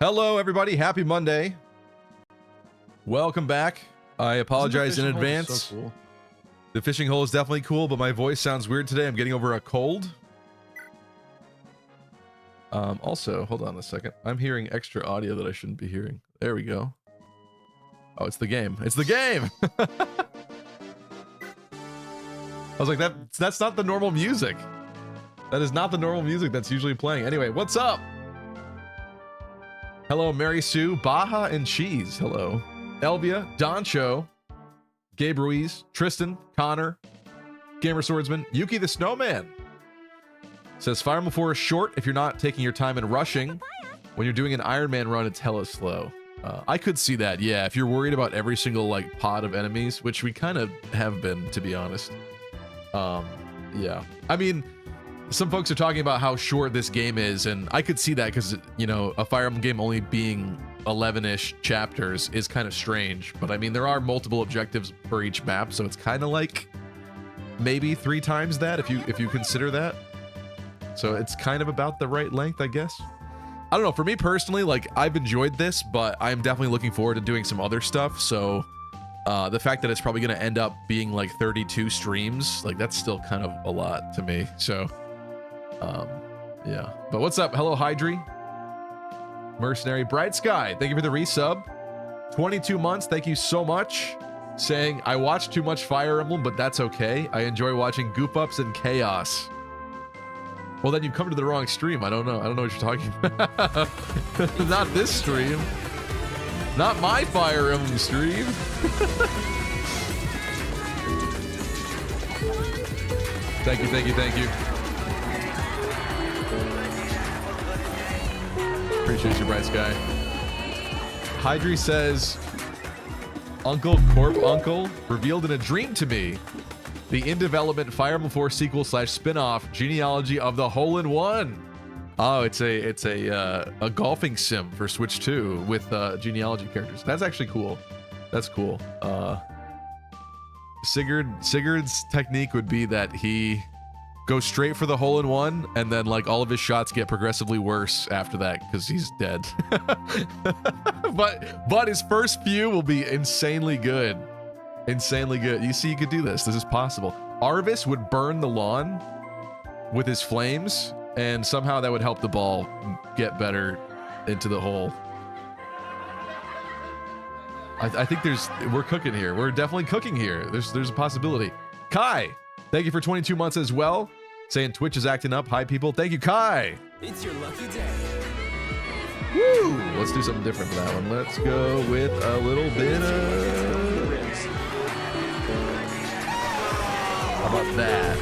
Hello, everybody. Happy Monday. Welcome back. I apologize in advance. So cool. The fishing hole is definitely cool, but my voice sounds weird today. I'm getting over a cold. Also, hold on a second. I'm hearing extra audio that I shouldn't be hearing. There we go. Oh, it's the game. It's the game. I was like, that's not the normal music. That is not the normal music that's usually playing. Anyway, what's up? Hello, Mary Sue, Baja and Cheese. Hello. Elvia, Doncho, Gabe Ruiz, Tristan, Connor, Gamer Swordsman, Yuki the Snowman. Says Fire Emblem 4 is short if you're not taking your time and rushing. When you're doing an Iron Man run, it's hella slow. I could see that, yeah. If you're worried about every single like pod of enemies, which we kind of have been, to be honest. Yeah. I mean, some folks are talking about how short this game is, and I could see that because, you know, a Fire Emblem game only being 11-ish chapters is kind of strange. But I mean, there are multiple objectives per each map, so it's kind of like maybe 3 times that if you consider that. So it's kind of about the right length, I guess. I don't know. For me personally, like, I've enjoyed this, but I'm definitely looking forward to doing some other stuff. So the fact that it's probably going to end up being like 32 streams, like, that's still kind of a lot to me. So yeah. But what's up? Hello, Hydri. Mercenary. Bright Sky, thank you for the resub. 22 months, thank you so much. Saying, I watch too much Fire Emblem, but that's okay. I enjoy watching goof ups and chaos. Well, then you come to the wrong stream. I don't know what you're talking about. Not this stream. Not my Fire Emblem stream. Thank you, thank you, thank you. Appreciate you, Bright Sky. Hydri says, Uncle Corp Uncle revealed in a dream to me the in-development Fire Emblem 4 sequel / spin-off Genealogy of the Hole-in-One. Oh, it's a golfing sim for Switch 2 with genealogy characters. That's actually cool. That's cool. Sigurd's technique would be that he goes straight for the hole-in-one, and then like all of his shots get progressively worse after that because he's dead. but his first few will be insanely good. Insanely good. You see, you could do this. This is possible. Arvis would burn the lawn with his flames, and somehow that would help the ball get better into the hole. I think we're cooking here. We're definitely cooking here. There's a possibility. Kai, thank you for 22 months as well. Saying Twitch is acting up. Hi, people. Thank you, Kai. It's your lucky day. Woo! Let's do something different for that one. Let's go with a little bit of... How about that?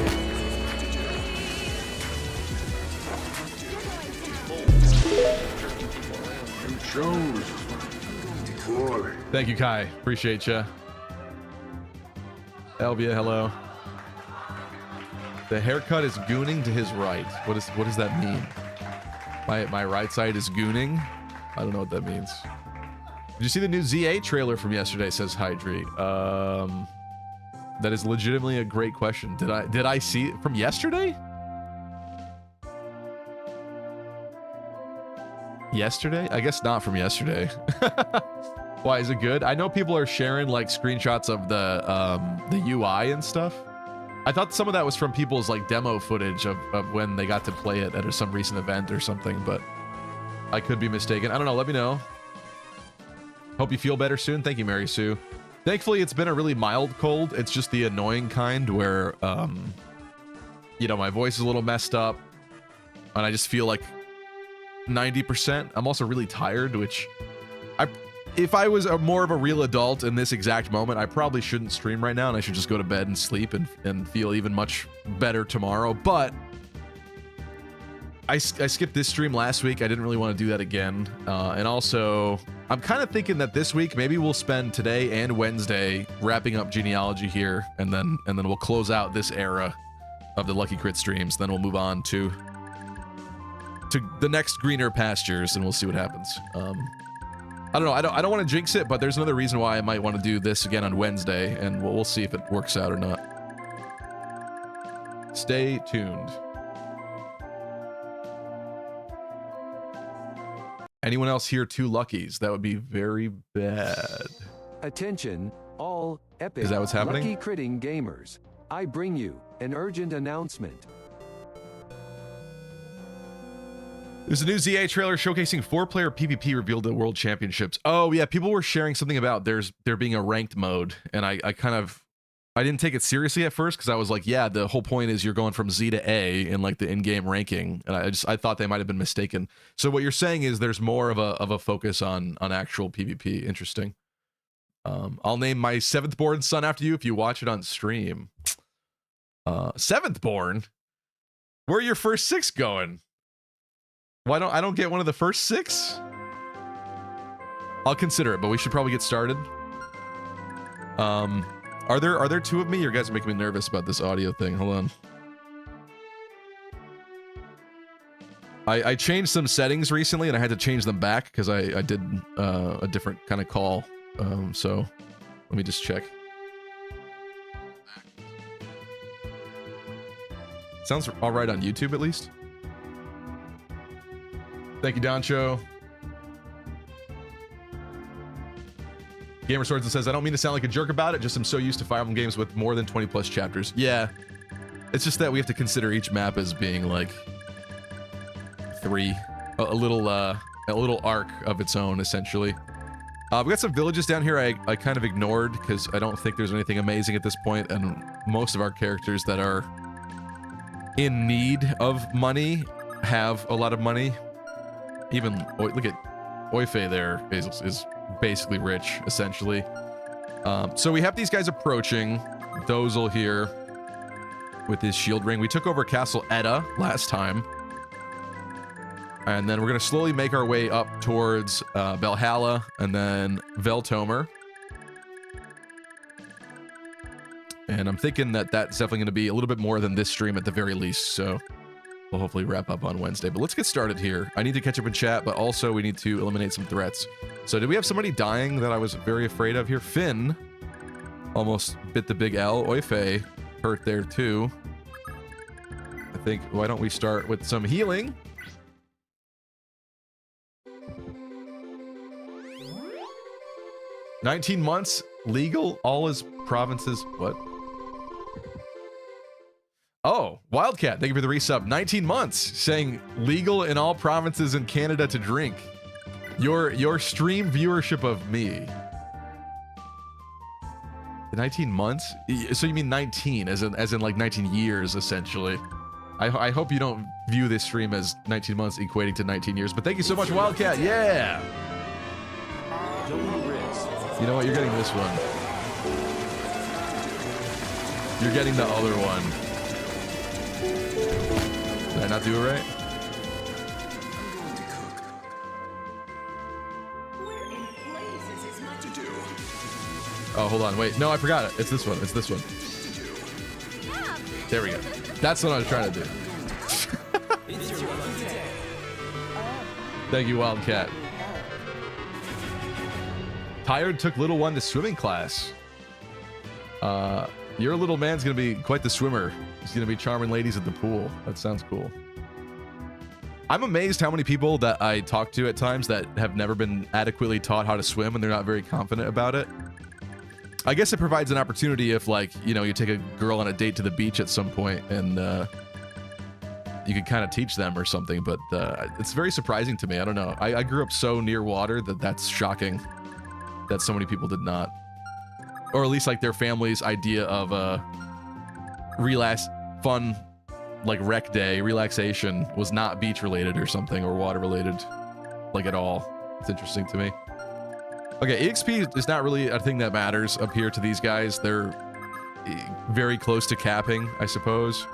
Thank you, Kai. Appreciate ya. Elvia, hello. The haircut is gooning to his right. What does that mean? My right side is gooning? I don't know what that means. Did you see the new ZA trailer from yesterday? Says Hydri. That is legitimately a great question. Did I see it from yesterday? Yesterday? I guess not from yesterday. Why, is it good? I know people are sharing like screenshots of the UI and stuff. I thought some of that was from people's like demo footage of when they got to play it at some recent event or something, but I could be mistaken. I don't know. Let me know. Hope you feel better soon. Thank you, Mary Sue. Thankfully, it's been a really mild cold. It's just the annoying kind where, you know, my voice is a little messed up and I just feel like 90%. I'm also really tired, which if I was more of a real adult in this exact moment, I probably shouldn't stream right now and I should just go to bed and sleep and feel even much better tomorrow. But I skipped this stream last week. I didn't really want to do that again. And also, I'm kind of thinking that this week, maybe we'll spend today and Wednesday wrapping up Genealogy here, and then we'll close out this era of the Lucky Crit streams. Then we'll move on to the next greener pastures, and we'll see what happens. I don't know. I don't want to jinx it, but there's another reason why I might want to do this again on Wednesday, and we'll see if it works out or not. Stay tuned. Anyone else here 2 luckies? That would be very bad. Attention, all epic Is that what's happening? lucky critting gamers. I bring you an urgent announcement. There's a new ZA trailer showcasing 4-player PvP revealed at World Championships. Oh yeah, people were sharing something about there being a ranked mode, and I didn't take it seriously at first because I was like, yeah, the whole point is you're going from Z to A in like the in-game ranking, and I thought they might have been mistaken. So what you're saying is there's more of a focus on actual PvP. Interesting. I'll name my 7th born son after you if you watch it on stream. 7th born? Where are your first 6 going? Why don't I get one of the first 6? I'll consider it, but we should probably get started. Are there 2 of me? You guys are making me nervous about this audio thing. Hold on. I changed some settings recently, and I had to change them back because I did a different kind of call. So let me just check. Sounds all right on YouTube, at least. Thank you, Doncho. Gamer Swords says, I don't mean to sound like a jerk about it, just I'm so used to Fire Emblem games with more than 20 plus chapters. Yeah, it's just that we have to consider each map as being like 3, a little arc of its own, essentially. We got some villages down here I kind of ignored because I don't think there's anything amazing at this point, and most of our characters that are in need of money have a lot of money. Even, look at Oife there is basically rich, essentially. So we have these guys approaching. Dozel here with his shield ring. We took over Castle Edda last time. And then we're going to slowly make our way up towards Valhalla and then Veltomer. And I'm thinking that that's definitely going to be a little bit more than this stream at the very least. So we'll hopefully wrap up on Wednesday. But let's get started here. I need to catch up in chat, but also we need to eliminate some threats. So did we have somebody dying that I was very afraid of here? Finn almost bit the big L. Oife hurt there too. I think, why don't we start with some healing? "19 months, legal, all his provinces." What? Oh, Wildcat, thank you for the resub. 19 months, saying legal in all provinces in Canada to drink. Your stream viewership of me. 19 months? So you mean 19, as in like 19 years, essentially. I hope you don't view this stream as 19 months equating to 19 years, but thank you so much, Wildcat. Yeah! You know what? You're getting this one. You're getting the other one. Did I not do it right? Oh, hold on. Wait. No, I forgot it. It's this one. It's this one. There we go. That's what I was trying to do. Thank you, Wildcat. Tired took little one to swimming class. Your little man's gonna be quite the swimmer. He's gonna be charming ladies at the pool. That sounds cool. I'm amazed how many people that I talk to at times that have never been adequately taught how to swim and they're not very confident about it. I guess it provides an opportunity if, like, you know, you take a girl on a date to the beach at some point and you could kind of teach them or something, but it's very surprising to me. I don't know. I grew up so near water that that's shocking that so many people did not. Or at least, like, their family's idea of fun, like, rec day, relaxation was not beach related or something, or water related, like, at all. It's interesting to me. Okay, EXP is not really a thing that matters up here to these guys. They're very close to capping, I suppose.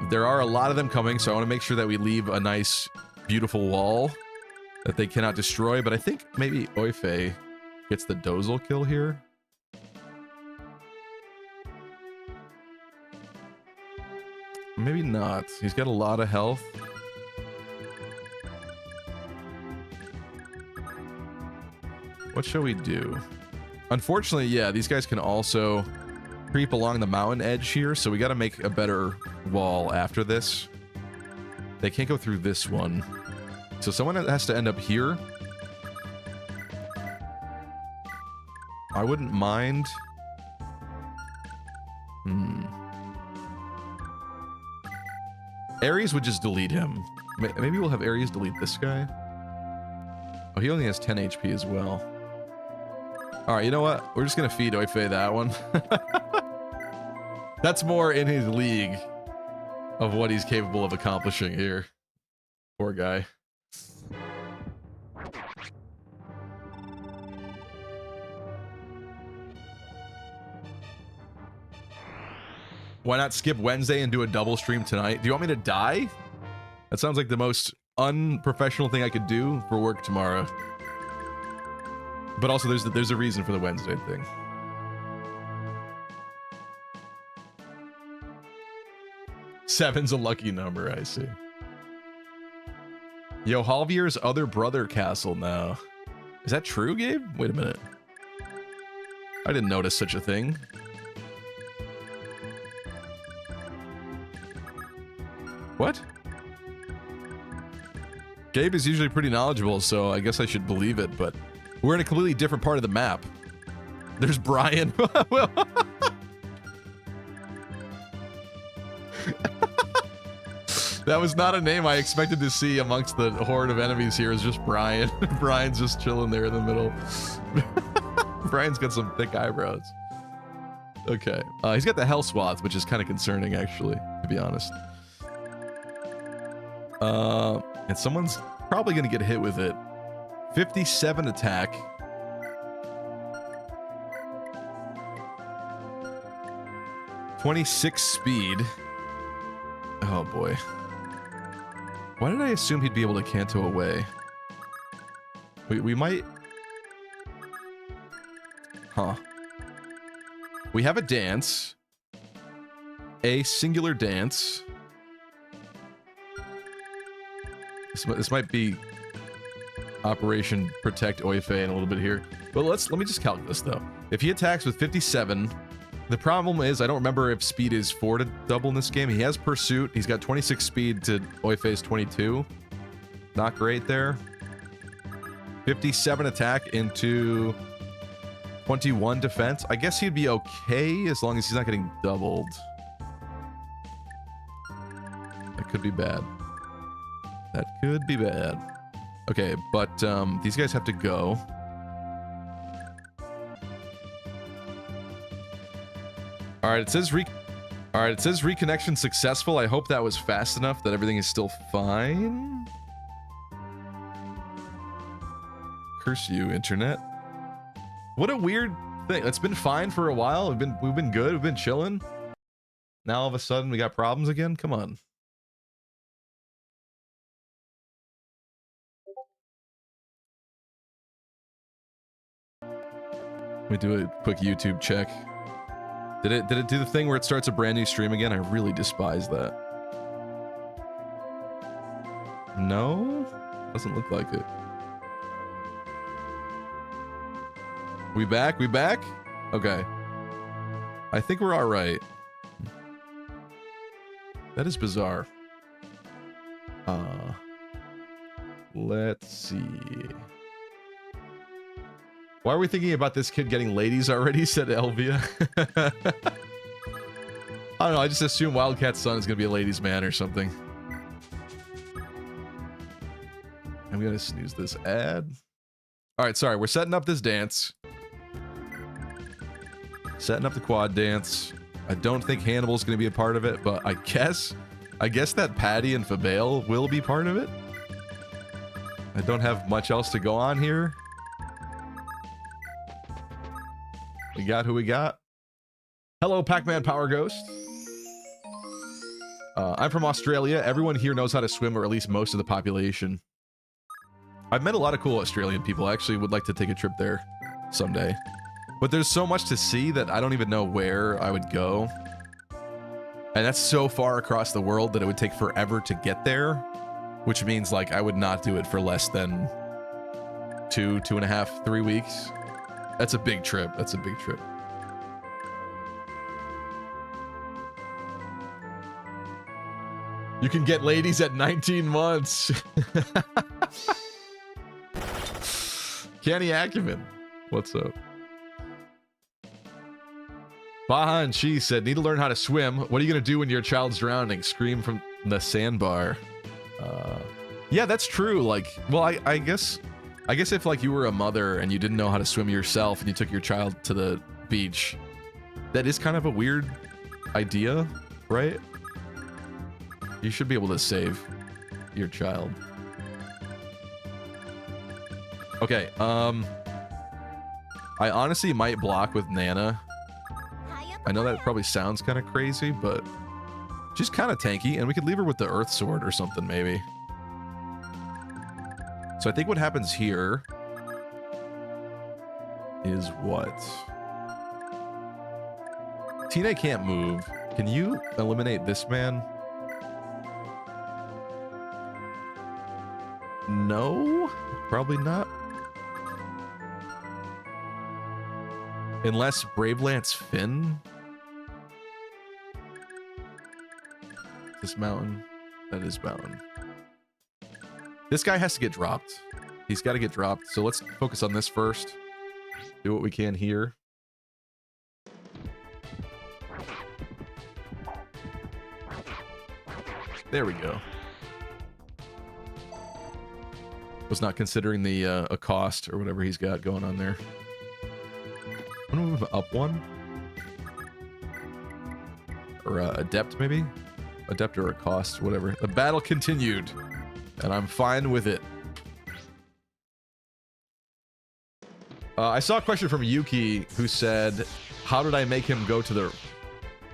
There are a lot of them coming, so I want to make sure that we leave a nice, beautiful wall that they cannot destroy, but I think maybe Oife gets the Dozel kill here. Maybe not. He's got a lot of health. What shall we do? Unfortunately, yeah, these guys can also creep along the mountain edge here, so we got to make a better wall after this. They can't go through this one. So someone has to end up here. I wouldn't mind. Ares would just delete him. Maybe we'll have Ares delete this guy. Oh, he only has 10 HP as well. All right, you know what? We're just gonna feed 𝒈𝒕'� that one. That's more in his league of what he's capable of accomplishing here. Poor guy. Why not skip Wednesday and do a double stream tonight? Do you want me to die? That sounds like the most unprofessional thing I could do for work tomorrow. But also there's a reason for the Wednesday thing. Seven's a lucky number, I see. Yo, Javier's other brother castle now. Is that true, Gabe? Wait a minute. I didn't notice such a thing. What? Gabe is usually pretty knowledgeable, so I guess I should believe it, but we're in a completely different part of the map. There's Brian. That was not a name I expected to see amongst the horde of enemies here. It's just Brian. Brian's just chilling there in the middle. Brian's got some thick eyebrows. Okay. He's got the Hell Swath, which is kind of concerning, actually, to be honest. And someone's probably going to get hit with it. 57 attack. .26 speed. Oh boy. Why did I assume he'd be able to Canto away? We might... Huh. We have a dance. A singular dance. This might be Operation Protect 𝒈𝒕'� in a little bit here. But let me just calculate this though. If he attacks with 57, the problem is I don't remember if speed is 4 to double in this game. He has Pursuit. He's got 26 speed to 𝒈𝒕'𝒔's 22. Not great there. 57 attack into 21 defense. I guess he'd be okay as long as he's not getting doubled. That could be bad. That could be bad. Okay, but these guys have to go. All right, it says reconnection successful. I hope that was fast enough that everything is still fine. Curse you, internet. What a weird thing. It's been fine for a while. We've been good. We've been chilling. Now all of a sudden we got problems again. Come on. Let me do a quick YouTube check. Did it do the thing where it starts a brand new stream again? I really despise that. No? Doesn't look like it. We back? We back? Okay. I think we're all right. That is bizarre. Let's see. Why are we thinking about this kid getting ladies already, said Elvia. I don't know, I just assume Wildcat's son is going to be a ladies' man or something. I'm going to snooze this ad. Alright, sorry, we're setting up this dance. Setting up the quad dance. I don't think Hannibal's going to be a part of it, but I guess that Patty and Fabale will be part of it. I don't have much else to go on here. We got who we got. Hello, Pac-Man Power Ghost. I'm from Australia. Everyone here knows how to swim, or at least most of the population. I've met a lot of cool Australian people. I actually would like to take a trip there someday. But there's so much to see that I don't even know where I would go. And that's so far across the world that it would take forever to get there. Which means, like, I would not do it for less than 2.5, 3 weeks. That's a big trip. That's a big trip. You can get ladies at 19 months. Canny Acumen, what's up? Baha and Chi said, need to learn how to swim. What are you going to do when your child's drowning? Scream from the sandbar. Yeah, that's true. Like, well, I guess if like you were a mother and you didn't know how to swim yourself and you took your child to the beach, that is kind of a weird idea, right? You should be able to save your child. Okay, I honestly might block with Nana. I know that probably sounds kind of crazy, but she's kind of tanky, and we could leave her with the Earth Sword or something, maybe. So I think what happens here is what? Tina can't move. Can you eliminate this man? No, probably not. Unless Brave Lance Finn. This mountain. That is mountain. This guy has to get dropped. He's got to get dropped. So let's focus on this first. Do what we can here. There we go. Was not considering the a cost or whatever he's got going on there. I'm gonna move up one. Or adept maybe? Adept or a cost, whatever. The battle continued. And I'm fine with it. I saw a question from Yuki who said, how did I make him go to the...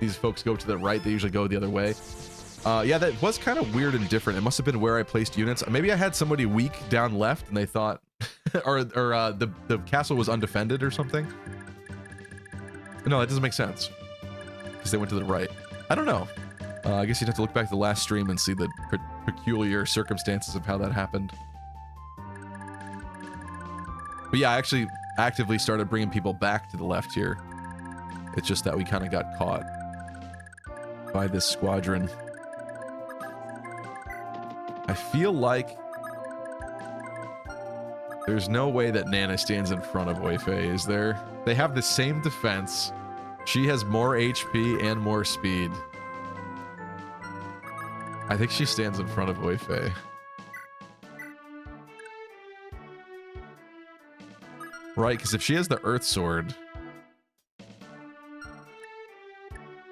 These folks go to the right, they usually go the other way. Yeah, that was kind of weird and different. It must have been where I placed units. Maybe I had somebody weak down left and they thought... or the castle was undefended or something. No, that doesn't make sense. Because they went to the right. I don't know. I guess you'd have to look back at the last stream and see the peculiar circumstances of how that happened. But yeah, I actually actively started bringing people back to the left here. It's just that we kind of got caught by this squadron. I feel like there's no way that Nana stands in front of Weifei, is there? They have the same defense. She has more HP and more speed. I think she stands in front of Weifei. Right, because if she has the Earth Sword,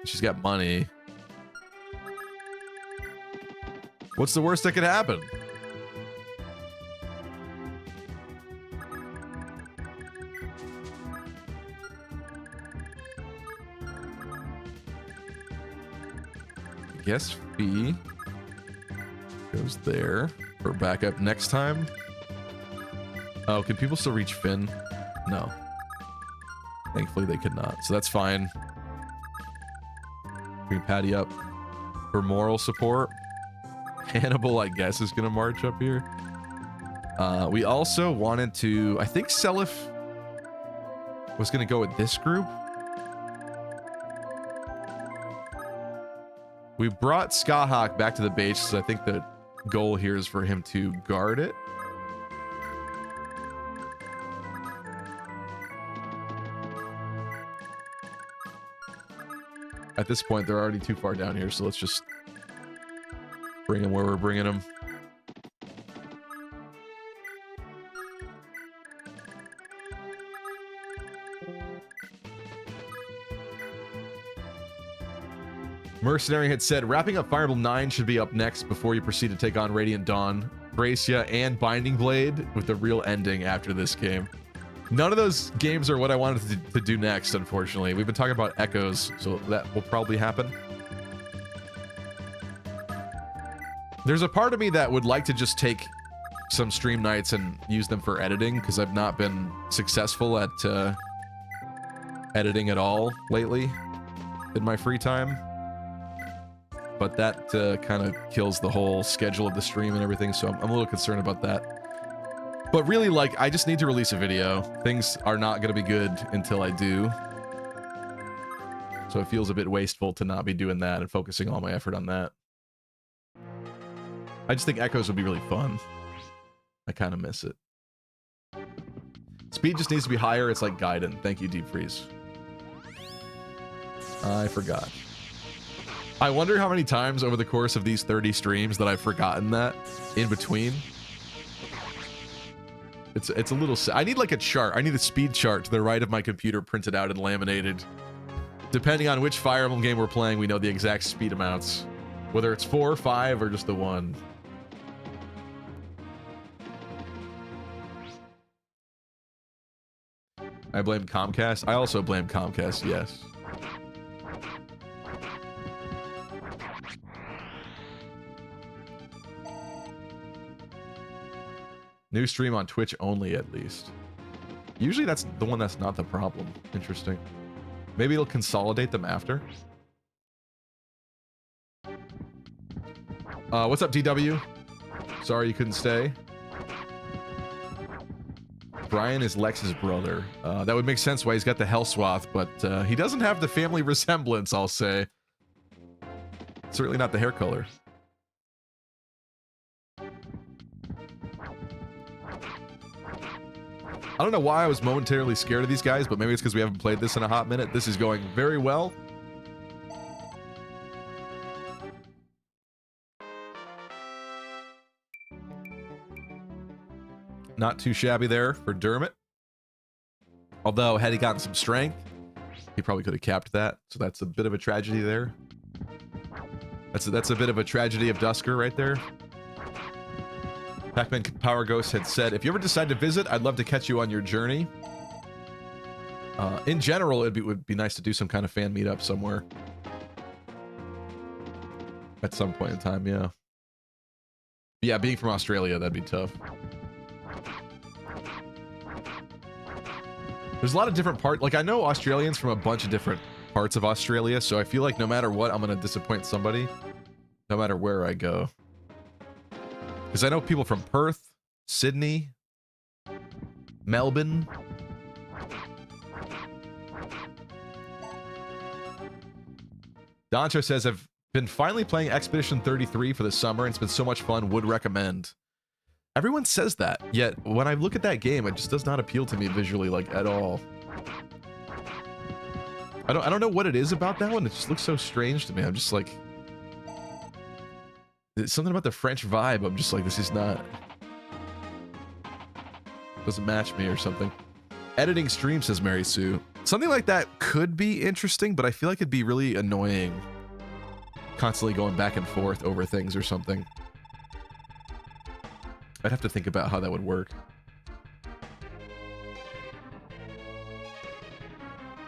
she's got money. What's the worst that could happen? I guess Fee goes there for backup next time. Oh, can people still reach Finn? No. Thankfully they could not, so that's fine. Bring Patty up for moral support. Hannibal, I guess, is gonna march up here. We also wanted to... I think Seliph was gonna go with this group. We brought Skahawk back to the base, so I think the goal here is for him to guard it. At this point, they're already too far down here, so let's just bring them where we're bringing them. Mercenary had said, wrapping up Fire Emblem 9 should be up next before you proceed to take on Radiant Dawn, Bracia, and Binding Blade with a real ending after this game. None of those games are what I wanted to do next, unfortunately. We've been talking about Echoes, so that will probably happen. There's a part of me that would like to just take some stream nights and use them for editing, because I've not been successful at editing at all lately in my free time. But that kind of kills the whole schedule of the stream and everything, so I'm a little concerned about that. But really, like, I just need to release a video. Things are not going to be good until I do. So it feels a bit wasteful to not be doing that and focusing all my effort on that. I just think Echoes would be really fun. I kind of miss it. Speed just needs to be higher. It's like Gaiden. Thank you, Deep Freeze. I forgot. I wonder how many times over the course of these 30 streams that I've forgotten that in between. It's a little... I need like a chart. I need a speed chart to the right of my computer printed out and laminated. Depending on which Fire Emblem game we're playing, we know the exact speed amounts. Whether it's 4, 5, or just the 1. I blame Comcast. I also blame Comcast, yes. New stream on Twitch only, at least. Usually that's the one that's not the problem. Interesting. Maybe it'll consolidate them after. What's up, DW? Sorry you couldn't stay. Brian is Lex's brother. That would make sense why he's got the 𝒆𝒕'�, but he doesn't have the family resemblance, I'll say. Certainly not the hair color. I don't know why I was momentarily scared of these guys, but maybe it's because we haven't played this in a hot minute. This is going very well. Not too shabby there for Dermot. Although, had he gotten some strength, he probably could have capped that. So that's a bit of a tragedy there. That's a bit of a tragedy of Dusker right there. Pac-Man Power Ghost had said, if you ever decide to visit, I'd love to catch you on your journey. In general, it would be nice to do some kind of fan meetup somewhere. At some point in time, yeah. Yeah, being from Australia, that'd be tough. There's a lot of different parts. Like, I know Australians from a bunch of different parts of Australia, so I feel like no matter what, I'm going to disappoint somebody. No matter where I go. Because I know people from Perth, Sydney, Melbourne. Doncho says, I've been finally playing Expedition 33 for the summer, and it's been so much fun, would recommend. Everyone says that, yet when I look at that game, it just does not appeal to me visually, like, at all. I don't know what it is about that one, it just looks so strange to me. I'm just like... There's something about the French vibe, I'm just like, this is not... Doesn't match me or something. Editing stream, says Mary Sue. Something like that could be interesting, but I feel like it'd be really annoying. Constantly going back and forth over things or something. I'd have to think about how that would work.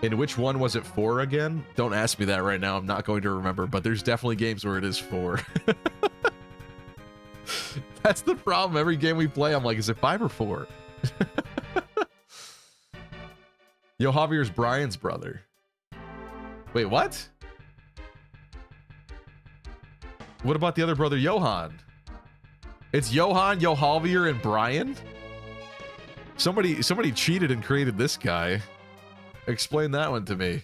And which one was it for again? Don't ask me that right now. I'm not going to remember, but there's definitely games where it is for. That's the problem. Every game we play, I'm like, is it 5 or 4? Yo, Javier's Brian's brother. Wait, what? What about the other brother, Johan? It's Johan, Javier, and Brian? Somebody cheated and created this guy. Explain that one to me.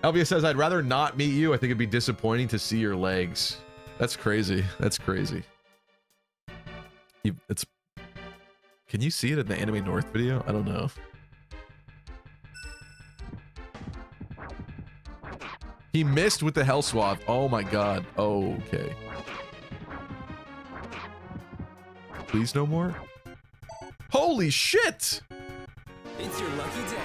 Elvia says, I'd rather not meet you. I think it'd be disappointing to see your legs. That's crazy. That's crazy. It's... Can you see it in the Anime North video? I don't know. He missed with the 𝒆𝒕'�. Oh my god. Oh, okay. Please no more? Holy shit! It's your lucky day.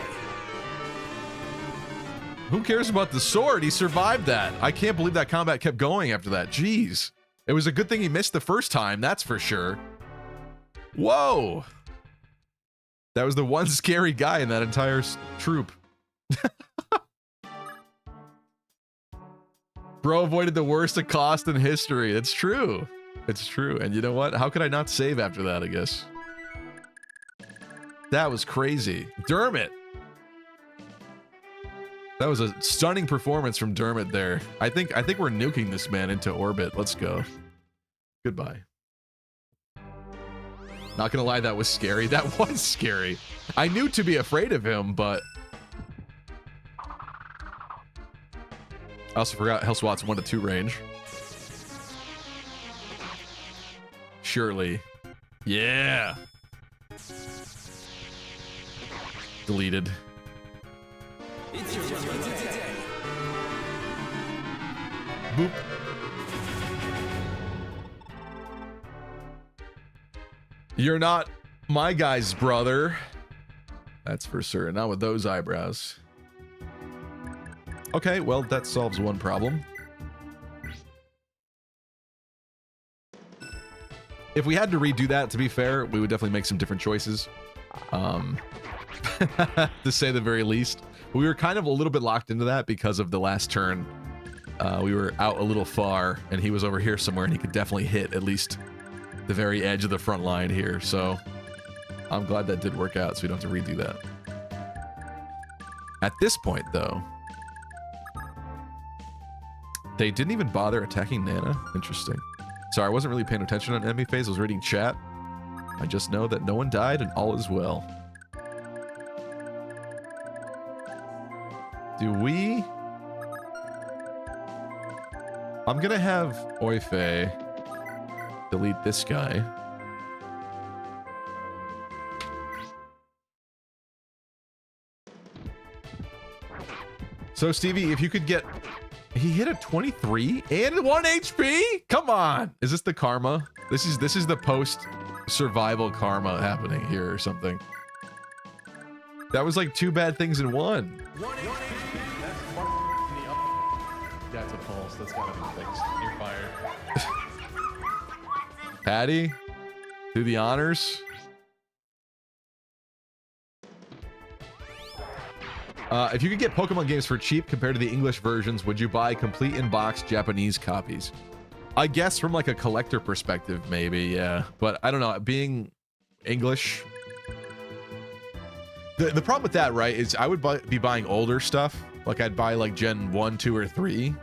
Who cares about the sword? He survived that. I can't believe that combat kept going after that. Jeez. It was a good thing he missed the first time, that's for sure. Whoa! That was the one scary guy in that entire troop. Bro avoided the worst accost in history. It's true. It's true. And you know what? How could I not save after that, I guess? That was crazy. Dermot! That was a stunning performance from Dermot there. I think we're nuking this man into orbit. Let's go. Goodbye. Not gonna lie, that was scary. That was scary. I knew to be afraid of him, but... I also forgot 𝒆𝒕'� 1 to 2 range. surely. Yeah. Deleted. It's your lucky day. Boop. You're not my guy's brother. That's for sure. Not with those eyebrows. Okay, well, that solves one problem. If we had to redo that, to be fair, we would definitely make some different choices. To say the very least. We were kind of a little bit locked into that because of the last turn. We were out a little far, and he was over here somewhere, and he could definitely hit at least the very edge of the front line here. So I'm glad that did work out, so we don't have to redo that. At this point, though, they didn't even bother attacking Nana. Interesting. Sorry, I wasn't really paying attention on enemy phase. I was reading chat. I just know that no one died and all is well. Do we? I'm gonna have Oife delete this guy. So Stevie, if you could get... He hit a 23 and 1 HP? Come on. Is this the karma? This is the post-survival karma happening here or something. That was like 2 bad things in one. That's a pulse. That's gotta be fixed. You're fired. Patty, do the honors. If you could get Pokemon games for cheap compared to the English versions, would you buy complete in-box Japanese copies? I guess from like a collector perspective, maybe, yeah. But I don't know, being English... The problem with that, right, is I would be buying older stuff. Like I'd buy like Gen 1, 2, or 3.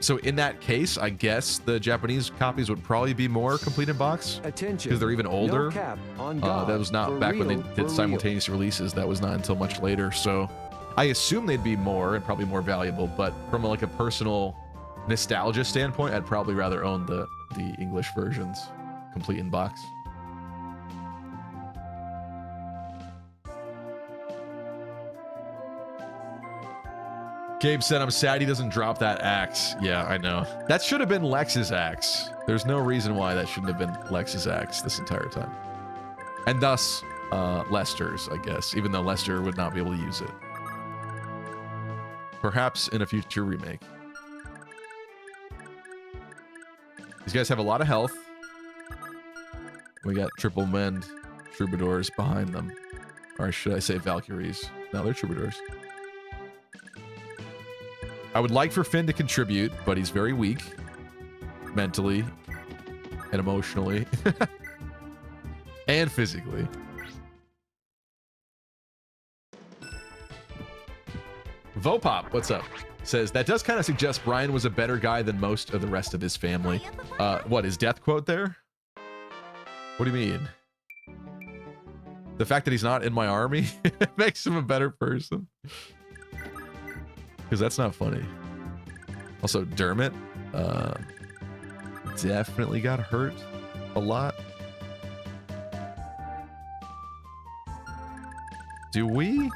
So in that case, I guess the Japanese copies would probably be more complete in box. Attention. Because they're even older. No cap on God. That was not back when they did simultaneous releases. That was not until much later. So I assume they'd be more and probably more valuable. But from like a personal nostalgia standpoint, I'd probably rather own the English versions complete in box. Gabe said, I'm sad he doesn't drop that axe. Yeah, I know. That should have been Lex's axe. There's no reason why that shouldn't have been Lex's axe this entire time. And thus, Lester's, I guess, even though Lester would not be able to use it. Perhaps in a future remake. These guys have a lot of health. We got triple mend troubadours behind them. Or should I say Valkyries? No, they're troubadours. I would like for Finn to contribute, but he's very weak. Mentally. And emotionally. And physically. Vopop, what's up? Says, that does kind of suggest Brian was a better guy than most of the rest of his family. What, his death quote there? What do you mean? The fact that he's not in my army makes him a better person. Because that's not funny. Also, Dermot definitely got hurt a lot. Do we?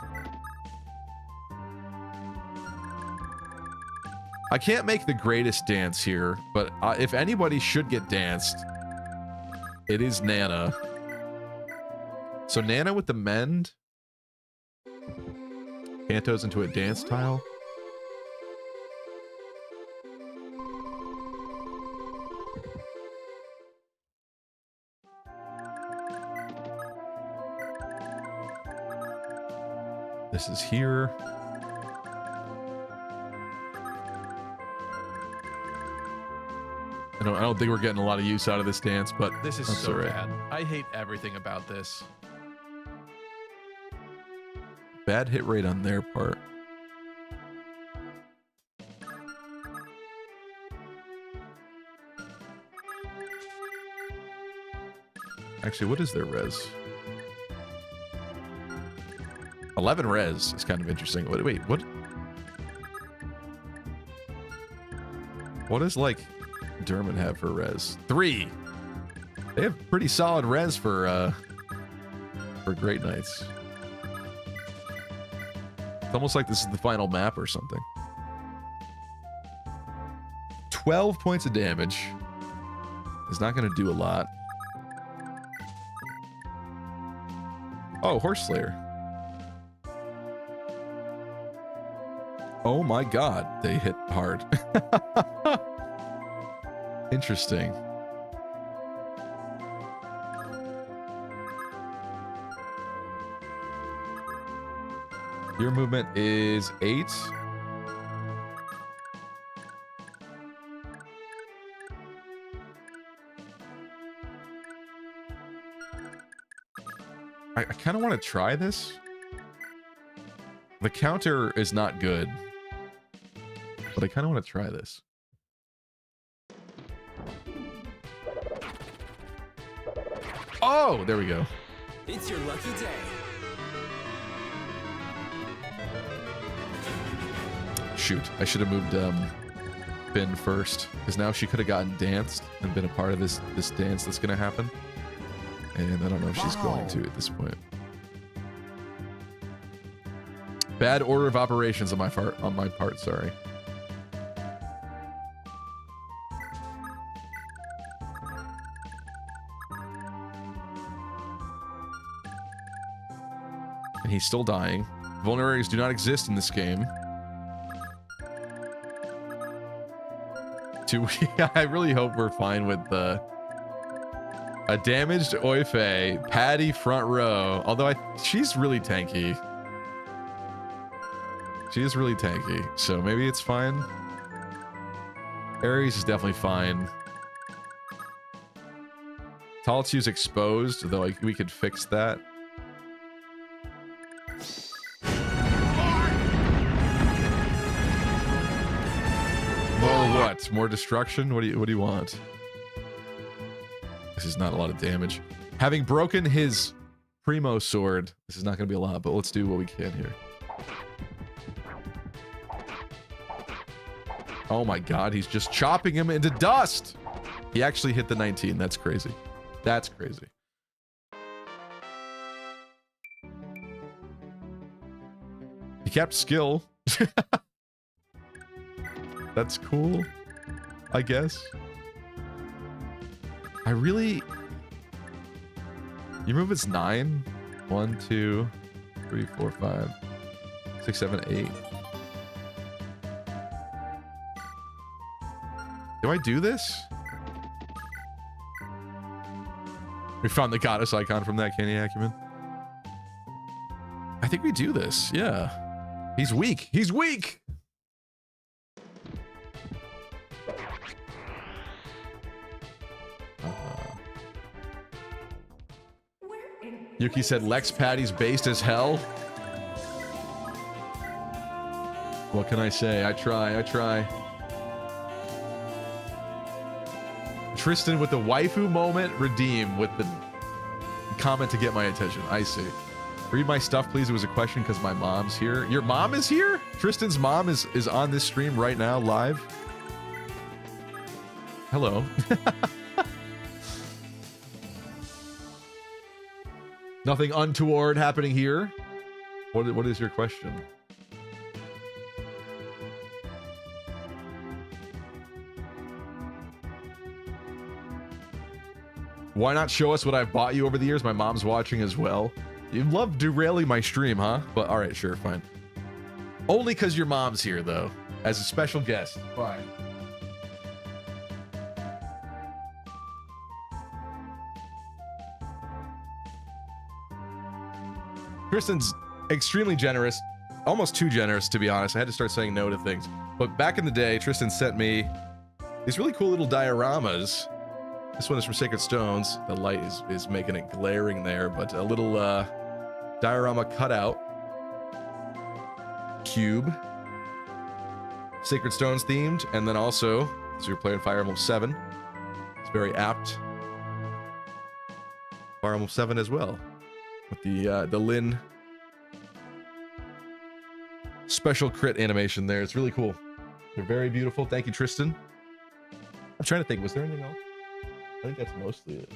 I can't make the greatest dance here, but if anybody should get danced, it is Nana. So Nana with the mend. Kanto's into a dance tile. This is here. I don't think we're getting a lot of use out of this dance, but This is that's so all right. bad. I hate everything about this. Bad hit rate on their part. Actually, what is their res? 11 res is kind of interesting. Wait, what? What is like Dermot have for res? 3. They have pretty solid res for Great Knights. It's almost like this is the final map or something. 12 points of damage. Is not going to do a lot. Oh, Horse Slayer. Oh my god, they hit hard. Interesting. Your movement is 8. I kind of want to try this. The counter is not good, but I kind of want to try this. Oh, there we go. It's your lucky day. Shoot, I should have moved Finn first, because now she could have gotten danced and been a part of this dance that's going to happen. And I don't know if she's going to at this point. Bad order of operations on my part, sorry. And he's still dying. Vulneraries do not exist in this game. I really hope we're fine with the a damaged Oife, Patty front row. Although she's really tanky. She is really tanky, so maybe it's fine. Ares is definitely fine. Taltsu's exposed, though we could fix that. More what? More destruction? What do you want? This is not a lot of damage. Having broken his Primo sword, this is not going to be a lot, but let's do what we can here. Oh my god, he's just chopping him into dust! He actually hit the 19. That's crazy. That's crazy. He kept skill. That's cool, I guess. I really... Your movement's 9. 1, 2, 3, 4, 5, 6, 7, 8. Do I do this? We found the goddess icon from that Candy Acumen. I think we do this, yeah. He's weak. He's weak! Yuki said Lex Patty's based as hell. What can I say? I try. Tristan with the waifu moment, redeem with the comment to get my attention. I see. Read my stuff, please. It was a question because my mom's here. Your mom is here? Tristan's mom is on this stream right now, live. Hello. Nothing untoward happening here. What is your question? Why not show us what I've bought you over the years? My mom's watching as well. You love derailing my stream, huh? But all right, sure, fine. Only because your mom's here, though, as a special guest. Fine. Tristan's extremely generous, almost too generous, to be honest. I had to start saying no to things. But back in the day, Tristan sent me these really cool little dioramas. This one is from Sacred Stones. The light is making it glaring there, but a little diorama cutout. Cube. Sacred Stones themed, and then also, so you're playing Fire Emblem 7. It's very apt. Fire Emblem 7 as well. With the Lin special crit animation there. It's really cool. They're very beautiful. Thank you, Tristan. I'm trying to think, was there anything else? I think that's mostly it.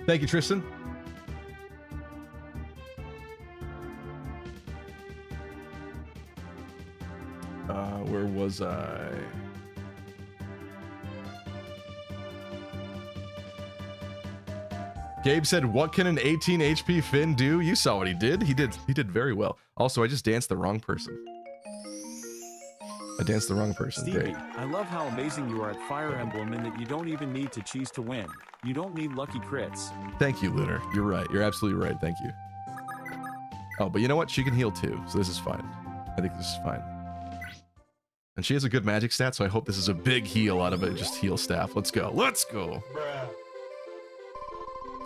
Thank you, Tristan. Where was I? Gabe said, "What can an 18 HP Finn do?" You saw what he did. He did very well. Also, I just danced the wrong person. I danced the wrong person. Stevie, Great. I love how amazing you are at Fire Emblem and that you don't even need to cheese to win. You don't need lucky crits. Thank you, Lunar. You're right. You're absolutely right. Thank you. Oh, but you know what? She can heal too, so this is fine. I think this is fine. And she has a good magic stat, so I hope this is a big heal out of it. Just heal staff. Let's go. Let's go.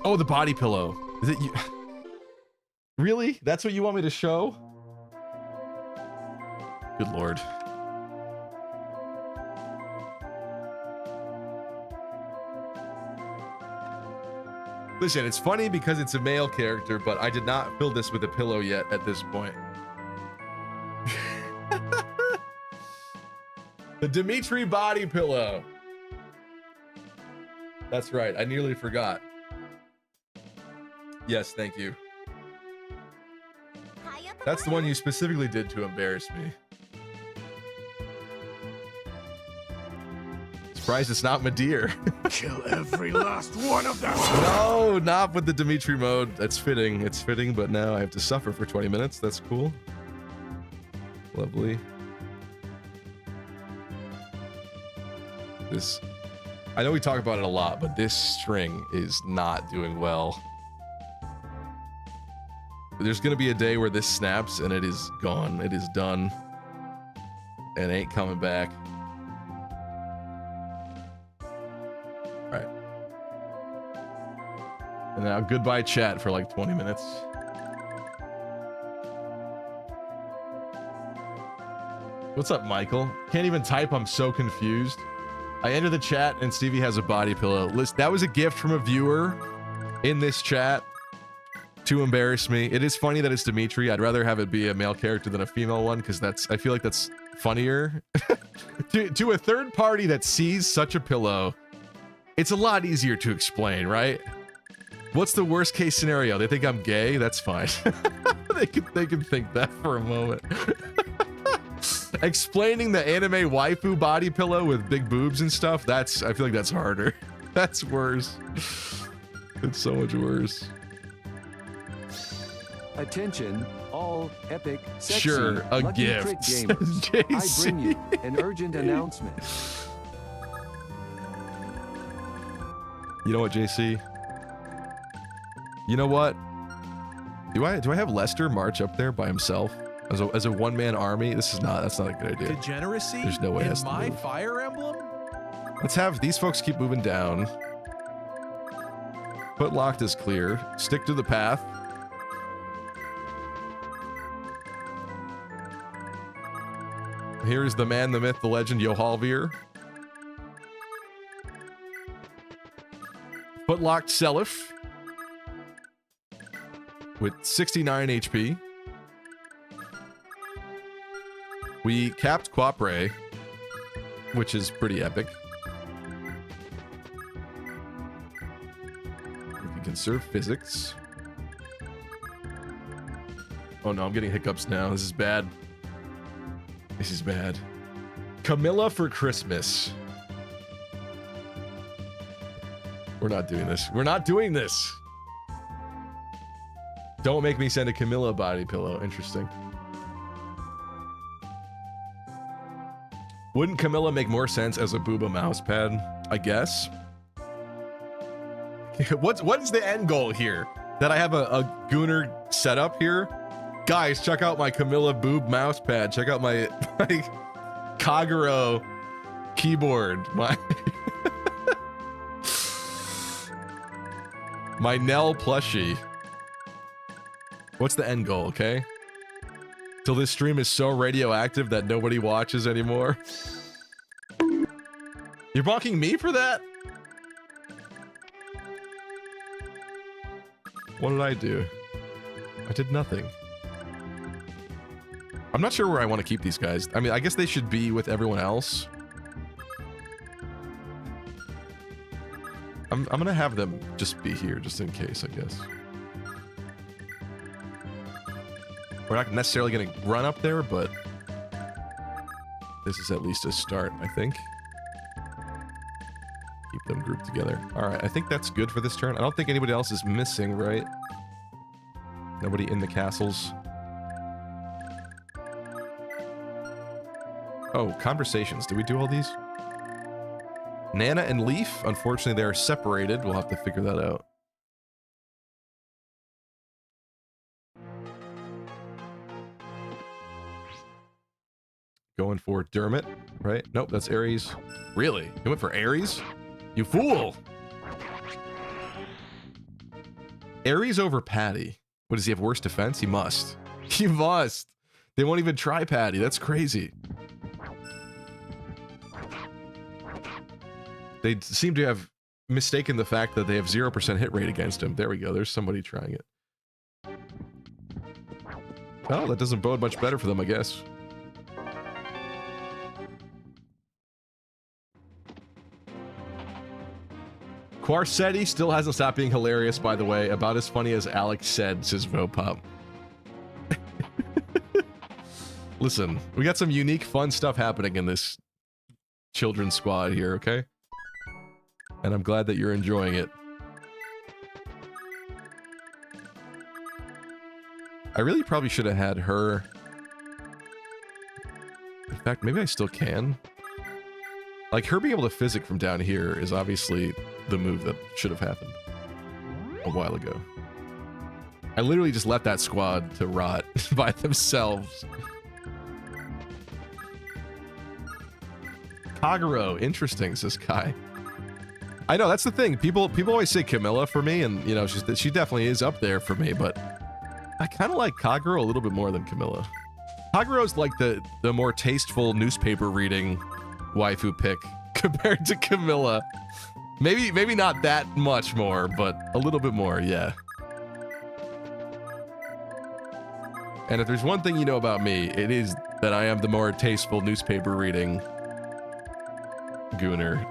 Oh, the body pillow. Is it you? Really? That's what you want me to show? Good lord. Listen, it's funny because it's a male character, but I did not fill this with a pillow yet at this point. The Dimitri body pillow. That's right. I nearly forgot. Yes, thank you. That's the one you specifically did to embarrass me. Surprised it's not Madeir. Kill every last one of them. No, not with the Dimitri mode. That's fitting. It's fitting, but now I have to suffer for 20 minutes. That's cool. Lovely. This, I know we talk about it a lot, but this string is not doing well. There's gonna be a day where this snaps and it is gone. It is done. And ain't coming back. Alright. And now goodbye chat for like 20 minutes. What's up, Michael? Can't even type, I'm so confused. I enter the chat and Stevie has a body pillow. Listen, that was a gift from a viewer in this chat to embarrass me. It is funny that it's Dimitri. I'd rather have it be a male character than a female one because I feel like that's funnier. to a third party that sees such a pillow, it's a lot easier to explain, right? What's the worst case scenario? They think I'm gay? That's fine. they can think that for a moment. Explaining the anime waifu body pillow with big boobs and stuff, I feel like that's harder. That's worse. It's so much worse. Attention, all epic, sexy, Sure, a lucky gift. crit gamers. I bring you an urgent announcement. You know what, JC? You know what? Do I have Lester march up there by himself as a one-man army? That's not a good idea. Degeneracy? There's no way it in has to my move. Fire Emblem? Let's have these folks keep moving down. Put locked is clear. Stick to the path. Here's the man, the myth, the legend, Yohalvir. Put locked Seliph with 69 HP. We capped Quapre, which is pretty epic. We can conserve physics. Oh no, I'm getting hiccups now. This is bad. This is bad. Camilla for Christmas. We're not doing this. We're not doing this. Don't make me send a Camilla body pillow. Interesting. Wouldn't Camilla make more sense as a booba mouse pad? I guess. What is the end goal here? That I have a Gunnar setup here? Guys, check out my Camilla boob mouse pad. Check out my Kagero keyboard. My Nell plushie. What's the end goal, okay? Till this stream is so radioactive that nobody watches anymore. You're mocking me for that? What did I do? I did nothing. I'm not sure where I want to keep these guys. I mean, I guess they should be with everyone else. I'm gonna have them just be here, just in case, I guess. We're not necessarily gonna run up there, but this is at least a start, I think. Keep them grouped together. All right, I think that's good for this turn. I don't think anybody else is missing, right? Nobody in the castles. Oh, conversations. Did we do all these? Nana and Leaf, unfortunately, they're separated. We'll have to figure that out. Going for Dermot, right? Nope, that's Ares. Really? You went for Ares? You fool! Ares over Patty. What, does he have worse defense? He must. He must. They won't even try Patty. That's crazy. They seem to have mistaken the fact that they have 0% hit rate against him. There we go. There's somebody trying it. Well, that doesn't bode much better for them, I guess. 𝒈𝒐𝒐𝒐 still hasn't stopped being hilarious, by the way. About as funny as Alex said, says Vopop. Listen, we got some unique, fun stuff happening in this children's squad here, okay? And I'm glad that you're enjoying it. I really probably should have had her. In fact, maybe I still can. Like, her being able to physic from down here is obviously the move that should have happened a while ago. I literally just left that squad to rot by themselves. Kagero, interesting, says Kai. I know, that's the thing. People always say Camilla for me, and, you know, she definitely is up there for me, but I kind of like Kagero a little bit more than Camilla. Kagero's like the more tasteful newspaper reading waifu pick compared to Camilla. Maybe not that much more, but a little bit more, yeah. And if there's one thing you know about me, it is that I am the more tasteful newspaper reading gooner.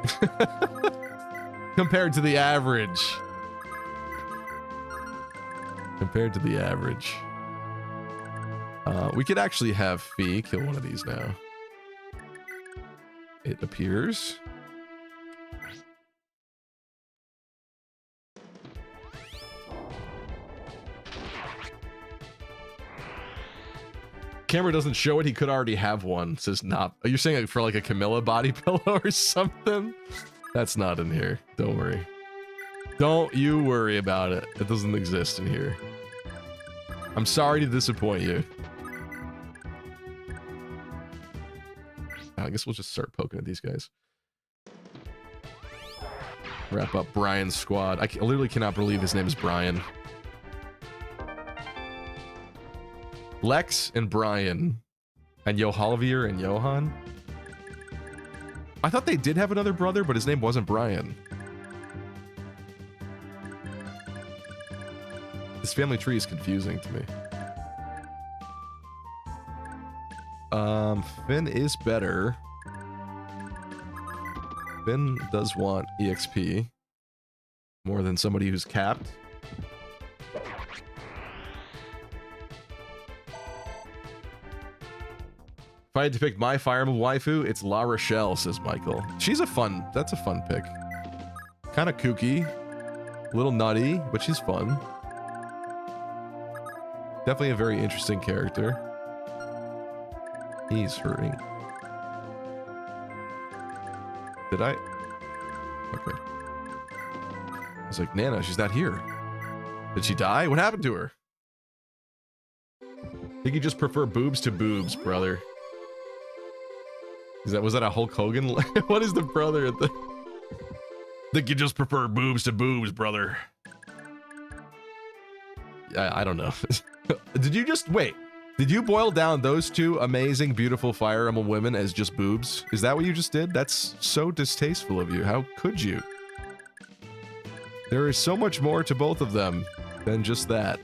Compared to the average. Compared to the average. We could actually have Fee kill one of these now. It appears. Camera doesn't show it. He could already have one. It says not. Are you saying for like a Camilla body pillow or something? That's not in here. Don't worry. Don't you worry about it. It doesn't exist in here. I'm sorry to disappoint you. I guess we'll just start poking at these guys. Wrap up Brian's squad. I literally cannot believe his name is Brian. Lex and Brian. And Johalvir and Johan. I thought they did have another brother, but his name wasn't Brian. This family tree is confusing to me. Finn is better. Finn does want EXP more than somebody who's capped. If I had to pick my Fire Emblem waifu, it's La Rochelle, says Michael. That's a fun pick. Kind of kooky, a little nutty, but she's fun. Definitely a very interesting character. He's hurting. Did I? Okay. I was like, Nana, she's not here. Did she die? What happened to her? I think you just prefer boobs to boobs, brother. Was that a Hulk Hogan? What is the brother at the... Think you just prefer boobs to boobs, brother. I don't know. Did you just... Wait. Did you boil down those two amazing, beautiful Fire Emblem women as just boobs? Is that what you just did? That's so distasteful of you. How could you? There is so much more to both of them than just that.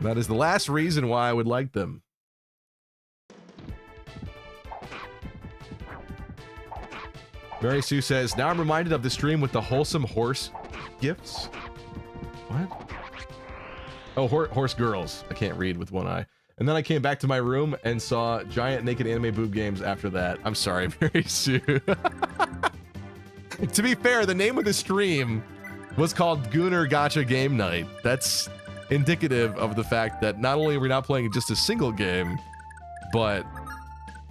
That is the last reason why I would like them. Mary Sue says, now I'm reminded of the stream with the wholesome horse gifts. What? Oh, horse girls. I can't read with one eye. And then I came back to my room and saw giant naked anime boob games after that. I'm sorry, Mary Sue. To be fair, the name of the stream was called Gooner Gacha Game Night. That's indicative of the fact that not only are we not playing just a single game, but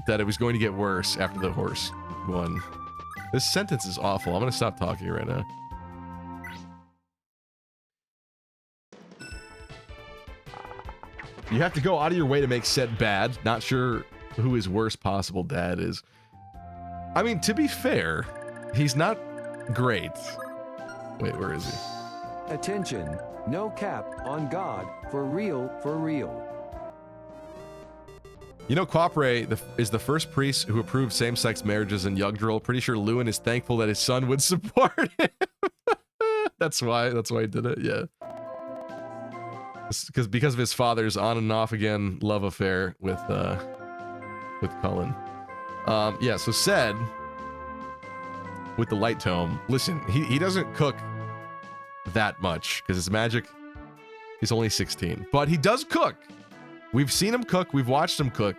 that it was going to get worse after the horse one. This sentence is awful. I'm gonna stop talking right now. You have to go out of your way to make said bad. Not sure who his worst possible dad is. I mean, to be fair, he's not great. Wait, where is he? Attention, no cap, on God, for real, for real. You know, Quapre is the first priest who approved same-sex marriages in Yggdrasil. Pretty sure Lewin is thankful that his son would support him. That's why he did it, yeah. Because of his father's on and off again love affair with Cullen. Yeah, so said with the light tome. Listen, he doesn't cook that much because his magic. He's only 16, but he does cook. We've seen him cook. We've watched him cook.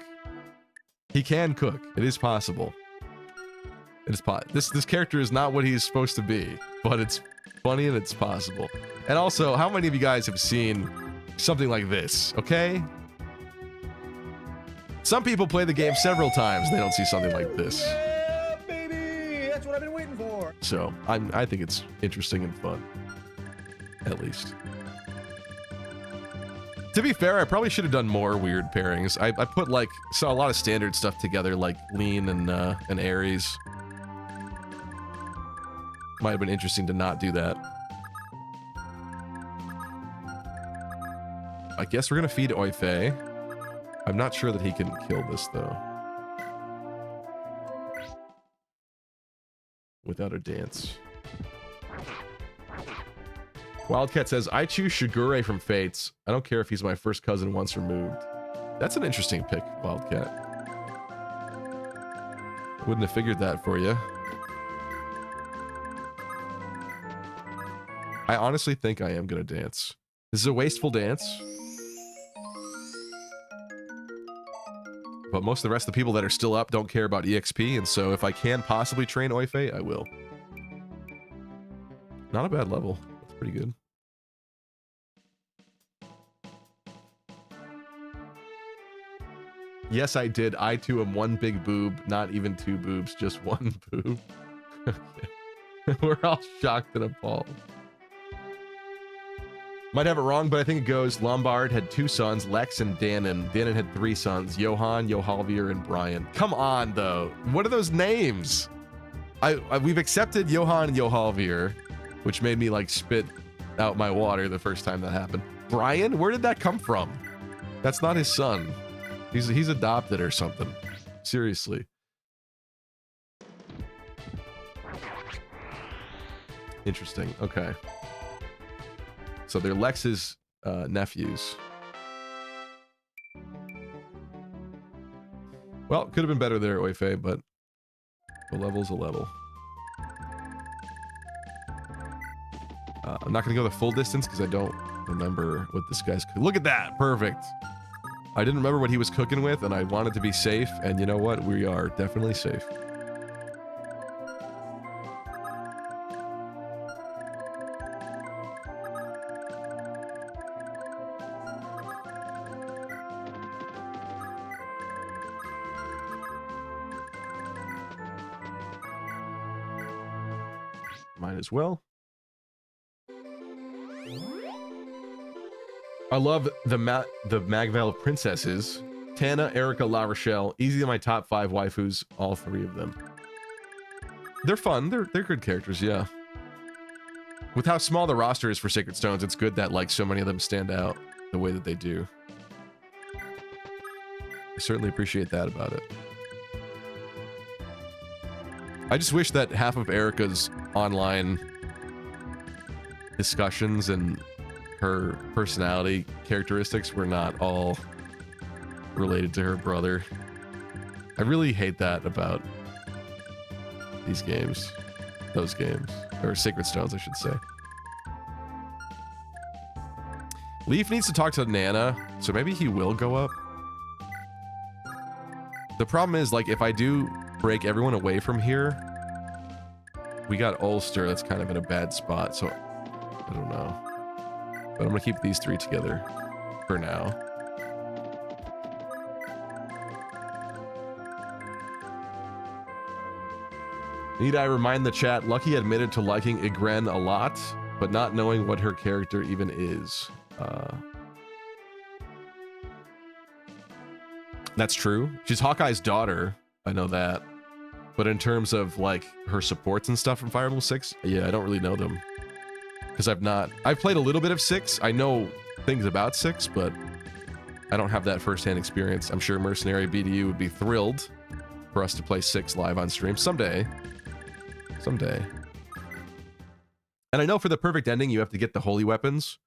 He can cook. It is possible. It is this character is not what he's supposed to be, but it's funny and it's possible. And also, how many of you guys have seen something like this? Okay. Some people play the game several times. They don't see something like this. Yeah, baby! That's what I've been waiting for. So I think it's interesting and fun, at least. To be fair, I probably should have done more weird pairings. I put saw a lot of standard stuff together, like Lean and Ares. Might have been interesting to not do that. I guess we're gonna feed Oife. I'm not sure that he can kill this though. Without a dance. Wildcat says, I choose Shigure from Fates. I don't care if he's my first cousin once removed. That's an interesting pick, Wildcat. Wouldn't have figured that for you. I honestly think I am gonna dance. This is a wasteful dance. But most of the rest of the people that are still up don't care about EXP, and so if I can possibly train Oife, I will. Not a bad level. That's pretty good. Yes, I did. I too am one big boob, not even two boobs, just one boob. Okay. We're all shocked and appalled. Might have it wrong, but I think it goes Lombard had 2 sons, Lex and Danon. Danon had 3 sons, Johan, Johalvir, and Brian. Come on, though. What are those names? We've accepted Johan and Johalvir, which made me like spit out my water the first time that happened. Brian? Where did that come from? That's not his son. He's adopted or something. Seriously. Interesting. Okay. So they're Lex's nephews. Well, could have been better there, Oife, but a level's a level. I'm not going to go the full distance because I don't remember what this guy's... Look at that! Perfect! I didn't remember what he was cooking with, and I wanted to be safe, and you know what? We are definitely safe. Might as well. I love the Magval of princesses. Tana, Erica, La Rochelle. Easily my top 5 waifus, all 3 of them. They're fun. They're good characters, yeah. With how small the roster is for Sacred Stones, it's good that like so many of them stand out the way that they do. I certainly appreciate that about it. I just wish that half of Erica's online discussions and her personality characteristics were not all related to her brother. I really hate that about these games. Those games. Or Sacred Stones, I should say. Leaf needs to talk to Nana, so maybe he will go up. The problem is, like, if I do break everyone away from here, we got Ulster that's kind of in a bad spot, so I don't know. But I'm gonna keep these three together for now. Need I remind the chat, Lucky admitted to liking Ygren a lot, but not knowing what her character even is. That's true. She's Hawkeye's daughter. I know that. But in terms of like her supports and stuff from Fire Emblem 6, yeah, I don't really know them. Because I've played a little bit of 6. I know things about 6, but I don't have that firsthand experience. I'm sure Mercenary BDU would be thrilled for us to play 6 live on stream someday. Someday. And I know for the perfect ending, you have to get the holy weapons.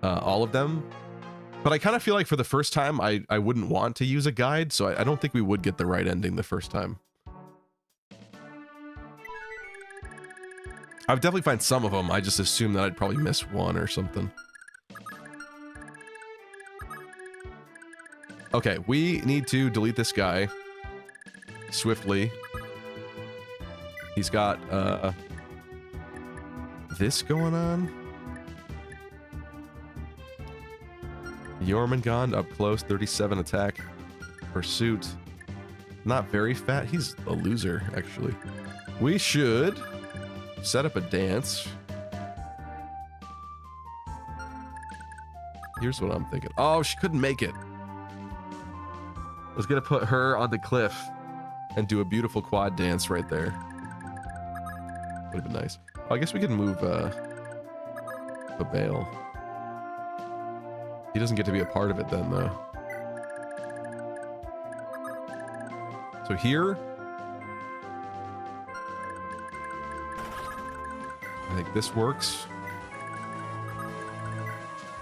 All of them. But I kind of feel like for the first time, I wouldn't want to use a guide, so I don't think we would get the right ending the first time. I would definitely find some of them. I just assume that I'd probably miss one or something. Okay, we need to delete this guy swiftly. He's got this going on. Jormungand up close, 37 attack. Pursuit. Not very fat. He's a loser, actually. We should set up a dance. Here's what I'm thinking. Oh, she couldn't make it. I was gonna put her on the cliff and do a beautiful quad dance right there. Would have been nice. Oh, I guess we could move a Bale. He doesn't get to be a part of it then, though. So here, I think this works.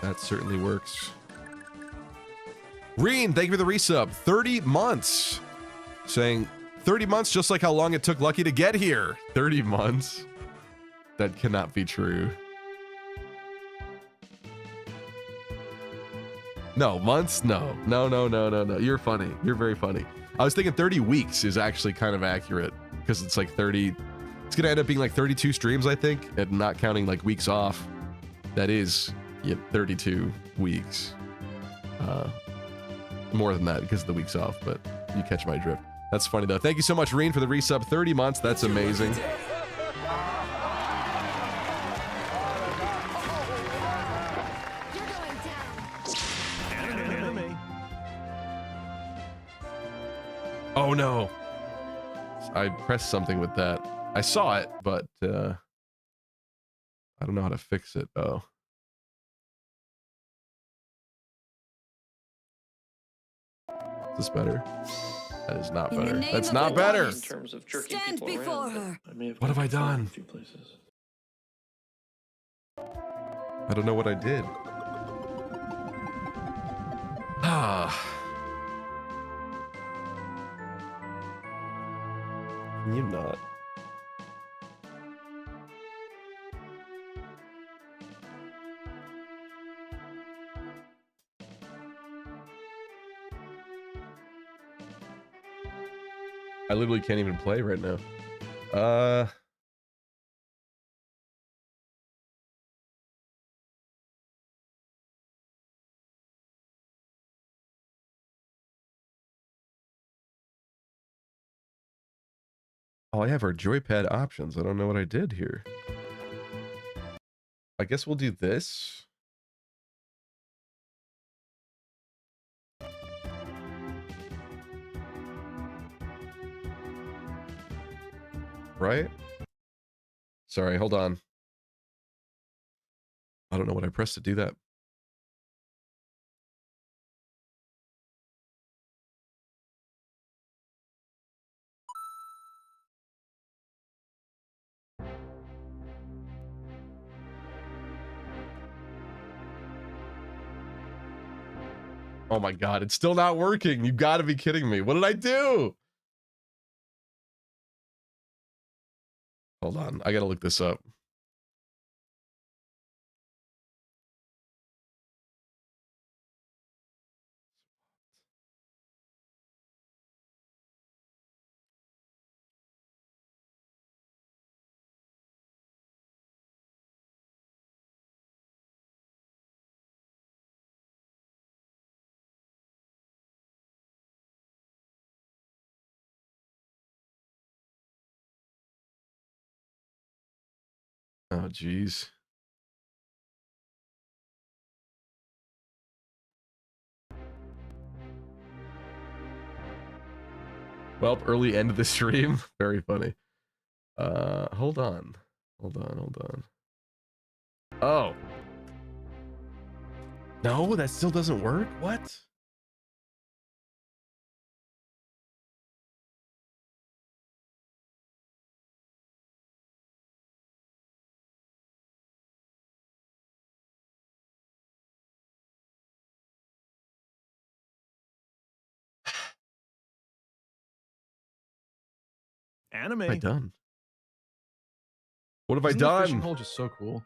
That certainly works. Reen, thank you for the resub. 30 months. Saying 30 months, just like how long it took Lucky to get here. 30 months. That cannot be true. No, months? No. No. You're funny. You're very funny. I was thinking 30 weeks is actually kind of accurate because it's like 30. It's going to end up being like 32 streams, I think, and not counting like weeks off. That is 32 weeks. More than that because of the weeks off, but you catch my drift. That's funny though. Thank you so much, Reen, for the resub. 30 months. That's amazing. Oh no. I pressed something with that. I saw it, but I don't know how to fix it. Oh. Is this better? That is not better. That's not better. In terms of jerking Stand people before around, her. I may have What have I gone done? a few places. I don't know what I did. Ah. Can you not? I literally can't even play right now. All I have are joypad options. I don't know what I did here. I guess we'll do this. Right? Sorry, hold on. I don't know what I pressed to do that. Oh my god, it's still not working. You gotta be kidding me. What did I do? Hold on, I gotta look this up. Oh, geez. Well, early end of the stream. Very funny. Hold on. Hold on. Oh. No, that still doesn't work? What? Anime. What have I done? What have I Isn't the fishing done? hole just so cool?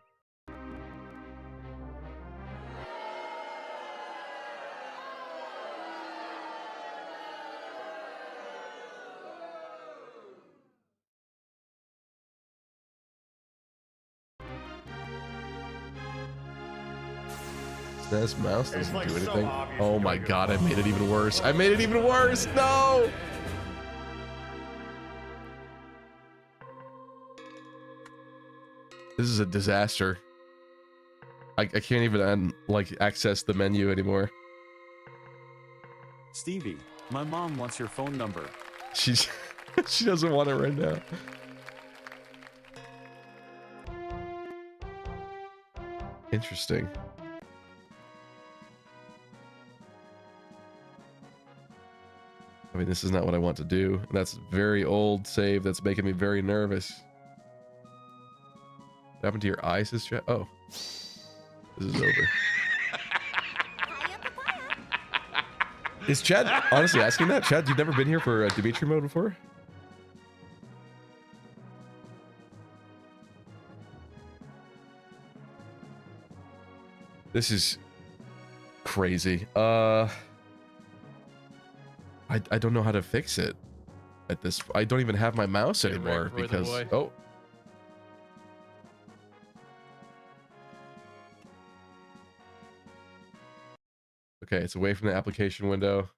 SNES mouse doesn't do anything. Oh my god, I made it even worse. I made it even worse. No. This is a disaster. I can't even like access the menu anymore. Stevie, my mom wants your phone number. She's she doesn't want it right now. Interesting. I mean, this is not what I want to do. That's very old save. That's making me very nervous. What happened to your eyes, this chat? Oh, this is over. Is Chad honestly asking that? Chad, you've never been here for Dimitri mode before? This is crazy. I don't know how to fix it at this. I don't even have my mouse anymore because oh. Okay, it's away from the application window.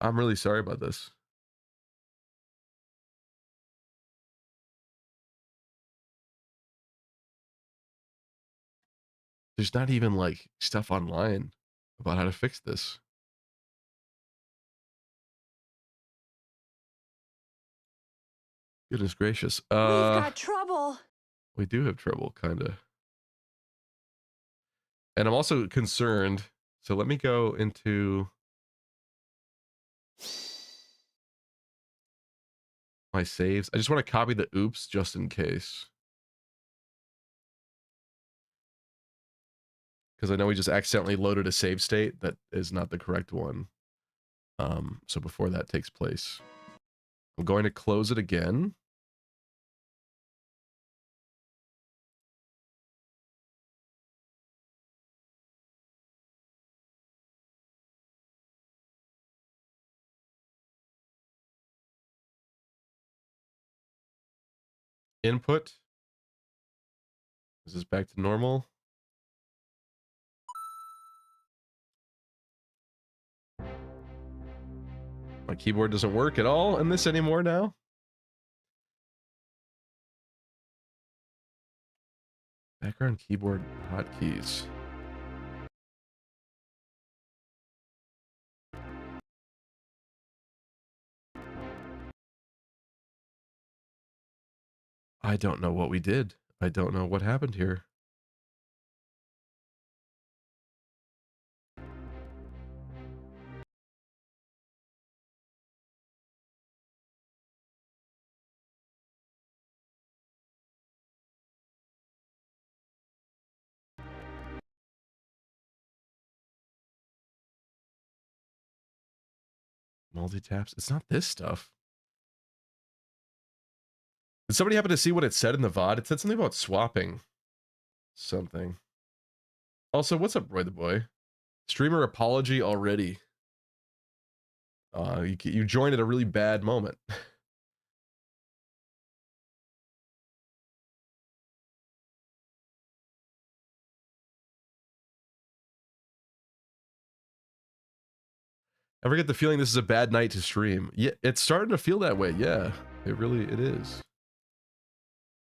I'm really sorry about this. There's not even like stuff online about how to fix this. Goodness gracious. We've got trouble. We do have trouble, kind of. And I'm also concerned. So let me go into my saves. I just want to copy the oops just in case. Because I know we just accidentally loaded a save state that is not the correct one. So before that takes place, I'm going to close it again. Input. Is this back to normal? My keyboard doesn't work at all in this anymore now. Background keyboard hotkeys. I don't know what we did. I don't know what happened here. Multi-taps. It's not this stuff. Did somebody happen to see what it said in the VOD? It said something about swapping something. Also, what's up, Roy the Boy? Streamer apology already. You joined at a really bad moment. Ever get the feeling this is a bad night to stream? Yeah, it's starting to feel that way. Yeah, it is.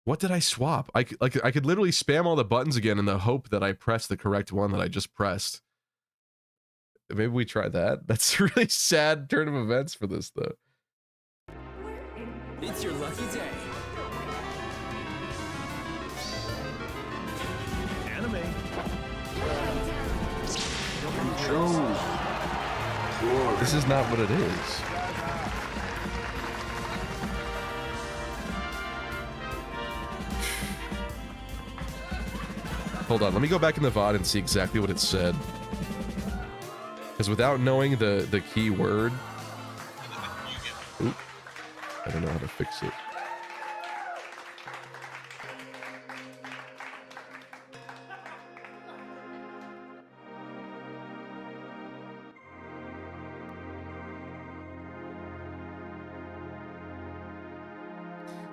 What did I swap? I could literally spam all the buttons again in the hope that I press the correct one that I just pressed. Maybe we try that. That's a really sad turn of events for this, though. It's your lucky day. Anime. This is not what it is. Hold on, let me go back in the VOD and see exactly what it said. Because without knowing the key word... Oop, I don't know how to fix it.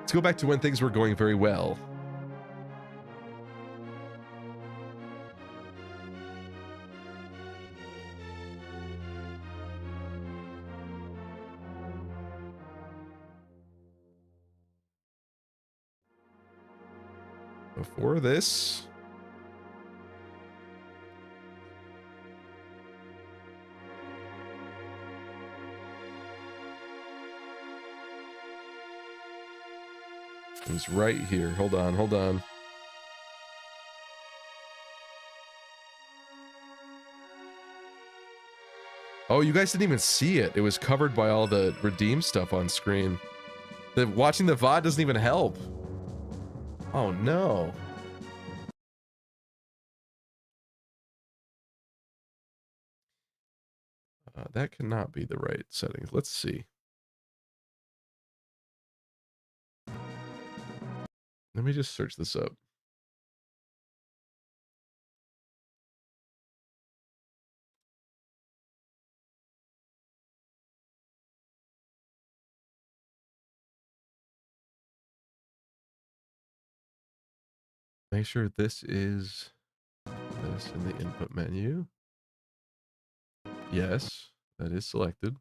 Let's go back to when things were going very well. Before this... It was right here. Hold on, hold on. Oh, you guys didn't even see it. It was covered by all the redeem stuff on screen. Watching the VOD doesn't even help. Oh no. That cannot be the right settings. Let's see. Let me just search this up. Make sure this is this in the input menu. Yes, that is selected.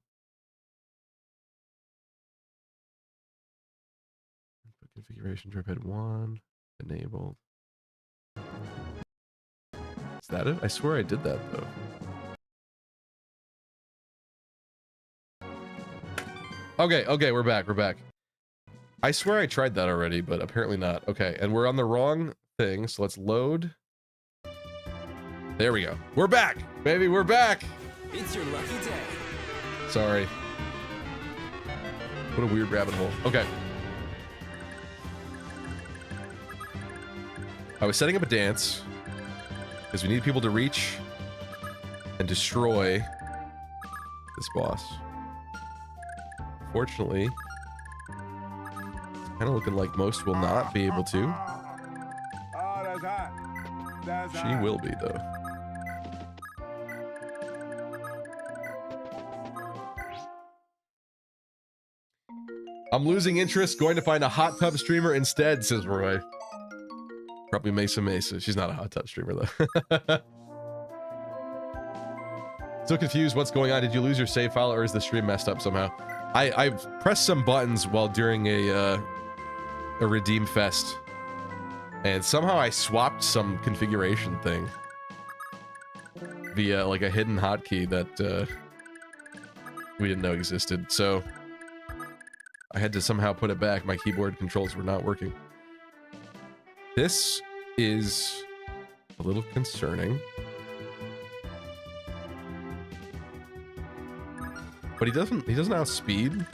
Input configuration, driphead 1, enabled. Is that it? I swear I did that though. Okay, we're back. I swear I tried that already, but apparently not. Okay, and we're on the wrong thing, so let's load. There we go. We're back, baby, we're back. It's your lucky day. Sorry. What a weird rabbit hole. Okay. I was setting up a dance because we need people to reach and destroy this boss. Fortunately, it's kind of looking like most will not be able to. Oh, that's hot. That's She hot. will be, though. I'm losing interest, going to find a hot tub streamer instead, says Roy. Probably Mesa. She's not a hot tub streamer, though. Still confused what's going on. Did you lose your save file, or is the stream messed up somehow? I pressed some buttons while during a redeem fest, and somehow I swapped some configuration thing via like a hidden hotkey that we didn't know existed. So I had to somehow put it back. My keyboard controls were not working. This is a little concerning. But he doesn't outspeed.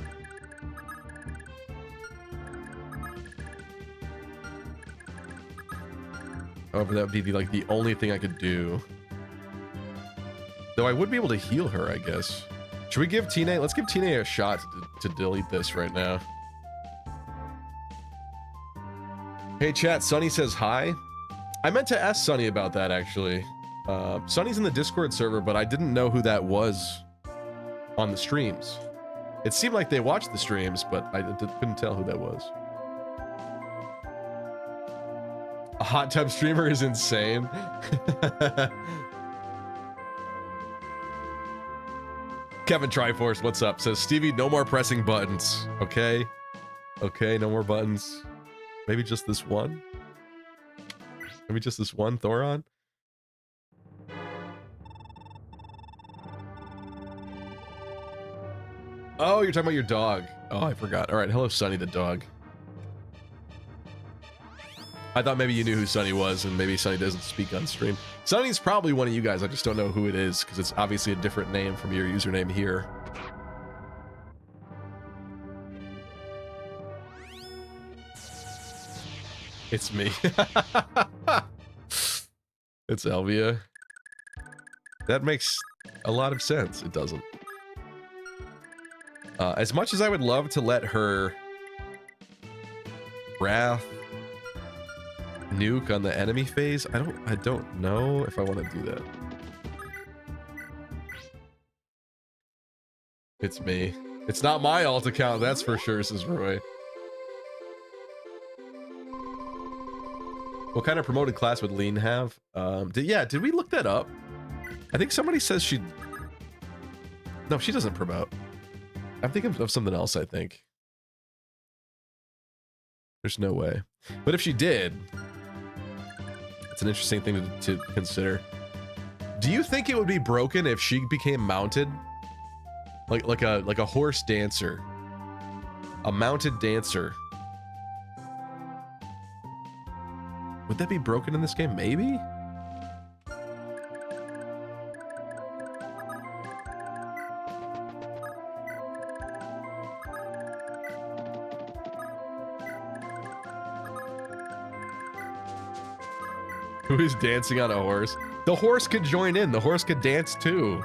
However, that would be the only thing I could do. Though I would be able to heal her, I guess. Should we give Tina? Let's give Tina a shot to delete this right now. Hey chat, Sunny says hi. I meant to ask Sunny about that actually. Sunny's in the Discord server, but I didn't know who that was on the streams. It seemed like they watched the streams, but I couldn't tell who that was. A hot tub streamer is insane. Kevin Triforce, what's up? Says Stevie, no more pressing buttons. Okay. Okay, no more buttons. Maybe just this one? Maybe just this one, Thoron? Oh, you're talking about your dog. Oh, I forgot. All right, hello, Sunny the dog. I thought maybe you knew who Sunny was, and maybe Sunny doesn't speak on stream. Sunny's probably one of you guys. I just don't know who it is, because it's obviously a different name from your username here. It's me. It's Elvia. That makes a lot of sense. It doesn't. As much as I would love to let her Wrath nuke on the enemy phase, I don't know if I want to do that. It's me. It's not my alt account, that's for sure, says Roy. What kind of promoted class would Lean have? Did we look that up? I think somebody says she... No, she doesn't promote. I'm thinking of something else, I think. There's no way. But if she did, it's an interesting thing to consider. Do you think it would be broken if she became mounted? Like a horse dancer. A mounted dancer. Would that be broken in this game? Maybe? Who is dancing on a horse? The horse could join in. The horse could dance too.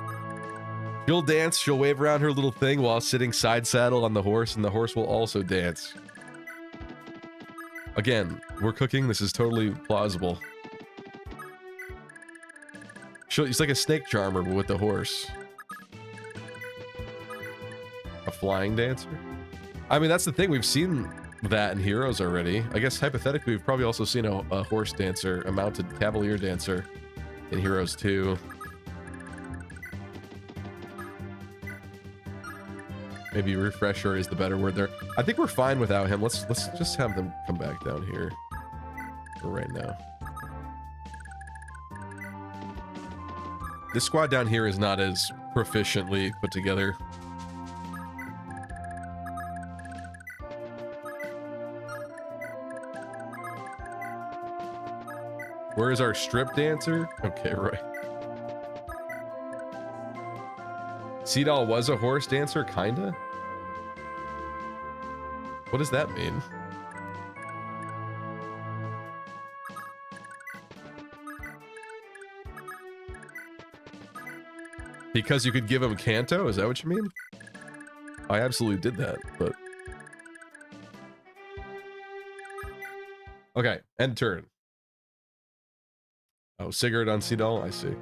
She'll dance, she'll wave around her little thing while sitting side saddle on the horse, and the horse will also dance. Again, we're cooking. This is totally plausible. It's like a snake charmer, but with the horse. A flying dancer? I mean, that's the thing. We've seen that in Heroes already. I guess hypothetically, we've probably also seen a horse dancer, a mounted cavalier dancer in Heroes 2. Maybe refresher is the better word there. I think we're fine without him. Let's just have them come back down here for right now. This squad down here is not as proficiently put together. Where is our strip dancer? Okay, right. Seadoll was a horse dancer, kinda? What does that mean? Because you could give him Kanto? Is that what you mean? I absolutely did that, but... Okay, end turn. Oh, Sigurd on Seadoll? I see.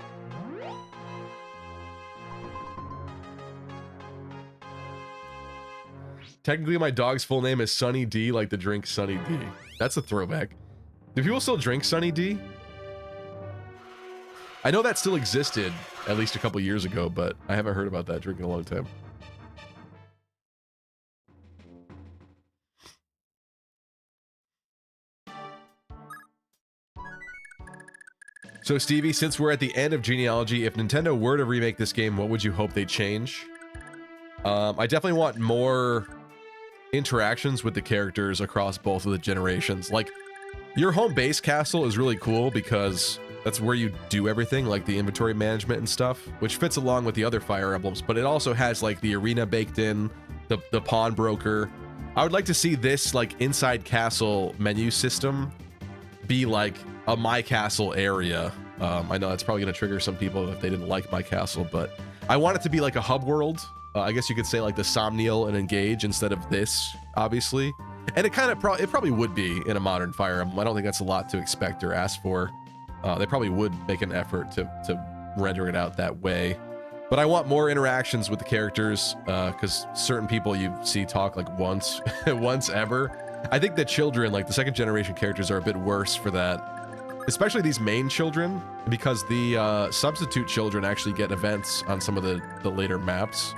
Technically, my dog's full name is Sunny D, like the drink Sunny D. That's a throwback. Do people still drink Sunny D? I know that still existed at least a couple years ago, but I haven't heard about that drink in a long time. So Stevie, since we're at the end of genealogy, if Nintendo were to remake this game, what would you hope they change? I definitely want more interactions with the characters across both of the generations. Like, your home base castle is really cool because that's where you do everything, like the inventory management and stuff, which fits along with the other Fire Emblems, but it also has like the arena baked in, the pawnbroker. I would like to see this like inside castle menu system be like a My Castle area. I know that's probably going to trigger some people if they didn't like My Castle, but I want it to be like a hub world I guess you could say like the Somniel and Engage instead of this, obviously. And it kind of it probably would be in a modern Fire Emblem. I don't think that's a lot to expect or ask for. They probably would make an effort to render it out that way. But I want more interactions with the characters, because certain people you see talk like once ever. I think the children, like the second generation characters, are a bit worse for that. Especially these main children, because the substitute children actually get events on some of the later maps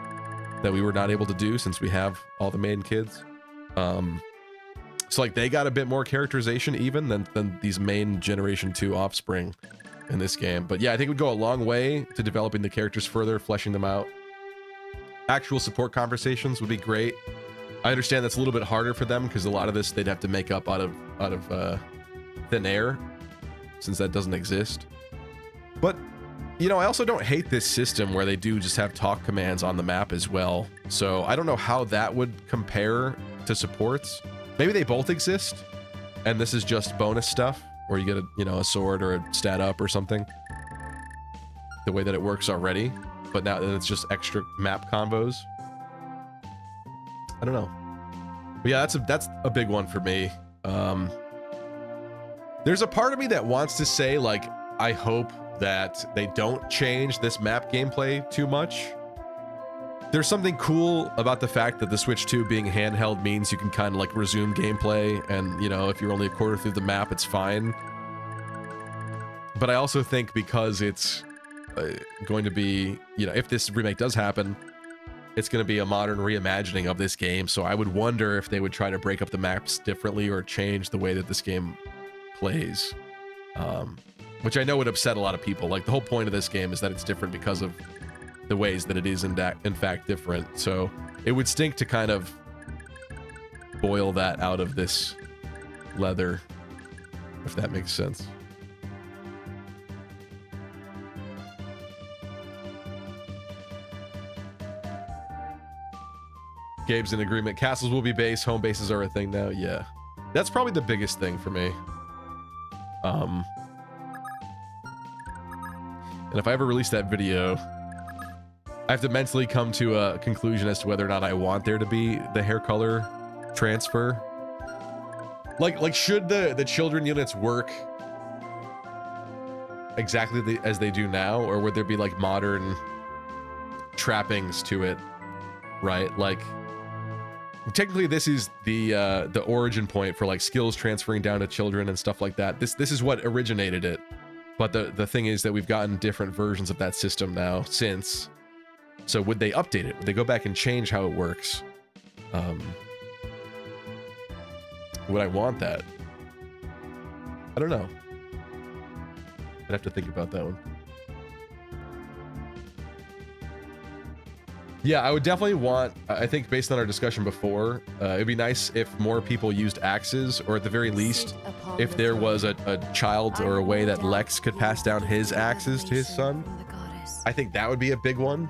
that we were not able to do since we have all the main kids. So like they got a bit more characterization even than these main generation 2 offspring in this game. But yeah, I think it would go a long way to developing the characters further, fleshing them out. Actual support conversations would be great. I understand that's a little bit harder for them because a lot of this they'd have to make up out of thin air, since that doesn't exist. But you know, I also don't hate this system where they do just have talk commands on the map as well. So I don't know how that would compare to supports. Maybe they both exist, and this is just bonus stuff, where you get a sword or a stat up or something. The way that it works already, but now it's just extra map combos. I don't know. But yeah, that's a big one for me. There's a part of me that wants to say, like, I hope that they don't change this map gameplay too much. There's something cool about the fact that the Switch 2 being handheld means you can kind of like resume gameplay, and if you're only a quarter through the map, it's fine. But I also think because it's going to be, if this remake does happen, it's going to be a modern reimagining of this game. So I would wonder if they would try to break up the maps differently or change the way that this game plays. Which I know would upset a lot of people. Like, the whole point of this game is that it's different because of the ways that it is in fact different. So it would stink to kind of boil that out of this leather, if that makes sense. Gabe's in agreement. Castles will be base. Home bases are a thing now. Yeah, that's probably the biggest thing for me. And if I ever release that video, I have to mentally come to a conclusion as to whether or not I want there to be the hair color transfer. Like should the children units work exactly as they do now, or would there be like modern trappings to it, right? Like, technically this is the origin point for like skills transferring down to children and stuff like that. This is what originated it. But the thing is that we've gotten different versions of that system now since. So would they update it? Would they go back and change how it works? Would I want that? I don't know. I'd have to think about that one. Yeah, I would definitely want, I think based on our discussion before, it'd be nice if more people used axes, or at the very least, if there was a child or a way that Lex could pass down his axes to his son. I think that would be a big one.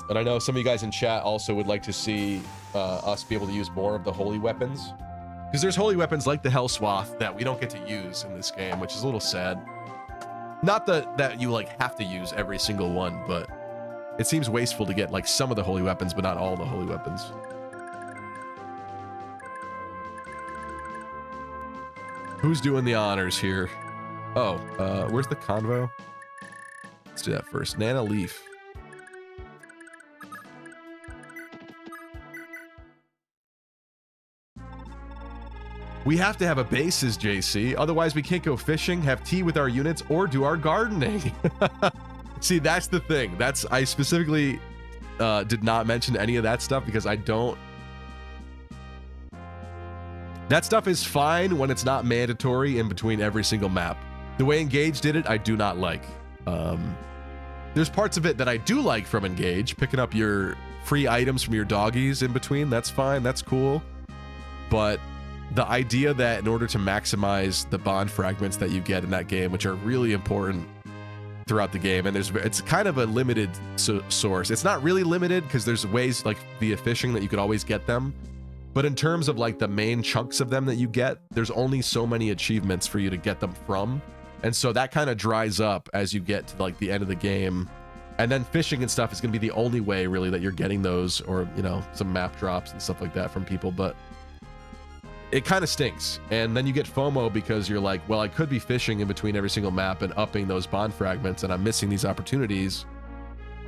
And I know some of you guys in chat also would like to see us be able to use more of the holy weapons. Because there's holy weapons like the 𝒆𝒕'𝒔 that we don't get to use in this game, which is a little sad. Not that you like have to use every single one, but it seems wasteful to get like some of the holy weapons, but not all the holy weapons. Who's doing the honors here? Oh, where's the convo? Let's do that first. Nana Leaf. We have to have a base, says JC. Otherwise, we can't go fishing, have tea with our units, or do our gardening. See, that's the thing. I specifically did not mention any of that stuff because I don't. That stuff is fine when it's not mandatory in between every single map. The way Engage did it, I do not like. There's parts of it that I do like from Engage. Picking up your free items from your doggies in between, that's fine. That's cool. But the idea that in order to maximize the bond fragments that you get in that game, which are really important throughout the game, and it's kind of a limited source. It's not really limited because there's ways like via fishing that you could always get them, but in terms of like the main chunks of them that you get, there's only so many achievements for you to get them from, and so that kind of dries up as you get to like the end of the game, And then fishing and stuff is going to be the only way really that you're getting those, or, you know, some map drops and stuff like that from people. But it kind of stinks. And then you get FOMO because you're like, well, I could be fishing in between every single map and upping those bond fragments, and I'm missing these opportunities.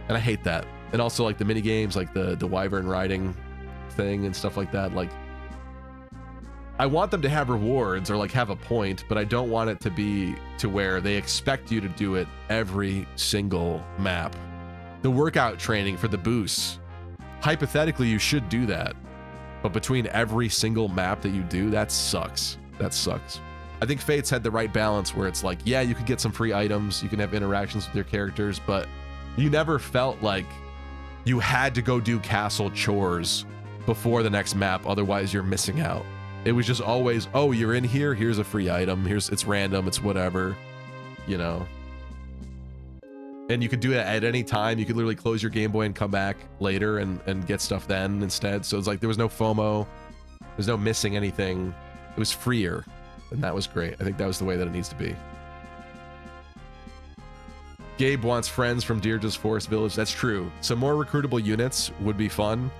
And I hate that. And also like the mini games, like the wyvern riding thing and stuff like that. Like, I want them to have rewards or like have a point, but I don't want it to be to where they expect you to do it every single map. The workout training for the boosts, hypothetically you should do that, but between every single map that you do, that sucks. That sucks. I think Fates had the right balance where it's like, yeah, you could get some free items, you can have interactions with your characters, but you never felt like you had to go do castle chores before the next map, otherwise you're missing out. It was just always, oh, you're in here, here's a free item, it's random, it's whatever, you know. And you could do it at any time. You could literally close your Game Boy and come back later and get stuff then instead. So it's like there was no FOMO, there's no missing anything. It was freer, and that was great. I think that was the way that it needs to be. Gabe wants friends from Deirdre's Forest Village. That's true. Some more recruitable units would be fun.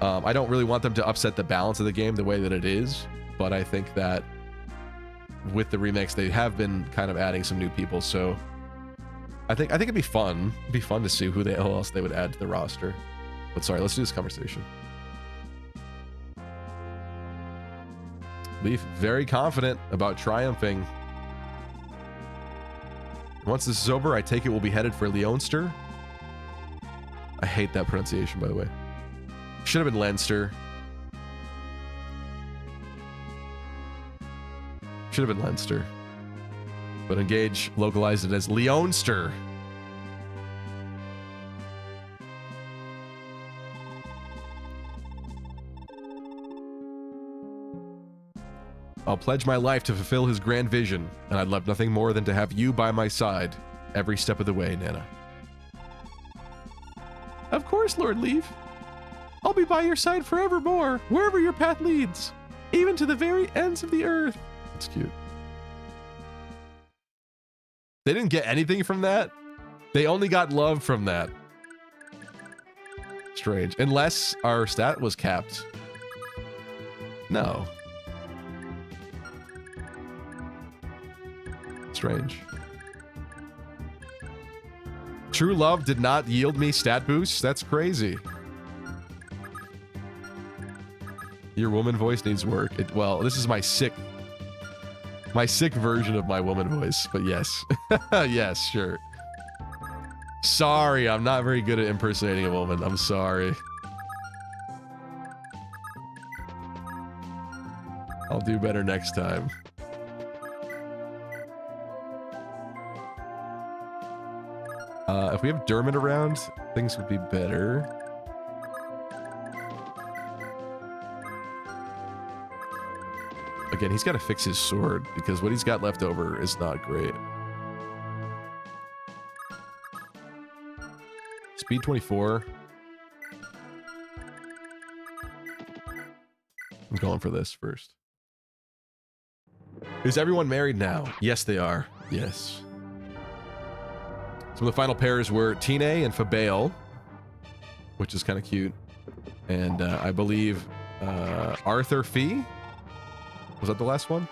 I don't really want them to upset the balance of the game the way that it is, but I think that with the remakes, they have been kind of adding some new people. So I think it'd be fun. It'd be fun to see who else they would add to the roster. But sorry, let's do this conversation. Be very confident about triumphing. Once this is over, I take it we'll be headed for 𝒈𝒆𝒕'𝒔. I hate that pronunciation, by the way. Should have been Leinster. Should have been Leinster. But Engage localized it as 𝒈𝒆𝒕'𝒔. I'll pledge my life to fulfill his grand vision, and I'd love nothing more than to have you by my side every step of the way, Nana. Of course, Lord Leaf. I'll be by your side forevermore, wherever your path leads, even to the very ends of the earth. That's cute. They didn't get anything from that. They only got love from that. Strange. Unless our stat was capped. No. Strange. True love did not yield me stat boosts? That's crazy. Your woman voice needs work. Well, this is my sick version of my woman voice, but yes. Yes, sure. Sorry, I'm not very good at impersonating a woman. I'm sorry. I'll do better next time. If we have Dermot around, things would be better. Again, he's got to fix his sword because what he's got left over is not great. Speed 24. I'm going for this first. Is everyone married now? Yes, they are. Yes. Some of the final pairs were Tine and Fabail, which is kind of cute. And I believe Arthur Fee. Was that the last one?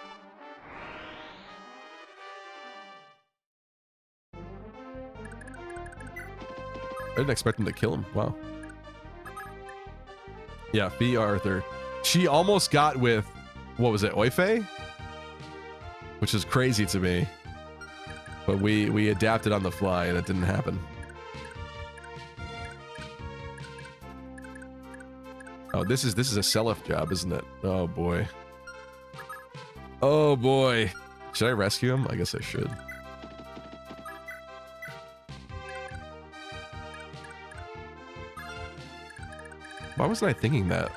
I didn't expect him to kill him. Wow. Yeah, Fee Arthur. She almost got with, what was it, Oife? Which is crazy to me. But we adapted on the fly and it didn't happen. Oh, this is a Seliph job, isn't it? Oh boy. Oh boy. Should I rescue him? I guess I should. Why wasn't I thinking that?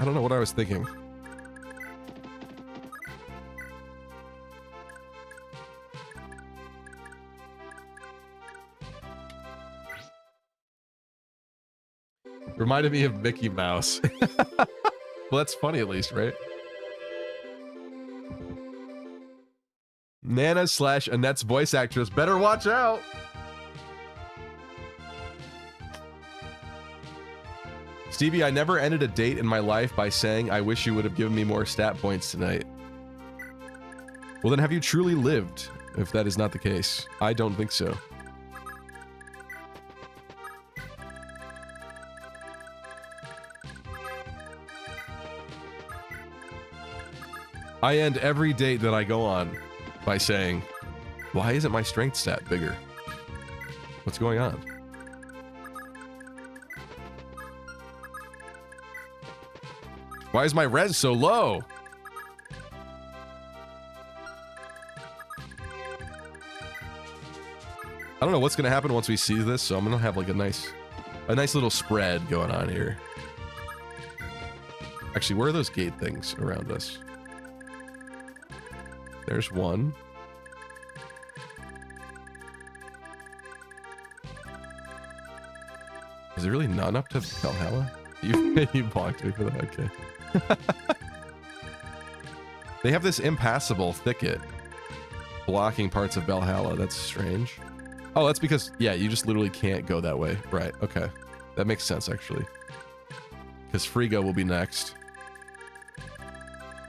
I don't know what I was thinking. Reminded me of Mickey Mouse. Well, that's funny at least, right? Nana / Annette's voice actress. Better watch out. Stevie, I never ended a date in my life by saying, I wish you would have given me more stat points tonight. Well, then have you truly lived, if that is not the case? I don't think so. I end every date that I go on by saying, why isn't my strength stat bigger? What's going on? Why is my res so low? I don't know what's gonna happen once we see this, so I'm gonna have like a nice little spread going on here. Actually, where are those gate things around us? There's one. Is there really none up to Valhalla? You blocked me for that, okay. They have this impassable thicket blocking parts of Valhalla. That's strange. Oh, that's because, yeah, you just literally can't go that way. Right, okay. That makes sense, actually. Because Frigo will be next.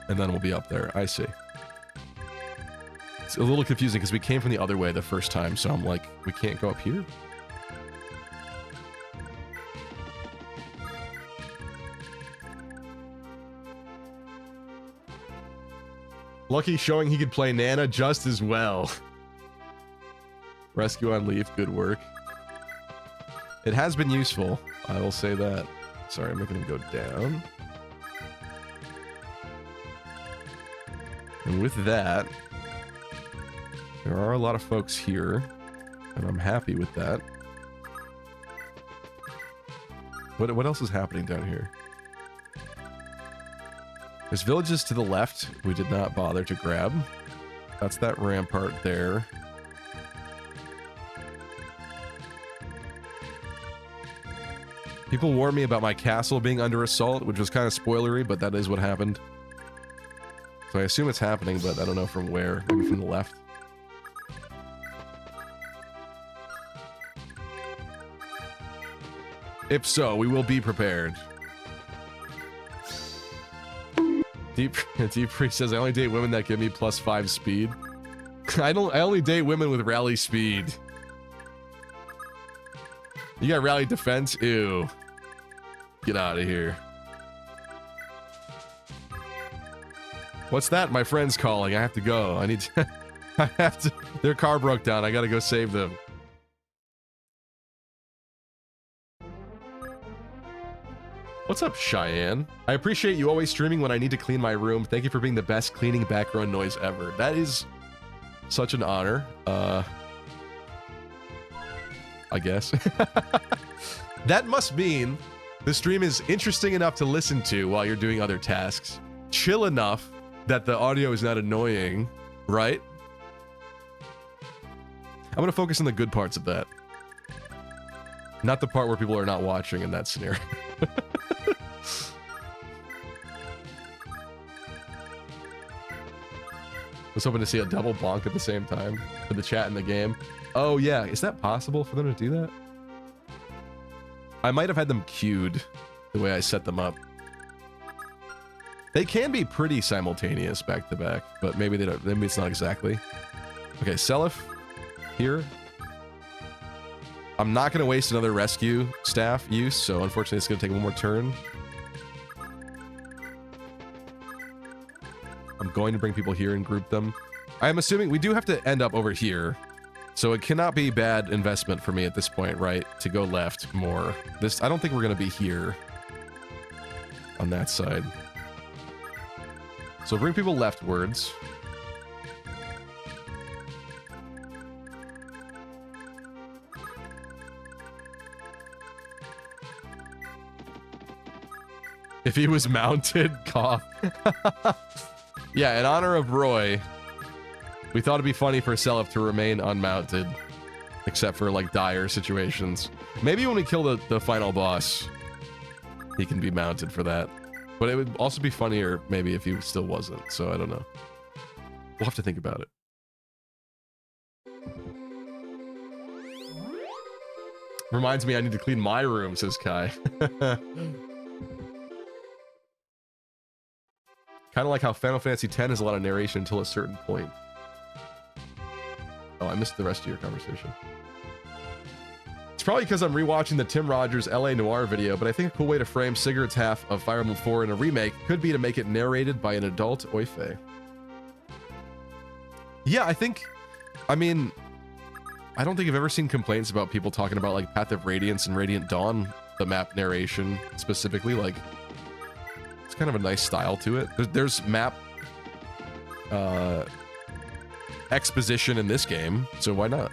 And then we'll be up there. I see. It's a little confusing because we came from the other way the first time, so I'm like, we can't go up here? Lucky showing he could play Nana just as well. Rescue on Leaf, good work. It has been useful, I will say that. Sorry, I'm making him go down. And with that, there are a lot of folks here, and I'm happy with that. What else is happening down here? There's villages to the left we did not bother to grab. That's that rampart there. People warned me about my castle being under assault, which was kind of spoilery, but that is what happened. So I assume it's happening, but I don't know from where. Maybe from the left. If so, we will be prepared. Deep Free says, I only date women that give me +5 speed. I only date women with rally speed. You got rally defense? Ew. Get out of here. What's that? My friend's calling. I have to go. I need to... I have to... Their car broke down. I gotta go save them. What's up, Cheyenne? I appreciate you always streaming when I need to clean my room. Thank you for being the best cleaning background noise ever. That is such an honor. I guess. That must mean the stream is interesting enough to listen to while you're doing other tasks. Chill enough that the audio is not annoying, right? I'm gonna focus on the good parts of that. Not the part where people are not watching in that scenario. I was hoping to see a double bonk at the same time for the chat and the game. Oh yeah, is that possible for them to do that? I might have had them queued the way I set them up. They can be pretty simultaneous back to back, but maybe they don't. Maybe it's not exactly. Okay, Seliph here. I'm not going to waste another rescue staff use, so unfortunately it's going to take one more turn. I'm going to bring people here and group them. I'm assuming we do have to end up over here, so it cannot be bad investment for me at this point, right? To go left more. This, I don't think we're going to be here on that side. So bring people leftwards. If he was mounted, cough. Yeah, in honor of Roy, we thought it'd be funny for Seliph to remain unmounted, except for like dire situations. Maybe when we kill the final boss, he can be mounted for that. But it would also be funnier maybe if he still wasn't, so I don't know. We'll have to think about it. Reminds me I need to clean my room, says Kai. Kind of like how Final Fantasy X has a lot of narration until a certain point. Oh, I missed the rest of your conversation. It's probably because I'm rewatching the Tim Rogers LA Noire video, but I think a cool way to frame Sigurd's half of Fire Emblem 4 in a remake could be to make it narrated by an adult Oife. Yeah, I mean, I don't think I've ever seen complaints about people talking about like Path of Radiance and Radiant Dawn, the map narration specifically. Like, it's kind of a nice style to it. There's map exposition in this game, so why not?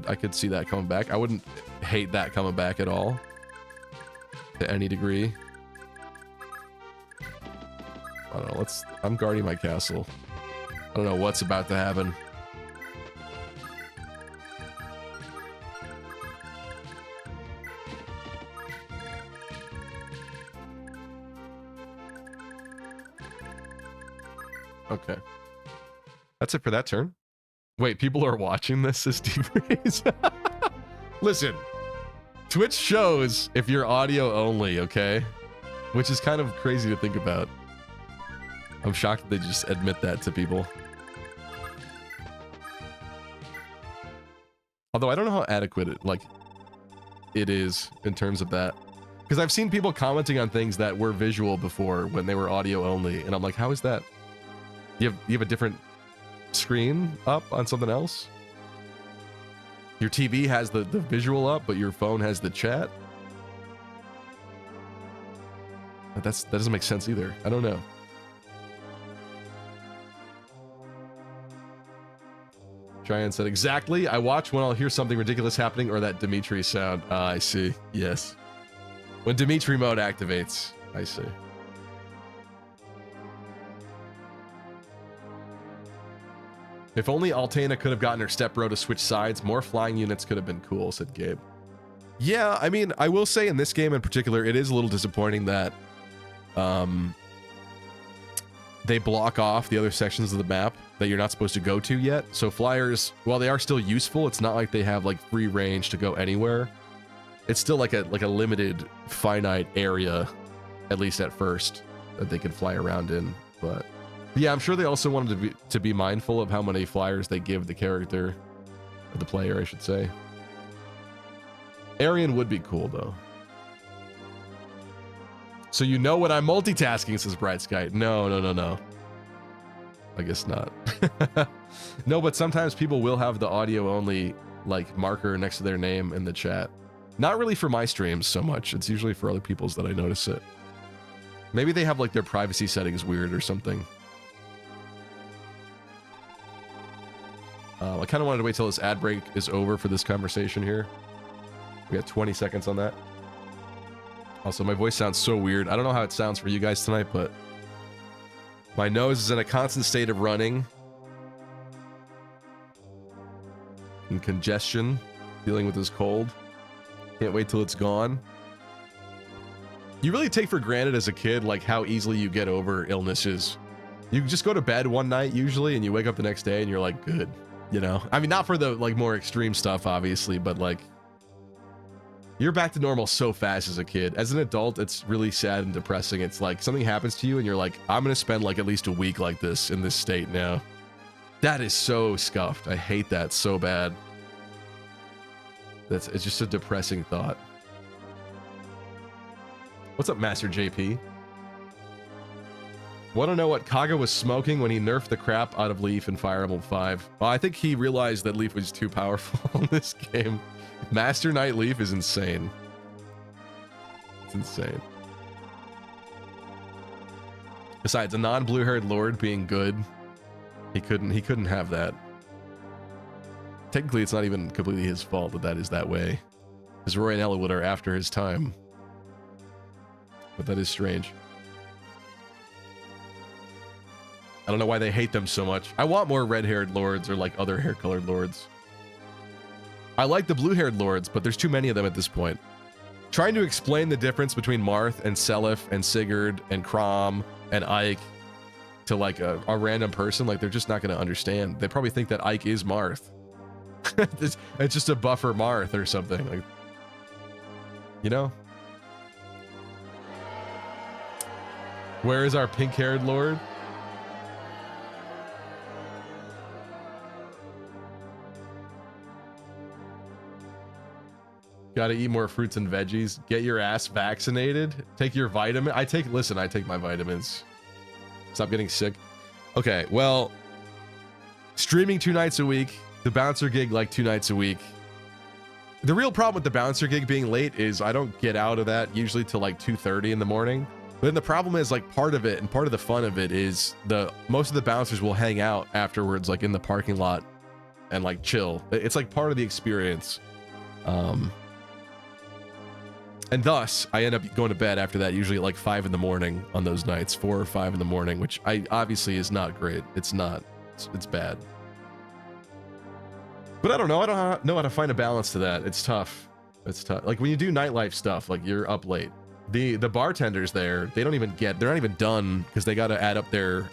I could see that coming back. I wouldn't hate that coming back at all, to any degree. I don't know. I'm guarding my castle. I don't know what's about to happen. Okay. That's it for that turn. Wait, people are watching this, says D-Breeze. Listen, Twitch shows if you're audio only, okay? Which is kind of crazy to think about. I'm shocked that they just admit that to people. Although I don't know how adequate it is in terms of that. Because I've seen people commenting on things that were visual before when they were audio only, and I'm like, how is that? You have a different screen up on something else? Your TV has the visual up, but your phone has the chat? But that doesn't make sense either. I don't know. Cheyenne said, exactly. I watch when I'll hear something ridiculous happening or that Dimitri sound. I see. Yes. When Dimitri mode activates. I see. If only Altana could have gotten her step-bro to switch sides, more flying units could have been cool, said Gabe. Yeah, I mean, I will say in this game in particular, it is a little disappointing that they block off the other sections of the map that you're not supposed to go to yet. So flyers, while they are still useful, it's not like they have like free range to go anywhere. It's still like a limited, finite area, at least at first, that they can fly around in. But yeah, I'm sure they also wanted to be mindful of how many flyers they give the character, or the player, I should say. Arian would be cool though. So you know what I'm multitasking, says Bright Sky. No. I guess not. No, but sometimes people will have the audio only like marker next to their name in the chat. Not really for my streams so much. It's usually for other people's that I notice it. Maybe they have like their privacy settings weird or something. I kind of wanted to wait till this ad break is over for this conversation here. We got 20 seconds on that. Also, my voice sounds so weird. I don't know how it sounds for you guys tonight, but my nose is in a constant state of running and congestion, dealing with this cold. Can't wait till it's gone. You really take for granted as a kid, like how easily you get over illnesses. You just go to bed one night usually, and you wake up the next day and you're like, good, you know? I mean, not for the like more extreme stuff, obviously, but like, you're back to normal so fast as a kid. As an adult, it's really sad and depressing. It's like something happens to you and you're like, I'm gonna spend like at least a week like this in this state now. That is so scuffed. I hate that so bad. It's just a depressing thought. What's up, Master JP? Want to know what Kaga was smoking when he nerfed the crap out of Leaf in Fire Emblem 5? Well, I think he realized that Leaf was too powerful in this game. Master Knight Leaf is insane. It's insane. Besides, a non-blue-haired lord being good, he couldn't have that. Technically, it's not even completely his fault that is that way, because Roy and Eliwood are after his time. But that is strange. I don't know why they hate them so much. I want more red-haired lords or like other hair-colored lords. I like the blue-haired lords, but there's too many of them at this point. Trying to explain the difference between Marth and Seliph and Sigurd and Chrom and Ike to like a random person, like they're just not going to understand. They probably think that Ike is Marth. It's just a buffer Marth or something, like, you know? Where is our pink-haired lord? Gotta eat more fruits and veggies. Get your ass vaccinated. Take your vitamin. Listen, I take my vitamins. Stop getting sick. Okay, well, streaming 2 nights a week, the bouncer gig like 2 nights a week. The real problem with the bouncer gig being late is I don't get out of that usually till like 2:30 in the morning. But then the problem is, like, part of it and part of the fun of it is most of the bouncers will hang out afterwards, like in the parking lot and like chill. It's like part of the experience. And thus, I end up going to bed after that, usually at like 5 in the morning on those nights, 4 or 5 in the morning, which obviously is not great. It's not. It's bad. But I don't know. I don't know how to find a balance to that. It's tough. It's tough. Like when you do nightlife stuff, like you're up late. The bartenders there, they're not even done because they got to add up their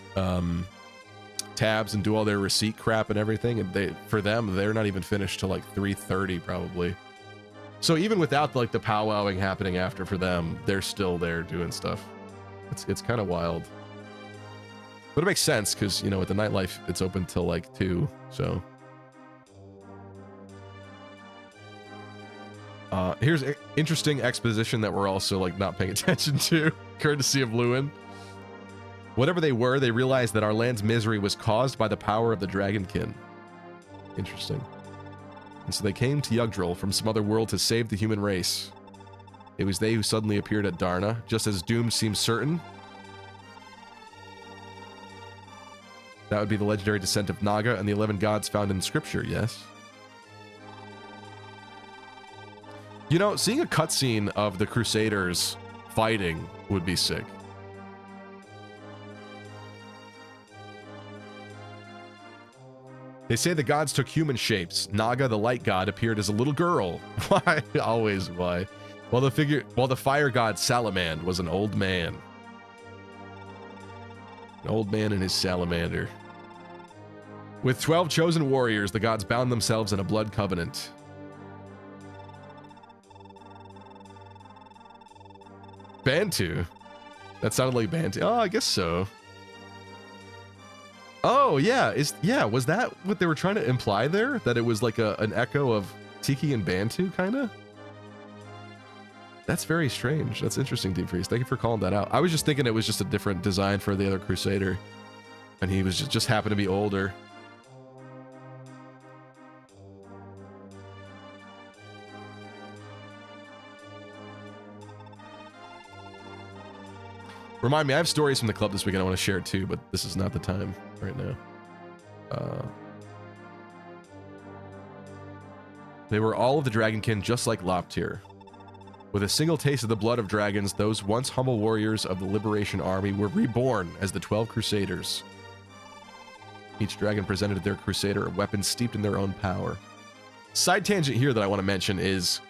tabs and do all their receipt crap and everything. And for them, they're not even finished till like 3:30 probably. So even without like the powwowing happening after for them, they're still there doing stuff. It's kind of wild. But it makes sense because, you know, with the nightlife, it's open till like 2. So here's interesting exposition that we're also like not paying attention to, courtesy of Lewin. Whatever they were, they realized that our land's misery was caused by the power of the Dragonkin. Interesting. And so they came to Yggdrasil from some other world to save the human race. It was they who suddenly appeared at Darna, just as doom seemed certain. That would be the legendary descent of Naga and the 11 gods found in scripture, yes? You know, seeing a cutscene of the Crusaders fighting would be sick. They say the gods took human shapes. Naga, the light god, appeared as a little girl. Why? Always why? While the fire god Salamand was an old man. An old man and his salamander. With 12 chosen warriors, the gods bound themselves in a blood covenant. Bantu? That sounded like Bantu. Oh, I guess so. Oh, yeah. Was that what they were trying to imply there? That it was like an echo of Tiki and Bantu, kind of? That's very strange. That's interesting, Deep Freeze. Thank you for calling that out. I was just thinking it was just a different design for the other Crusader. And he was just happened to be older. Remind me, I have stories from the club this weekend I want to share too, but this is not the time right now. They were all of the Dragonkin, just like Loptir. With a single taste of the blood of dragons, those once humble warriors of the Liberation Army were reborn as the 12 Crusaders. Each dragon presented their Crusader a weapon steeped in their own power. Side tangent here that I want to mention is,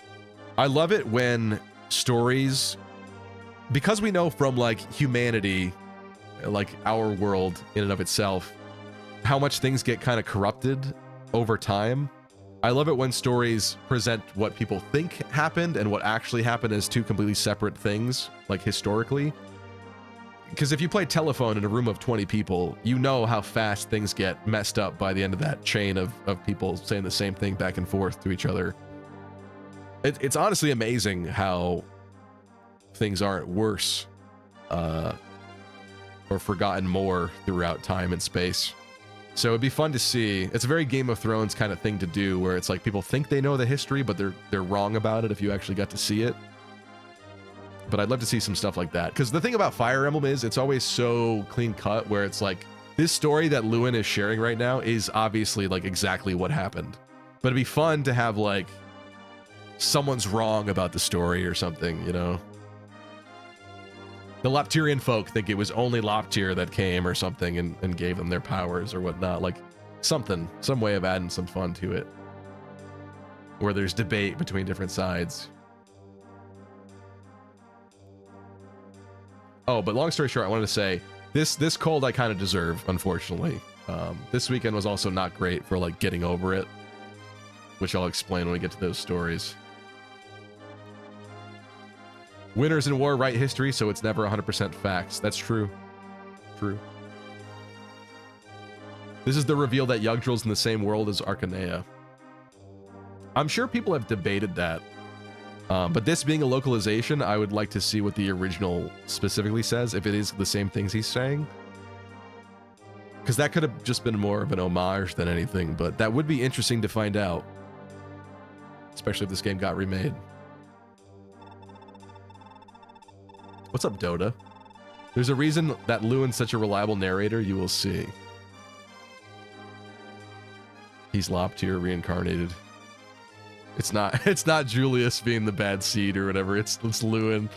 I love it when stories, because we know from like humanity, like our world in and of itself, how much things get kind of corrupted over time. I love it when stories present what people think happened and what actually happened as two completely separate things, like historically. Because if you play telephone in a room of 20 people, you know how fast things get messed up by the end of that chain of people saying the same thing back and forth to each other. It's honestly amazing how things aren't worse or forgotten more throughout time and space. So it'd be fun to see. It's a very Game of Thrones kind of thing to do, where it's like people think they know the history, but they're wrong about it if you actually got to see it. But I'd love to see some stuff like that. Because the thing about Fire Emblem is it's always so clean cut, where it's like, this story that Lewin is sharing right now is obviously like exactly what happened. But it'd be fun to have like someone's wrong about the story or something, you know? The Loptirian folk think it was only Loptir that came or something and gave them their powers or whatnot. Like something, some way of adding some fun to it. Where there's debate between different sides. Oh, but long story short, I wanted to say, this cold I kind of deserve, unfortunately. This weekend was also not great for like getting over it. which I'll explain when we get to those stories. Winners in war write history, so it's never 100% facts. That's true. True. This is the reveal that Yggdrasil's in the same world as Arcanea. I'm sure people have debated that. But this being a localization, I would like to see what the original specifically says, if it is the same things he's saying. Because that could have just been more of an homage than anything, but that would be interesting to find out. Especially if this game got remade. What's up, Dota? There's a reason that Lewin's such a reliable narrator, you will see. He's Loptier reincarnated. It's not Julius being the bad seed or whatever, it's Lewin.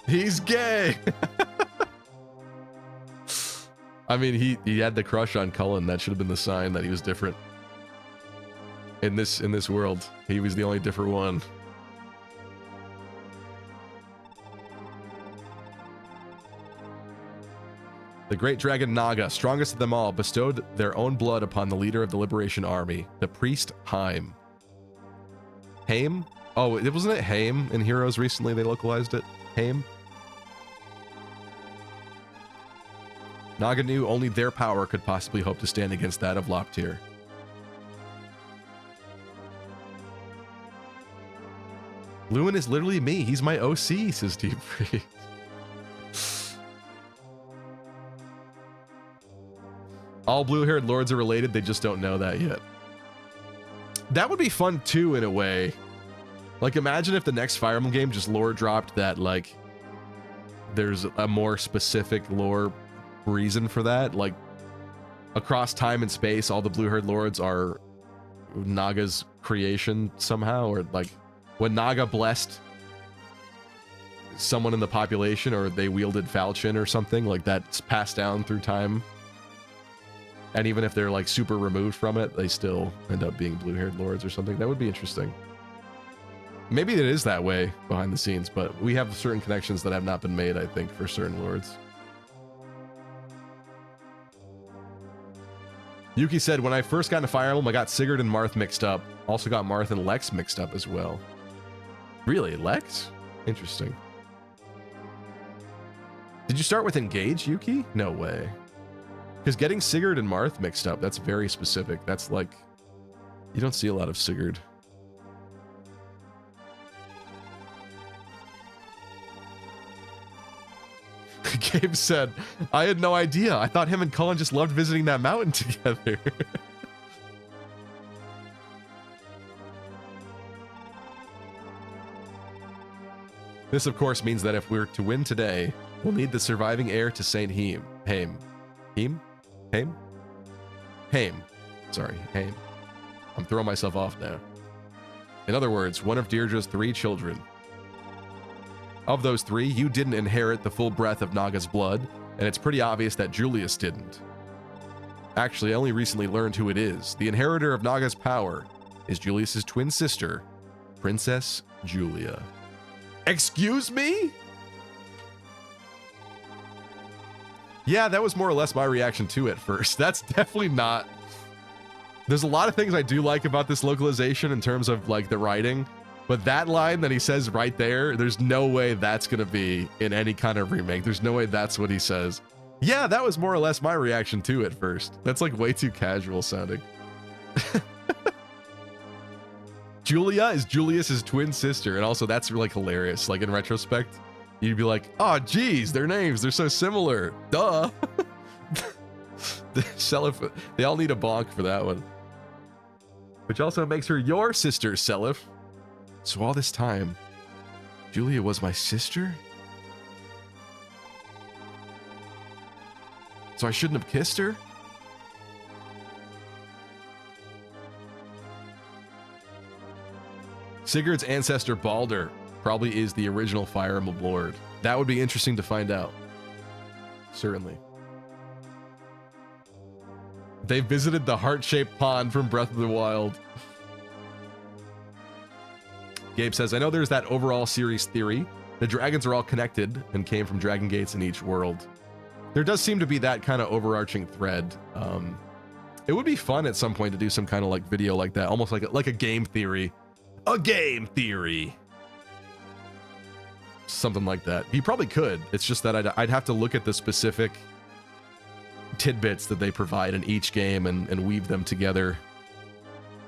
He's gay. I mean, he had the crush on Cullen. That should have been the sign that he was different. In this world, he was the only different one. The great dragon Naga, strongest of them all, bestowed their own blood upon the leader of the Liberation Army, the priest Haim. Haim? Oh, wasn't it Haim in Heroes recently? They localized it. Haim? Naga knew only their power could possibly hope to stand against that of Loptier. Lewin is literally me. He's my OC, says Deep Freeze. All blue-haired lords are related, they just don't know that yet. That would be fun too, in a way. Like, imagine if the next Fire Emblem game just lore dropped that, like, there's a more specific lore reason for that. Like, across time and space, all the blue-haired lords are Naga's creation somehow, or like, when Naga blessed someone in the population, or they wielded falchion or something, like that's passed down through time. And even if they're like super removed from it, they still end up being blue-haired lords or something. That would be interesting. Maybe it is that way behind the scenes, but we have certain connections that have not been made, I think, for certain lords. Yuki said, when I first got into Fire Emblem, I got Sigurd and Marth mixed up. Also got Marth and Lex mixed up as well. Really? Lex? Interesting. Did you start with Engage, Yuki? No way. Because getting Sigurd and Marth mixed up, that's very specific. That's like, you don't see a lot of Sigurd. Gabe said, I had no idea. I thought him and Cullen just loved visiting that mountain together. This, of course, means that if we're to win today, we'll need the surviving heir to Saint Haim. Haim? Sorry, Haim. I'm throwing myself off now. In other words, one of Deirdre's 3 children. Of those 3, you didn't inherit the full breath of Naga's blood, and it's pretty obvious that Julius didn't. Actually, I only recently learned who it is. The inheritor of Naga's power is Julius's twin sister, Princess Julia. Excuse me? Yeah, that was more or less my reaction to it first. That's definitely not... There's a lot of things I do like about this localization in terms of, like, the writing, but that line that he says right there, there's no way that's gonna be in any kind of remake. There's no way that's what he says. Yeah, that was more or less my reaction to it first. That's, like, way too casual sounding. Julia is Julius's twin sister, and also that's, like, hilarious. Like, in retrospect, you'd be like, oh, geez, their names, they're so similar. Duh. They all need a bonk for that one. Which also makes her your sister, Seliph. So all this time, Julia was my sister? So I shouldn't have kissed her? Sigurd's ancestor Baldur probably is the original Fire Emblem Lord. That would be interesting to find out. Certainly. They visited the heart-shaped pond from Breath of the Wild. Gabe says, I know there's that overall series theory. The dragons are all connected and came from dragon gates in each world. There does seem to be that kind of overarching thread. It would be fun at some point to do some kind of like video like that, almost like a game theory. A game theory. Something like that. You probably could. It's just that I'd have to look at the specific tidbits that they provide in each game and weave them together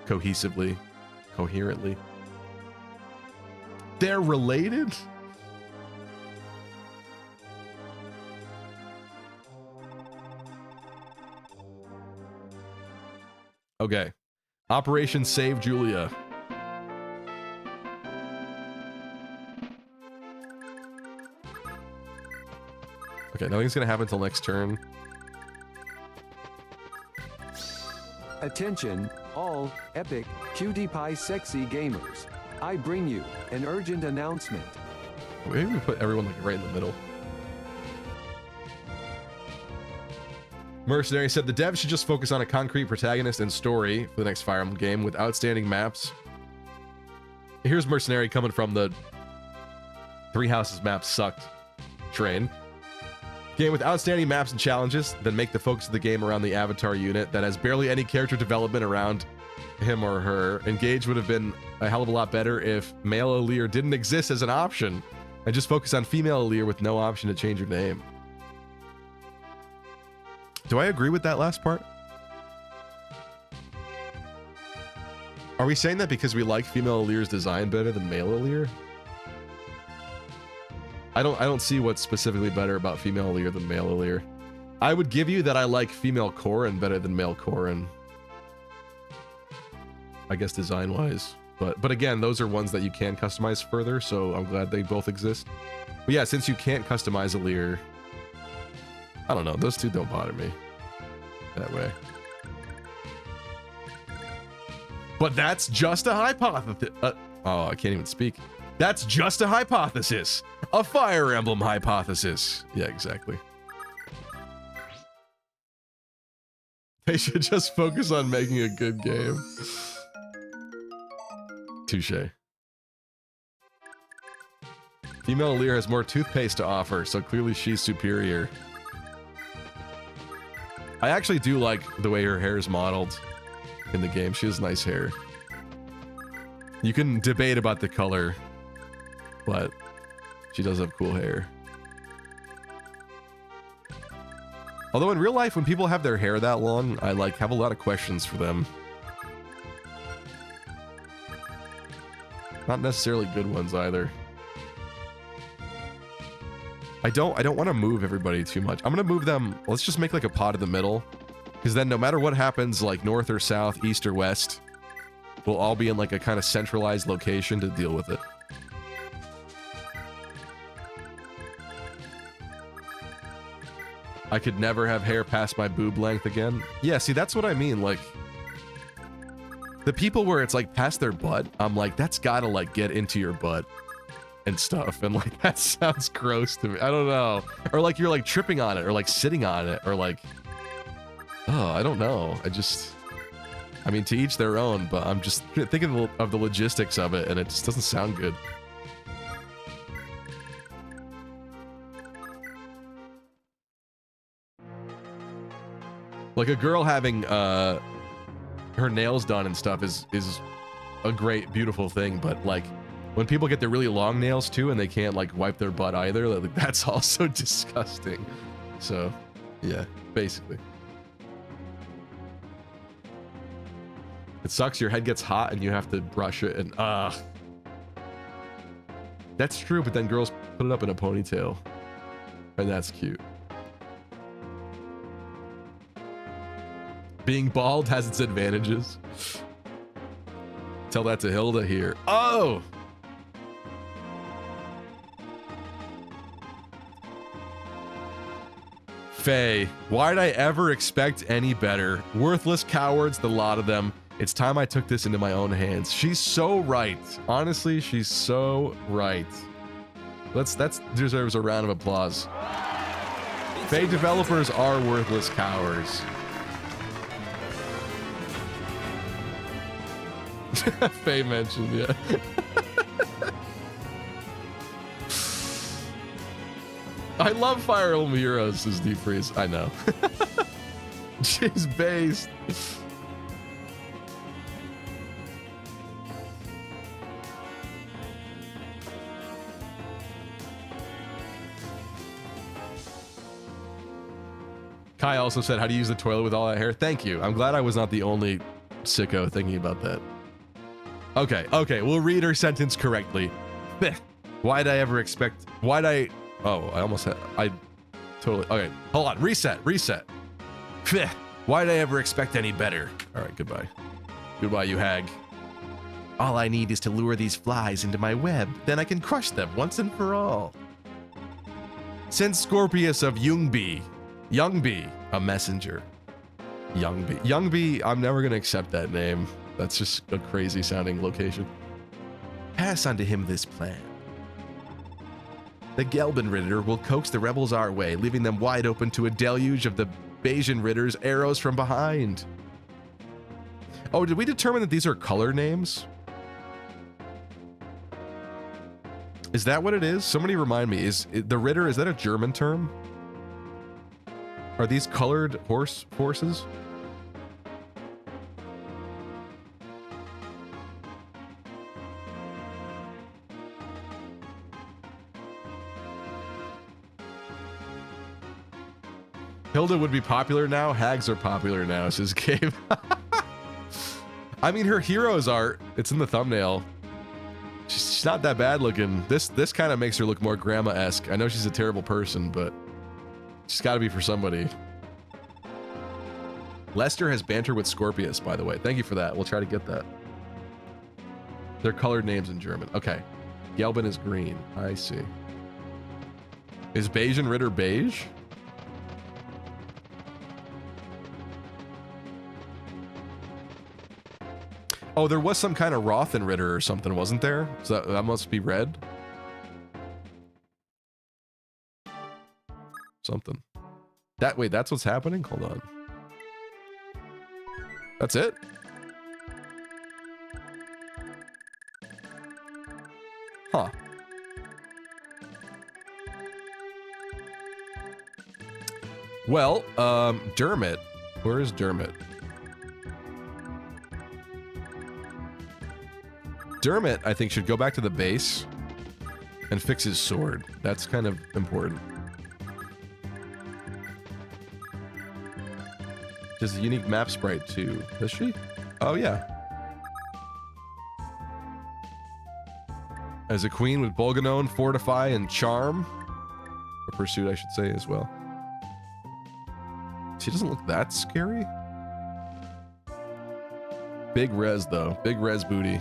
cohesively, coherently. They're related? Okay. Operation Save Julia. Okay, nothing's gonna happen until next turn. Attention, all 𝒈𝒐𝒐𝒐 gamers. I bring you an urgent announcement. Maybe we put everyone like right in the middle. Mercenary said the devs should just focus on a concrete protagonist and story for the next Fire Emblem game with outstanding maps. Here's Mercenary coming from the Three Houses maps sucked train. Game with outstanding maps and challenges, then make the focus of the game around the avatar unit that has barely any character development around him or her. Engage would have been a hell of a lot better if male Aleer didn't exist as an option and just focus on female Aleer with no option to change her name. Do I agree with that last part? Are we saying that because we like female Aleer's design better than male Aleer? I don't see what's specifically better about female Aleer than male Aleer. I would give you that I like female Corrin better than male Corrin. I guess design-wise. But again, those are ones that you can customize further, so I'm glad they both exist. But yeah, since you can't customize Aleer, I don't know, those two don't bother me that way. But that's just a hypothesis. Oh, I can't even speak. That's just a hypothesis. A Fire Emblem hypothesis. Yeah, exactly. They should just focus on making a good game. Touché. Female Aleer has more toothpaste to offer, so clearly she's superior. I actually do like the way her hair is modeled in the game. She has nice hair. You can debate about the color, but she does have cool hair. Although in real life, when people have their hair that long, I like have a lot of questions for them. Not necessarily good ones either. I don't want to move everybody too much. I'm going to move them. Let's just make like a pod in the middle. Because then no matter what happens, like north or south, east or west, we'll all be in like a kind of centralized location to deal with it. I could never have hair past my boob length again. Yeah, see, that's what I mean. Like, the people where it's like past their butt, I'm like, that's gotta like get into your butt and stuff. And like, that sounds gross to me. I don't know. Or like you're like tripping on it or like sitting on it or like, oh, I don't know. I mean, to each their own, but I'm just thinking of the logistics of it and it just doesn't sound good. Like a girl having her nails done and stuff is a great, beautiful thing, but like when people get their really long nails too and they can't like wipe their butt either, like, that's also disgusting. So yeah, basically. It sucks, your head gets hot and you have to brush it and that's true, but then girls put it up in a ponytail and that's cute. Being bald has its advantages. Tell that to Hilda here. Oh! Faye, why'd I ever expect any better? Worthless cowards, the lot of them. It's time I took this into my own hands. She's so right. Honestly, she's so right. That deserves a round of applause. Faye developers are worthless cowards. Faye mentioned, yeah. I love Fire Emblem Heroes, says Deep Freeze. I know. She's based. Kai also said, how do you use the toilet with all that hair? Thank you. I'm glad I was not the only sicko thinking about that. Okay, okay, we'll read her sentence correctly. Why'd I ever expect... Why'd I... Oh, I almost had... I totally... Okay, hold on. Reset. Why'd I ever expect any better? All right, goodbye. Goodbye, you hag. All I need is to lure these flies into my web. Then I can crush them once and for all. Send Scorpius of Youngby, a messenger. Youngby, I'm never gonna accept that name. That's just a crazy sounding location. Pass on to him this plan. The Gelben Ritter will coax the rebels our way, leaving them wide open to a deluge of the Bayesian Ritter's arrows from behind. Oh, did we determine that these are color names? Is that what it is? Somebody remind me. Is the Ritter, is that a German term? Are these colored horses? Hilda would be popular now. Hags are popular now, says Gabe. I mean, her heroes are. It's in the thumbnail. She's not that bad looking. This kind of makes her look more grandma-esque. I know she's a terrible person, but she's got to be for somebody. Lester has banter with Scorpius, by the way. Thank you for that. We'll try to get that. They're colored names in German. Okay. Gelben is green. I see. Is Bayesian Ritter beige? Oh, there was some kind of Rothen Ritter or something, wasn't there? So that must be red. Something. Wait, that's what's happening? Hold on. That's it? Huh. Well, Dermot. Where is Dermot? Dermot, I think, should go back to the base and fix his sword. That's kind of important. She has a unique map sprite too. Does she? Oh yeah. As a queen with Bolganone, Fortify, and Charm. Or Pursuit, I should say, as well. She doesn't look that scary. Big res, though. Big res booty.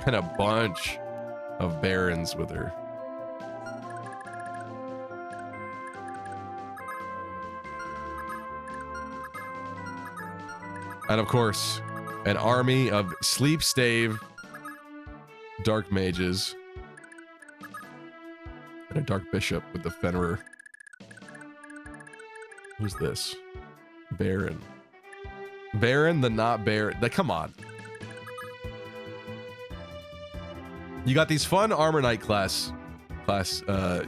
And a bunch of barons with her. And of course, an army of sleep stave dark mages. And a dark bishop with the Fenrir. Who's this? Baron. Baron the not Baron. Come on. You got these fun Armor Knight class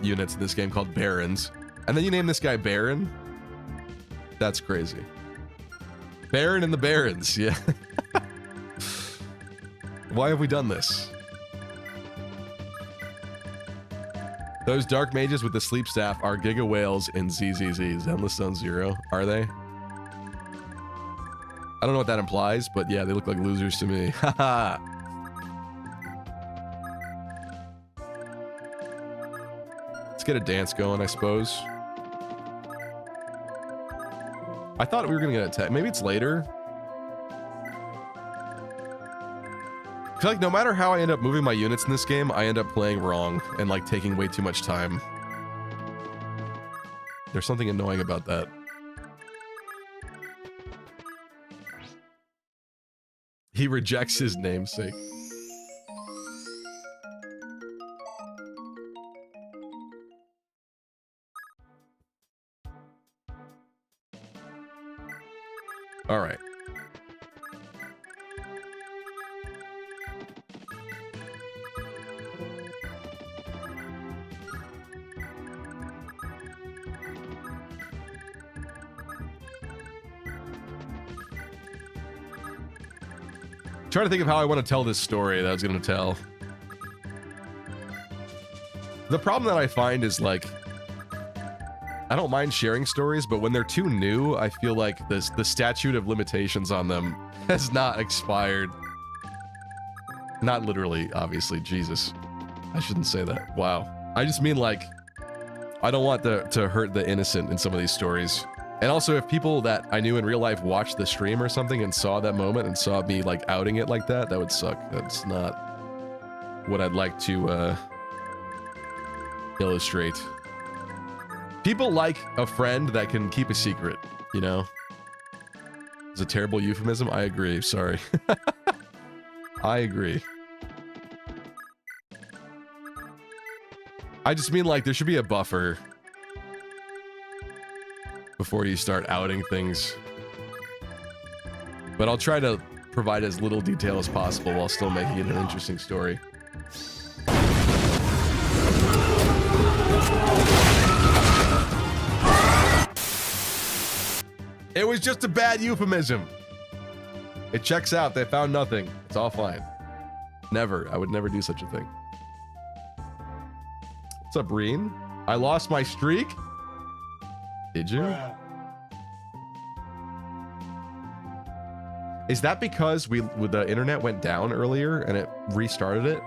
units in this game called Barons. And then you name this guy Baron? That's crazy. Baron and the Barons, yeah. Why have we done this? Those dark mages with the sleep staff are Giga Whales in ZZZ, Endless Zone Zero. Are they? I don't know what that implies, but yeah, they look like losers to me. Haha. Let's get a dance going, I suppose. I thought we were gonna get attacked. Maybe it's later. I feel like no matter how I end up moving my units in this game, I end up playing wrong and like taking way too much time. There's something annoying about that. He rejects his namesake. All right. Trying to think of how I want to tell this story that I was going to tell. The problem that I find is like, I don't mind sharing stories, but when they're too new, I feel like the statute of limitations on them has not expired. Not literally, obviously. Jesus. I shouldn't say that. Wow. I just mean like, I don't want to hurt the innocent in some of these stories. And also, if people that I knew in real life watched the stream or something and saw that moment and saw me like outing it like that, that would suck. That's not what I'd like to illustrate. People like a friend that can keep a secret, you know? It's a terrible euphemism. I agree. Sorry. I agree. I just mean like there should be a buffer before you start outing things. But I'll try to provide as little detail as possible while still making it an interesting story. It was just a bad euphemism. It checks out. They found nothing. It's all fine. Never. I would never do such a thing. What's up, Reen? I lost my streak? Did you? Is that because the internet went down earlier and it restarted it?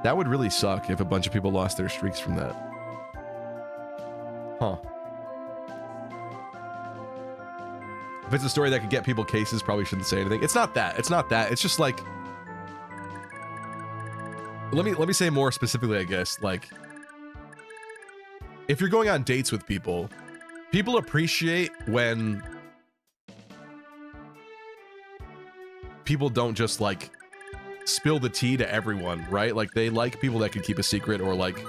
That would really suck if a bunch of people lost their streaks from that. Huh. If it's a story that could get people cases, probably shouldn't say anything. It's not that. It's not that. It's just like... Let me say more specifically, I guess. Like, if you're going on dates with people, people appreciate when people don't just like spill the tea to everyone, right? Like they like people that can keep a secret or like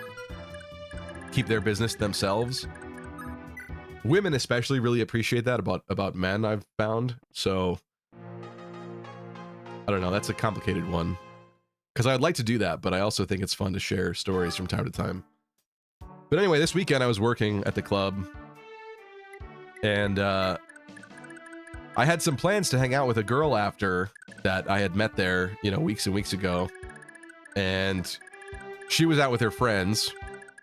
keep their business to themselves. Women especially really appreciate that about men, I've found. So I don't know, that's a complicated one. Because I'd like to do that, but I also think it's fun to share stories from time to time. But anyway, this weekend I was working at the club, and I had some plans to hang out with a girl after that I had met there, you know, weeks and weeks ago. And she was out with her friends,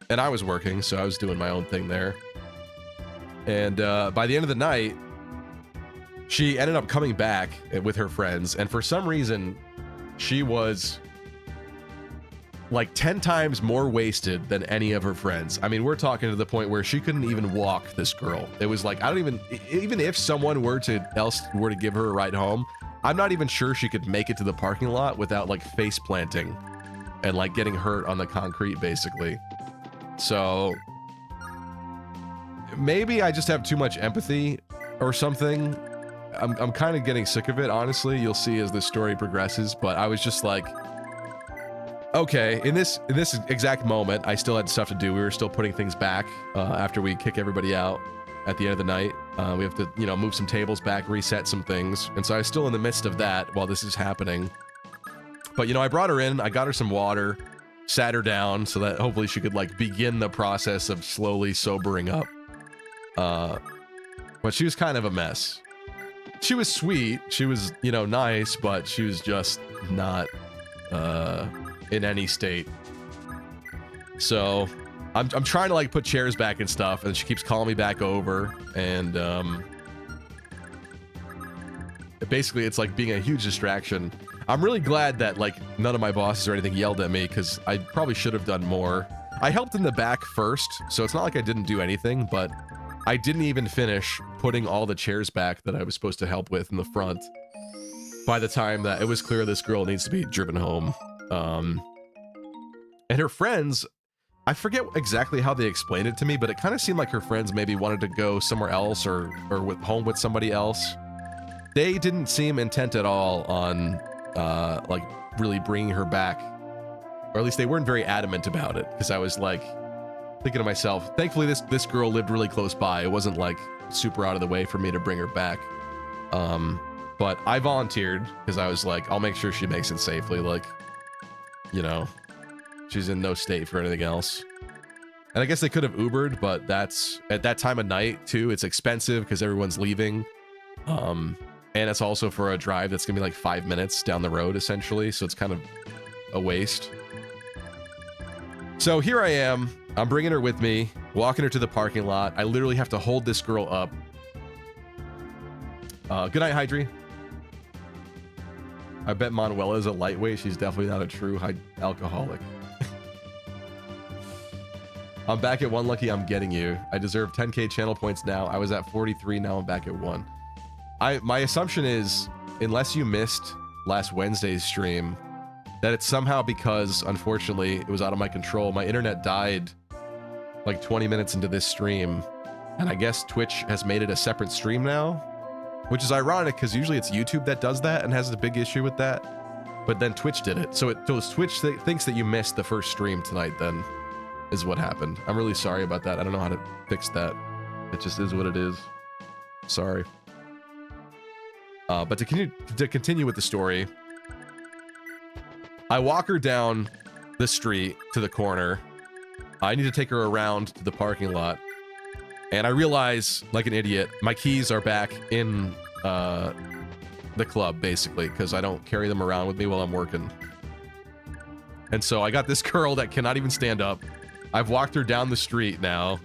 and I was working, so I was doing my own thing there. And by the end of the night, she ended up coming back with her friends, and for some reason, she was like 10 times more wasted than any of her friends. I mean, we're talking to the point where she couldn't even walk, this girl. It was like, I don't even if someone were to give her a ride home, I'm not even sure she could make it to the parking lot without like face planting and like getting hurt on the concrete, basically. So maybe I just have too much empathy or something. I'm kind of getting sick of it, honestly. You'll see as the story progresses, but I was just like, okay, in this exact moment, I still had stuff to do. We were still putting things back after we kick everybody out at the end of the night. We have to, you know, move some tables back, reset some things. And so I was still in the midst of that while this is happening. But, you know, I brought her in, I got her some water, sat her down so that hopefully she could, like, begin the process of slowly sobering up. But she was kind of a mess. She was sweet, she was, you know, nice, but she was just not, in any state. So I'm trying to like put chairs back and stuff, and she keeps calling me back over, and basically it's like being a huge distraction. I'm really glad that like none of my bosses or anything yelled at me, because I probably should have done more. I helped in the back first, so it's not like I didn't do anything, but I didn't even finish putting all the chairs back that I was supposed to help with in the front by the time that it was clear this girl needs to be driven home. And her friends, I forget exactly how they explained it to me, but it kind of seemed like her friends maybe wanted to go somewhere else or home with somebody else. They didn't seem intent at all on like really bringing her back, or at least they weren't very adamant about it, because I was like thinking to myself, thankfully this girl lived really close by. It wasn't like super out of the way for me to bring her back. But I volunteered because I was like, I'll make sure she makes it safely. Like, you know, she's in no state for anything else. And I guess they could have Ubered, but that's at that time of night too. It's expensive because everyone's leaving. And it's also for a drive that's gonna be like 5 minutes down the road, essentially. So it's kind of a waste. So here I am. I'm bringing her with me, walking her to the parking lot. I literally have to hold this girl up. Good night, Hydri. I bet Manuela's a lightweight. She's definitely not a true alcoholic. I'm back at 1 lucky. I'm getting you. I deserve 10k channel points now. I was at 43. Now I'm back at 1. My assumption is, unless you missed last Wednesday's stream, that it's somehow because, unfortunately, it was out of my control. My internet died like 20 minutes into this stream, and I guess Twitch has made it a separate stream now, which is ironic because usually it's YouTube that does that and has a big issue with that, but then Twitch did it. So Twitch thinks that you missed the first stream tonight, then, is what happened. I'm really sorry about that. I don't know how to fix that. It just is what it is. Sorry. But to continue with the story, I walk her down the street to the corner. I need to take her around to the parking lot. And I realize, like an idiot, my keys are back in the club, basically, because I don't carry them around with me while I'm working. And so I got this girl that cannot even stand up. I've walked her down the street now,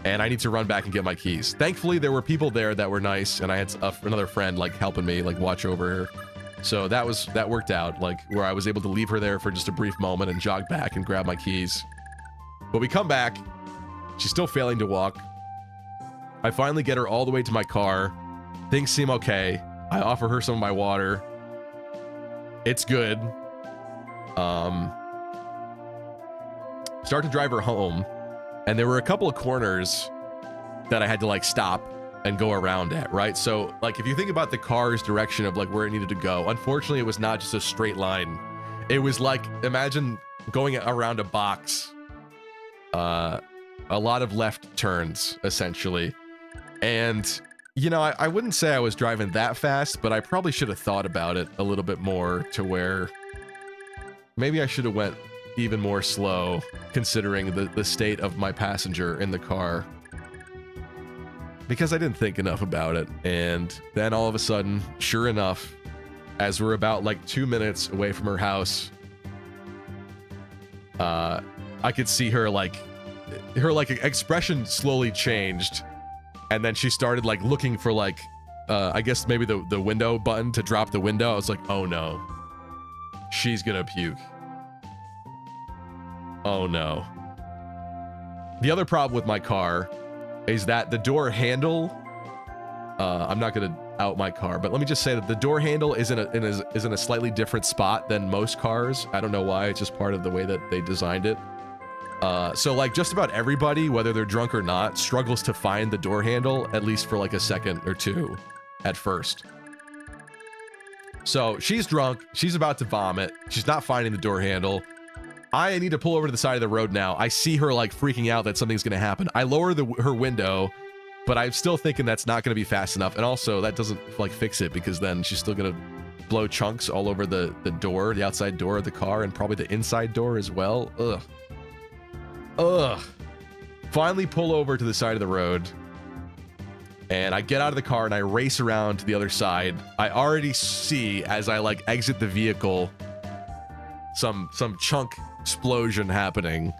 and I need to run back and get my keys. Thankfully, there were people there that were nice, and I had another friend, like, helping me, like, watch over her. So that worked out, like, where I was able to leave her there for just a brief moment and jog back and grab my keys. But we come back. She's still failing to walk. I finally get her all the way to my car. Things seem okay. I offer her some of my water. It's good. Start to drive her home. And there were a couple of corners that I had to, like, stop and go around at, right? So, like, if you think about the car's direction of, like, where it needed to go, unfortunately, it was not just a straight line. It was like, imagine going around a box. A lot of left turns, essentially. And, you know, I wouldn't say I was driving that fast, but I probably should have thought about it a little bit more to where maybe I should have went even more slow, considering the state of my passenger in the car. Because I didn't think enough about it. And then all of a sudden, sure enough, as we're about like 2 minutes away from her house, I could see her expression slowly changed. And then she started like looking for like, I guess maybe the window button to drop the window. I was like, oh no, she's gonna puke. Oh no. The other problem with my car is that the door handle, I'm not gonna out my car, but let me just say that the door handle is in a slightly different spot than most cars. I don't know why, it's just part of the way that they designed it. So like just about everybody, whether they're drunk or not, struggles to find the door handle, at least for like a second or two at first. So she's drunk, she's about to vomit, she's not finding the door handle. I need to pull over to the side of the road now. I see her like freaking out that something's gonna happen. I lower her window, but I'm still thinking that's not gonna be fast enough. And also that doesn't like fix it, because then she's still gonna blow chunks all over the door, the outside door of the car, and probably the inside door as well. Ugh. Ugh. Finally pull over to the side of the road, and I get out of the car and I race around to the other side. I already see, as I like exit the vehicle, some chunk explosion happening,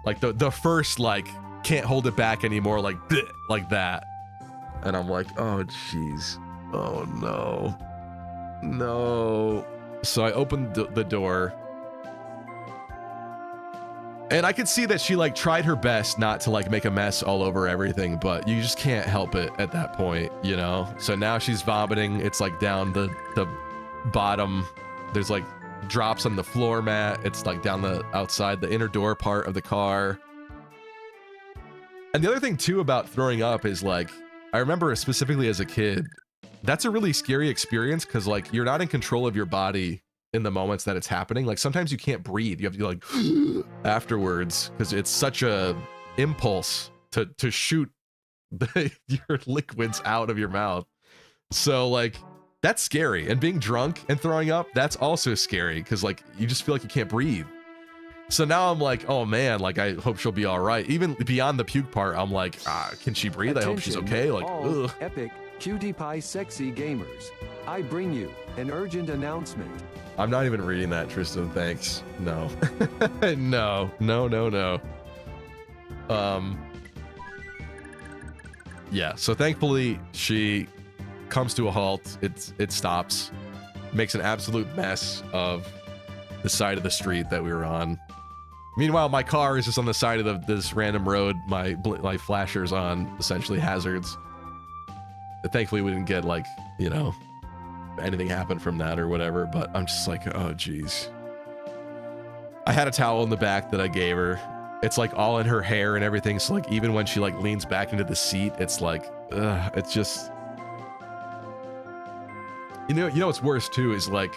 like the first like can't hold it back anymore, like bleh, like that. And I'm like, oh jeez, oh no. So I opened the door, and I could see that she like tried her best not to like make a mess all over everything, but you just can't help it at that point, you know? So now she's vomiting. It's like down the bottom. There's like drops on the floor mat. It's like down the outside, the inner door part of the car. And the other thing too about throwing up is like, I remember specifically as a kid, that's a really scary experience, because like you're not in control of your body in the moments that it's happening. Like sometimes you can't breathe. You have to like afterwards, because it's such a impulse to shoot your liquids out of your mouth. So like that's scary. And being drunk and throwing up, that's also scary, because like you just feel like you can't breathe. So now I'm like, oh man, like I hope she'll be all right. Even beyond the puke part, I'm like, can she breathe? I hope she's okay. Like, ugh. Epic 𝒈𝒐𝒐𝒐 gamers. I bring you an urgent announcement. I'm not even reading that, Tristan. Thanks. No. No. No, no, no. Yeah, so thankfully she comes to a halt. It stops. Makes an absolute mess of the side of the street that we were on. Meanwhile, my car is just on the side of this random road. My flashers on, essentially hazards. Thankfully, we didn't get, like, you know, anything happen from that or whatever, but I'm just like, oh, geez. I had a towel in the back that I gave her. It's, like, all in her hair and everything, so, like, even when she, like, leans back into the seat, it's like, ugh, it's just... You know what's worse, too, is, like,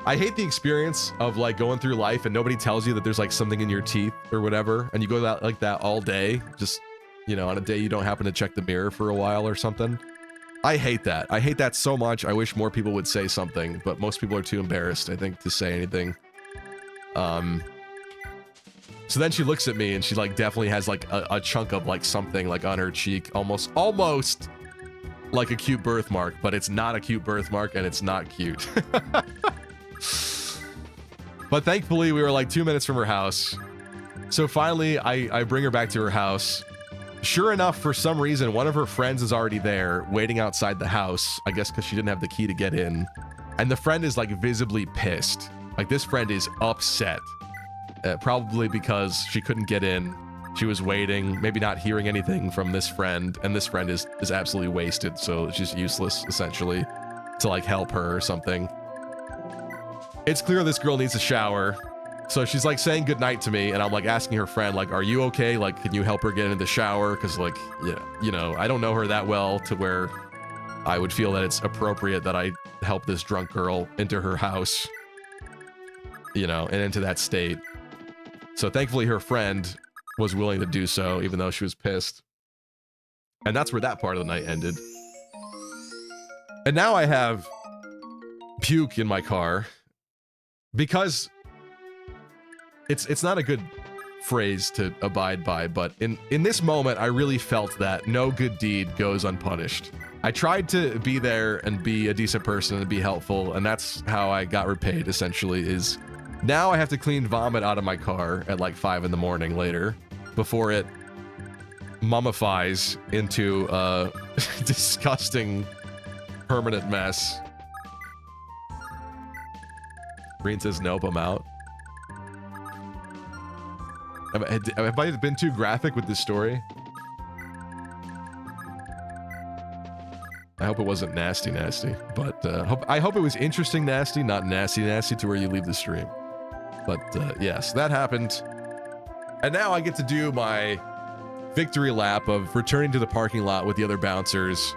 I hate the experience of, like, going through life and nobody tells you that there's, like, something in your teeth or whatever, and you go that like that all day, just, you know, on a day you don't happen to check the mirror for a while or something. I hate that. I hate that so much. I wish more people would say something, but most people are too embarrassed, I think, to say anything. So then she looks at me and she, like, definitely has, like, a chunk of, like, something, like, on her cheek, almost like a cute birthmark, but it's not a cute birthmark and it's not cute. But thankfully we were like 2 minutes from her house. So finally I bring her back to her house. Sure enough, for some reason, one of her friends is already there waiting outside the house, I guess because she didn't have the key to get in. And the friend is, like, visibly pissed. Like, this friend is upset. Probably because she couldn't get in. She was waiting, maybe not hearing anything from this friend, and this friend is absolutely wasted, so she's useless, essentially, to, like, help her or something. It's clear this girl needs a shower, so she's, like, saying goodnight to me, and I'm, like, asking her friend, like, are you okay? Like, can you help her get into the shower? Because, like, yeah, you know, I don't know her that well to where I would feel that it's appropriate that I help this drunk girl into her house, you know, and into that state. So thankfully her friend was willing to do so, even though she was pissed. And that's where that part of the night ended. And now I have puke in my car because it's not a good phrase to abide by, but in this moment, I really felt that no good deed goes unpunished. I tried to be there and be a decent person and be helpful, and that's how I got repaid, essentially, is now I have to clean vomit out of my car at like 5 in the morning later before it mummifies into a disgusting permanent mess. Green says, nope, I'm out. Have I been too graphic with this story? I hope it wasn't nasty, but I hope it was interesting nasty, not nasty to where you leave the stream. But yes, that happened. And now I get to do my victory lap of returning to the parking lot with the other bouncers.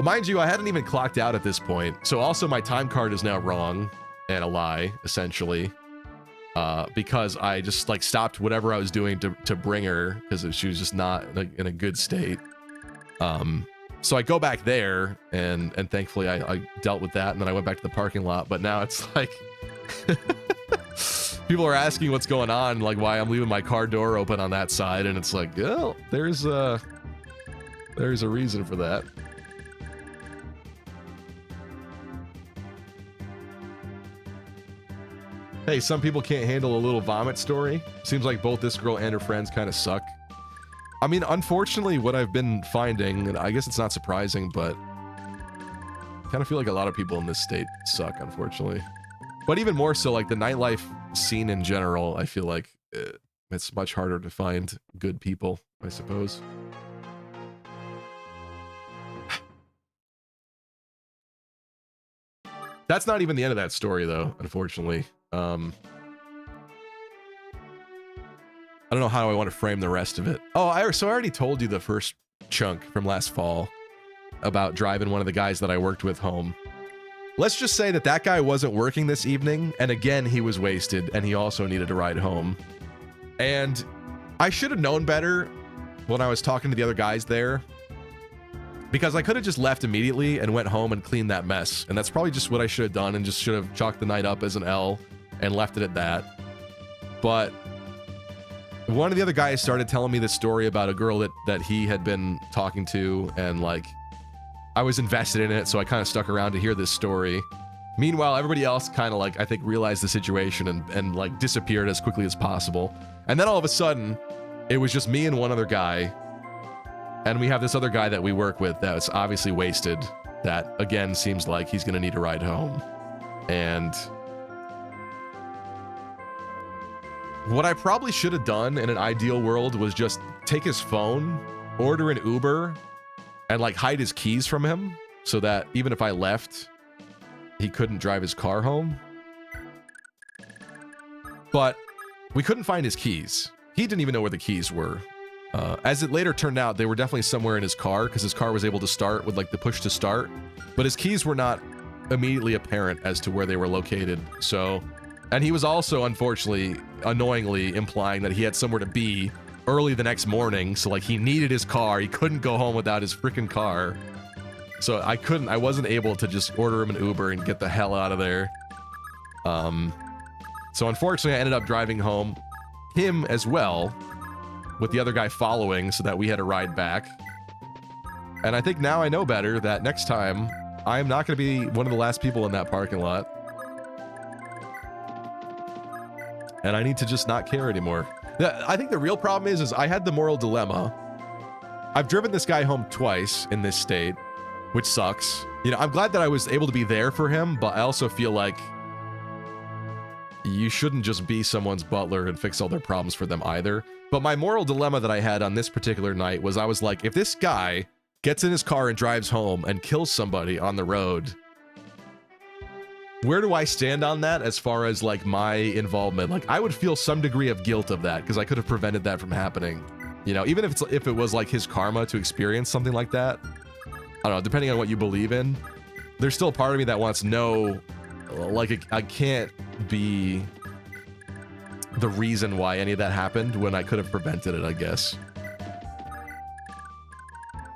Mind you, I hadn't even clocked out at this point. So also my time card is now wrong and a lie, essentially. Because I just like stopped whatever I was doing to bring her because she was just not like, in a good state. So I go back there and thankfully I dealt with that and then I went back to the parking lot. But now it's like people are asking what's going on, like why I'm leaving my car door open on that side, and it's like, oh, there's a reason for that. Hey, some people can't handle a little vomit story. Seems like both this girl and her friends kind of suck. I mean, unfortunately, what I've been finding, and I guess it's not surprising, but I kind of feel like a lot of people in this state suck, unfortunately. But even more so, like the nightlife scene in general, I feel like it's much harder to find good people, I suppose. That's not even the end of that story, though, unfortunately. I don't know how I want to frame the rest of it. Oh, so I already told you the first chunk from last fall about driving one of the guys that I worked with home. Let's just say that that guy wasn't working this evening, and again, he was wasted, and he also needed a ride home. And I should have known better when I was talking to the other guys there, because I could have just left immediately and went home and cleaned that mess. And that's probably just what I should have done and just should have chalked the night up as an L and left it at that. But one of the other guys started telling me this story about a girl that he had been talking to, and like I was invested in it, so I kind of stuck around to hear this story. Meanwhile, everybody else kind of like, I think, realized the situation and like disappeared as quickly as possible. And then all of a sudden, it was just me and one other guy. And we have this other guy that we work with that's obviously wasted. That, again, seems like he's going to need a ride home. And what I probably should have done in an ideal world was just take his phone, order an Uber, and like hide his keys from him so that even if I left, he couldn't drive his car home. But we couldn't find his keys. He didn't even know where the keys were. As it later turned out, they were definitely somewhere in his car because his car was able to start with like the push to start, but his keys were not immediately apparent as to where they were located. So, and he was also, unfortunately, annoyingly implying that he had somewhere to be early the next morning. So like he needed his car. He couldn't go home without his freaking car. So I wasn't able to just order him an Uber and get the hell out of there. So unfortunately I ended up driving home him as well, with the other guy following so that we had a ride back. And I think now I know better that next time I am not going to be one of the last people in that parking lot. And I need to just not care anymore. I think the real problem is I had the moral dilemma. I've driven this guy home twice in this state, which sucks. You know, I'm glad that I was able to be there for him, but I also feel like you shouldn't just be someone's butler and fix all their problems for them either. But my moral dilemma that I had on this particular night was I was like, if this guy gets in his car and drives home and kills somebody on the road, where do I stand on that as far as like my involvement? Like I would feel some degree of guilt of that because I could have prevented that from happening. You know, even if it was like his karma to experience something like that. I don't know, depending on what you believe in, there's still a part of me that wants to know, like, I can't be the reason why any of that happened when I could have prevented it, I guess.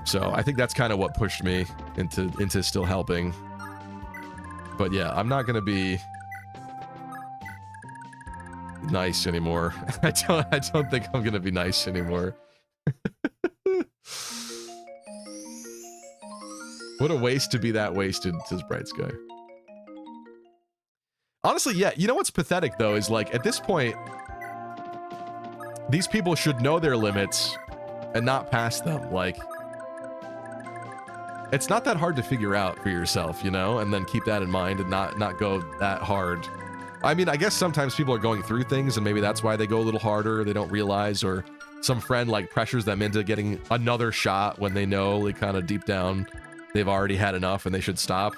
So I think that's kind of what pushed me into still helping. But yeah, I'm not gonna be nice anymore. I don't think I'm gonna be nice anymore. What a waste to be that wasted, says Bright Sky. Honestly, yeah, you know what's pathetic though is like at this point, these people should know their limits and not pass them. Like, it's not that hard to figure out for yourself, you know, and then keep that in mind and not go that hard. I mean, I guess sometimes people are going through things and maybe that's why they go a little harder. They don't realize, or some friend like pressures them into getting another shot when they know like kind of deep down they've already had enough and they should stop.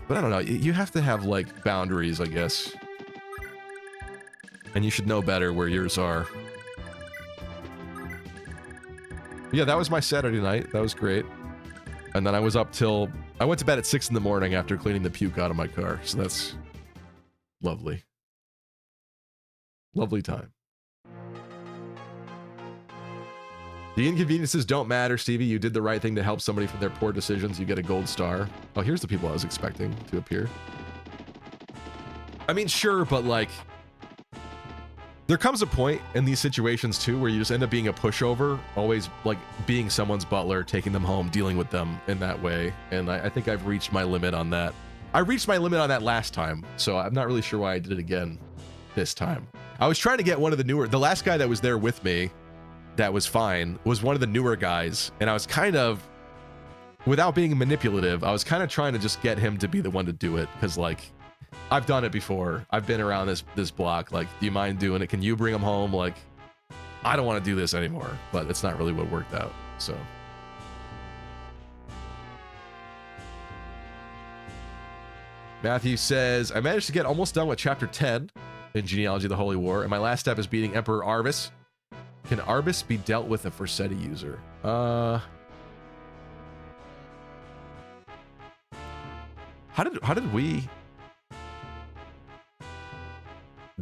But I don't know, you have to have like boundaries, I guess. And you should know better where yours are. Yeah, that was my Saturday night. That was great. And then I was up till... I went to bed at 6 in the morning after cleaning the puke out of my car. So that's lovely. Lovely time. The inconveniences don't matter, Stevie. You did the right thing to help somebody from their poor decisions. You get a gold star. Oh, here's the people I was expecting to appear. I mean, sure, but like... There comes a point in these situations too where you just end up being a pushover, always like being someone's butler, taking them home, dealing with them in that way. And I think I've reached my limit on that. I reached my limit on that last time, so I'm not really sure why I did it again this time. I was trying to get one of the newer, the last guy that was there with me that was fine was one of the newer guys. And I was kind of, without being manipulative, I was kind of trying to just get him to be the one to do it. Cause like, I've done it before. I've been around this block. Like, do you mind doing it? Can you bring them home? Like, I don't want to do this anymore, but it's not really what worked out. So. Matthew says, I managed to get almost done with chapter 10 in Genealogy of the Holy War, and my last step is beating Emperor Arvis. Can Arvis be dealt with a Forseti user? How did we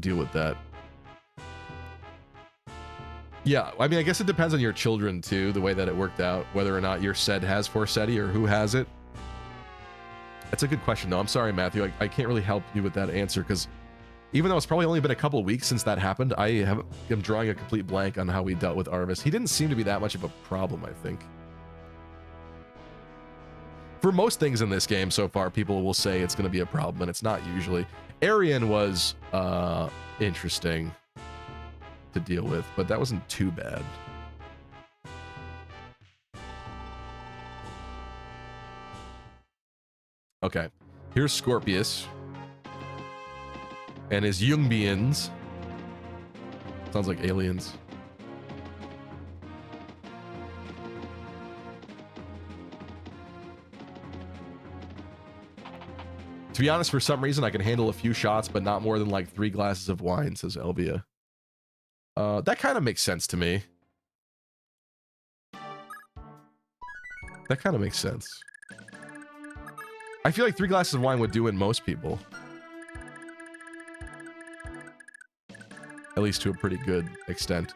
deal with that? Yeah, I mean, I guess it depends on your children too, the way that it worked out, whether or not your Sed has Forseti or who has it. That's a good question though. I'm sorry, Matthew, I can't really help you with that answer because even though it's probably only been a couple of weeks since that happened, I am drawing a complete blank on how we dealt with Arvis. He didn't seem to be that much of a problem, I think. For most things in this game so far, people will say it's going to be a problem, and it's not usually. Arian was interesting to deal with, but that wasn't too bad. Okay, here's Scorpius and his Yungbians. Sounds like aliens. To be honest, for some reason, I can handle a few shots, but not more than like 3 glasses of wine, says Elvia. That kind of makes sense to me. That kind of makes sense. I feel like 3 glasses of wine would do in most people. At least to a pretty good extent.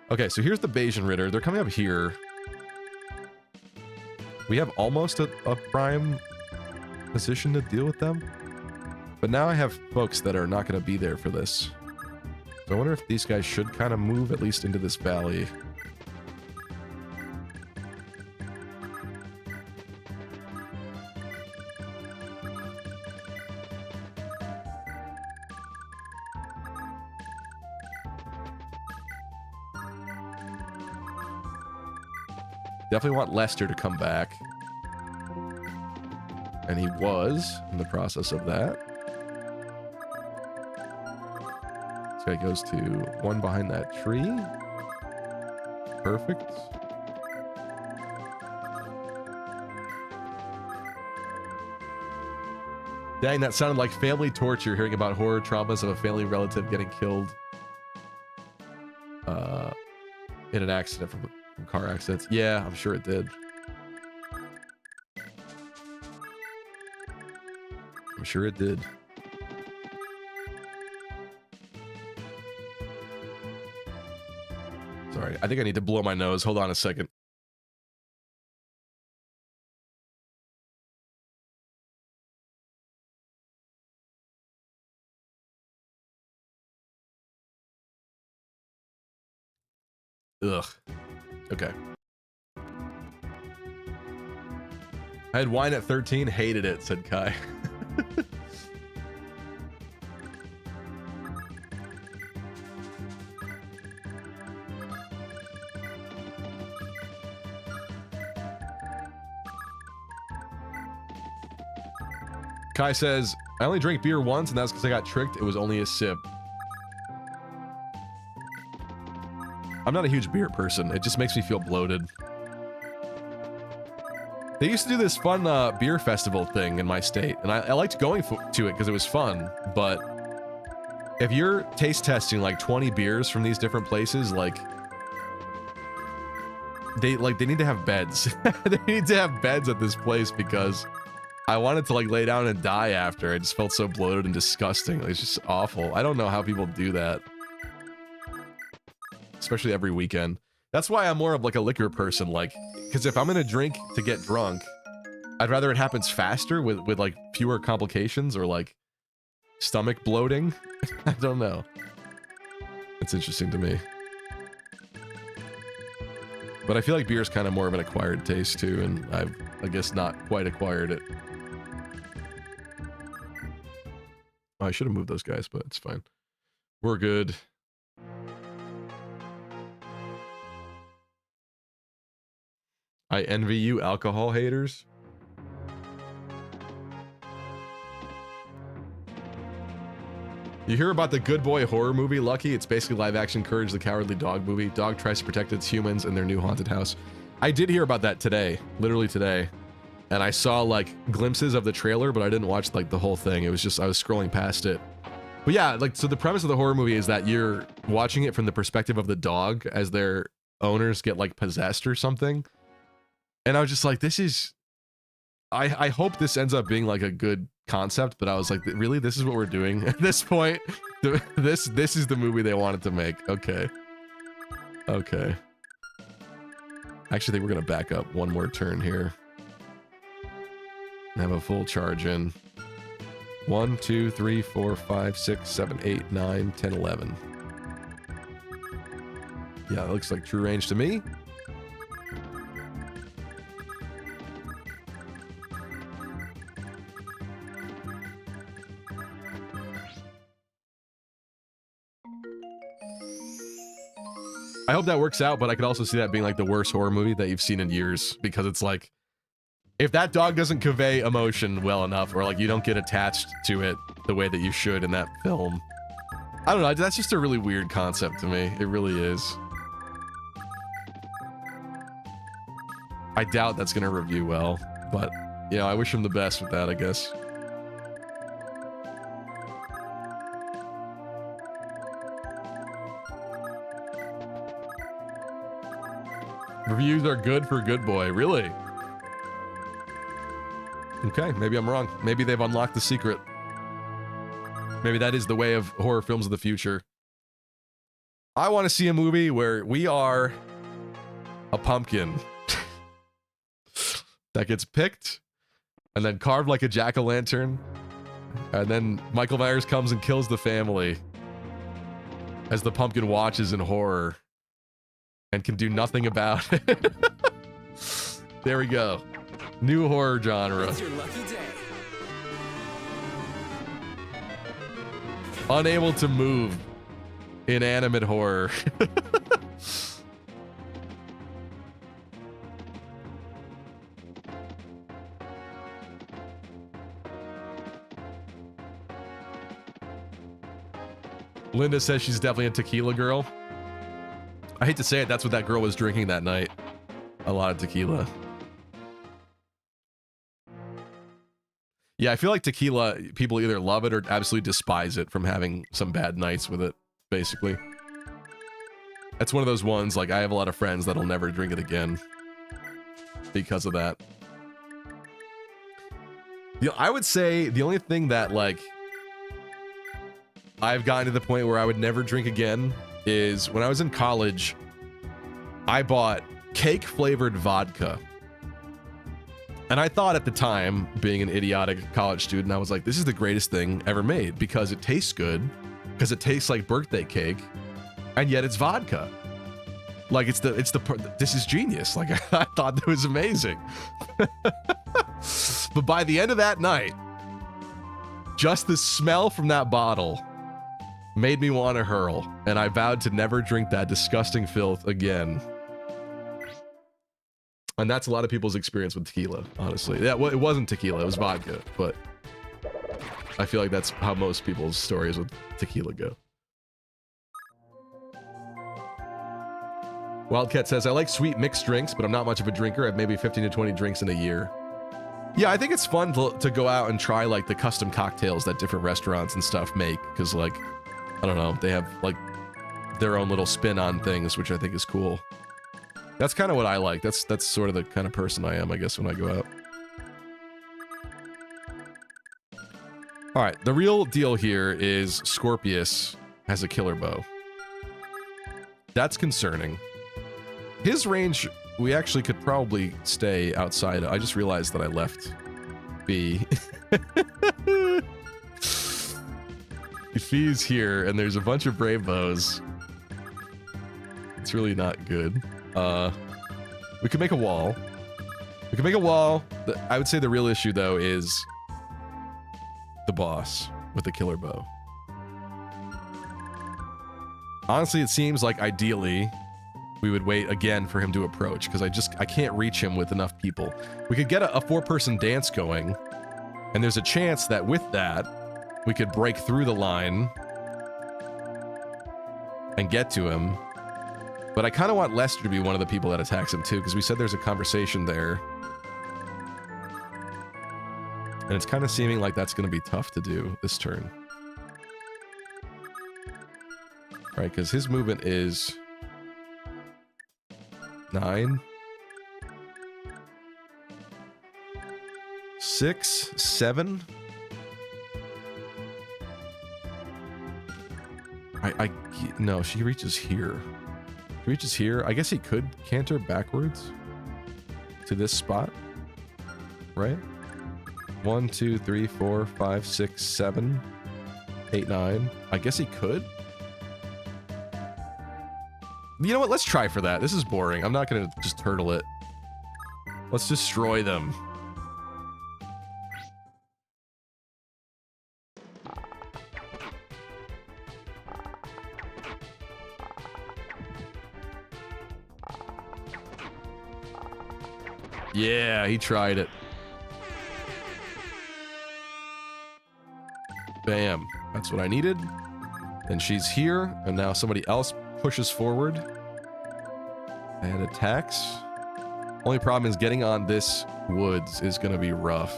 Okay, so here's the Bayesian Ritter. They're coming up here. We have almost a prime position to deal with them. But now I have folks that are not going to be there for this. So I wonder if these guys should kind of move at least into this valley. Definitely want Lester to come back. And he was in the process of that. This guy goes to one behind that tree. Perfect. Dang, that sounded like family torture, hearing about horror traumas of a family relative getting killed in an accident from car accidents. Yeah, I'm sure it did. I'm sure it did. Sorry, I think I need to blow my nose. Hold on a second. Ugh. Okay. I had wine at 13, hated it, said Kai. Kai says, I only drank beer once, and that's because I got tricked. It was only a sip. I'm not a huge beer person. It just makes me feel bloated. They used to do this fun beer festival thing in my state, and I liked going to it because it was fun, but if you're taste testing like 20 beers from these different places, like they need to have beds. They need to have beds at this place because I wanted to like lay down and die after. I just felt so bloated and disgusting. It's just awful. I don't know how people do that. Especially every weekend. That's why I'm more of like a liquor person, like, because if I'm gonna drink to get drunk, I'd rather it happens faster with like fewer complications or like stomach bloating. I don't know. It's interesting to me. But I feel like beer is kind of more of an acquired taste too, and I've, I guess, not quite acquired it. Oh, I should have moved those guys, but it's fine. We're good. I envy you, alcohol haters. You hear about the Good Boy horror movie, Lucky? It's basically live-action Courage the Cowardly Dog movie. Dog tries to protect its humans in their new haunted house. I did hear about that today, literally today. And I saw, like, glimpses of the trailer, but I didn't watch, like, the whole thing. It was just, I was scrolling past it. But yeah, like, so the premise of the horror movie is that you're watching it from the perspective of the dog as their owners get, like, possessed or something. And I was just like, this is... I hope this ends up being, like, a good concept, but I was like, really? This is what we're doing at this point? This is the movie they wanted to make. Okay. Okay. I actually think we're going to back up one more turn here. Have a full charge in. 1, 2, 3, 4, 5, 6, 7, 8, 9, 10, 11. Yeah, that looks like true range to me. I hope that works out, but I could also see that being like the worst horror movie that you've seen in years, because it's like, if that dog doesn't convey emotion well enough, or like you don't get attached to it the way that you should in that film, I don't know, that's just a really weird concept to me. It really is. I doubt that's gonna review well, but you know, I wish him the best with that, I guess. Reviews are good for Good Boy, really? Okay, maybe I'm wrong. Maybe they've unlocked the secret. Maybe that is the way of horror films of the future. I want to see a movie where we are a pumpkin that gets picked and then carved like a jack-o'-lantern, and then Michael Myers comes and kills the family as the pumpkin watches in horror and can do nothing about it. There we go. New horror genre. It's your lucky day. Unable to move. Inanimate horror. Linda says she's definitely a tequila girl. I hate to say it, that's what that girl was drinking that night. A lot of tequila. Yeah, I feel like tequila, people either love it or absolutely despise it from having some bad nights with it, basically. That's one of those ones, like, I have a lot of friends that'll never drink it again because of that. You know, I would say the only thing that, like, I've gotten to the point where I would never drink again is when I was in college, I bought cake-flavored vodka. And I thought at the time, being an idiotic college student, I was like, this is the greatest thing ever made because it tastes good, because it tastes like birthday cake, and yet it's vodka. Like, this is genius. Like, I thought that was amazing. But by the end of that night, just the smell from that bottle made me want to hurl, and I vowed to never drink that disgusting filth again. And that's a lot of people's experience with tequila, honestly. Yeah, well, it wasn't tequila, it was vodka, but I feel like that's how most people's stories with tequila go. Wildcat says, I like sweet mixed drinks, but I'm not much of a drinker. I have maybe 15 to 20 drinks in a year. Yeah, I think it's fun to go out and try, like, the custom cocktails that different restaurants and stuff make, because, like, I don't know, they have, like, their own little spin on things, which I think is cool. That's kind of what I like. That's sort of the kind of person I am, I guess, when I go out. All right, the real deal here is Scorpius has a killer bow. That's concerning. His range, we actually could probably stay outside. I just realized that I left B. If he's here and there's a bunch of brave bows, it's really not good. We could make a wall. We could make a wall. I would say the real issue, though, is the boss with the killer bow. Honestly, it seems like ideally we would wait again for him to approach, because I can't reach him with enough people. We could get a four-person dance going, and there's a chance that with that we could break through the line and get to him. But I kind of want Lester to be one of the people that attacks him too, because we said there's a conversation there. And it's kind of seeming like that's going to be tough to do this turn. Right, because his movement is 9, 6, 7. No, she reaches here. She reaches here. I guess he could canter backwards to this spot, right? 1, 2, 3, 4, 5, 6, 7, 8, 9. I guess he could. You know what? Let's try for that. This is boring. I'm not going to just turtle it. Let's destroy them. Yeah, he tried it. Bam. That's what I needed. And she's here, and now somebody else pushes forward and attacks. Only problem is getting on this woods is going to be rough.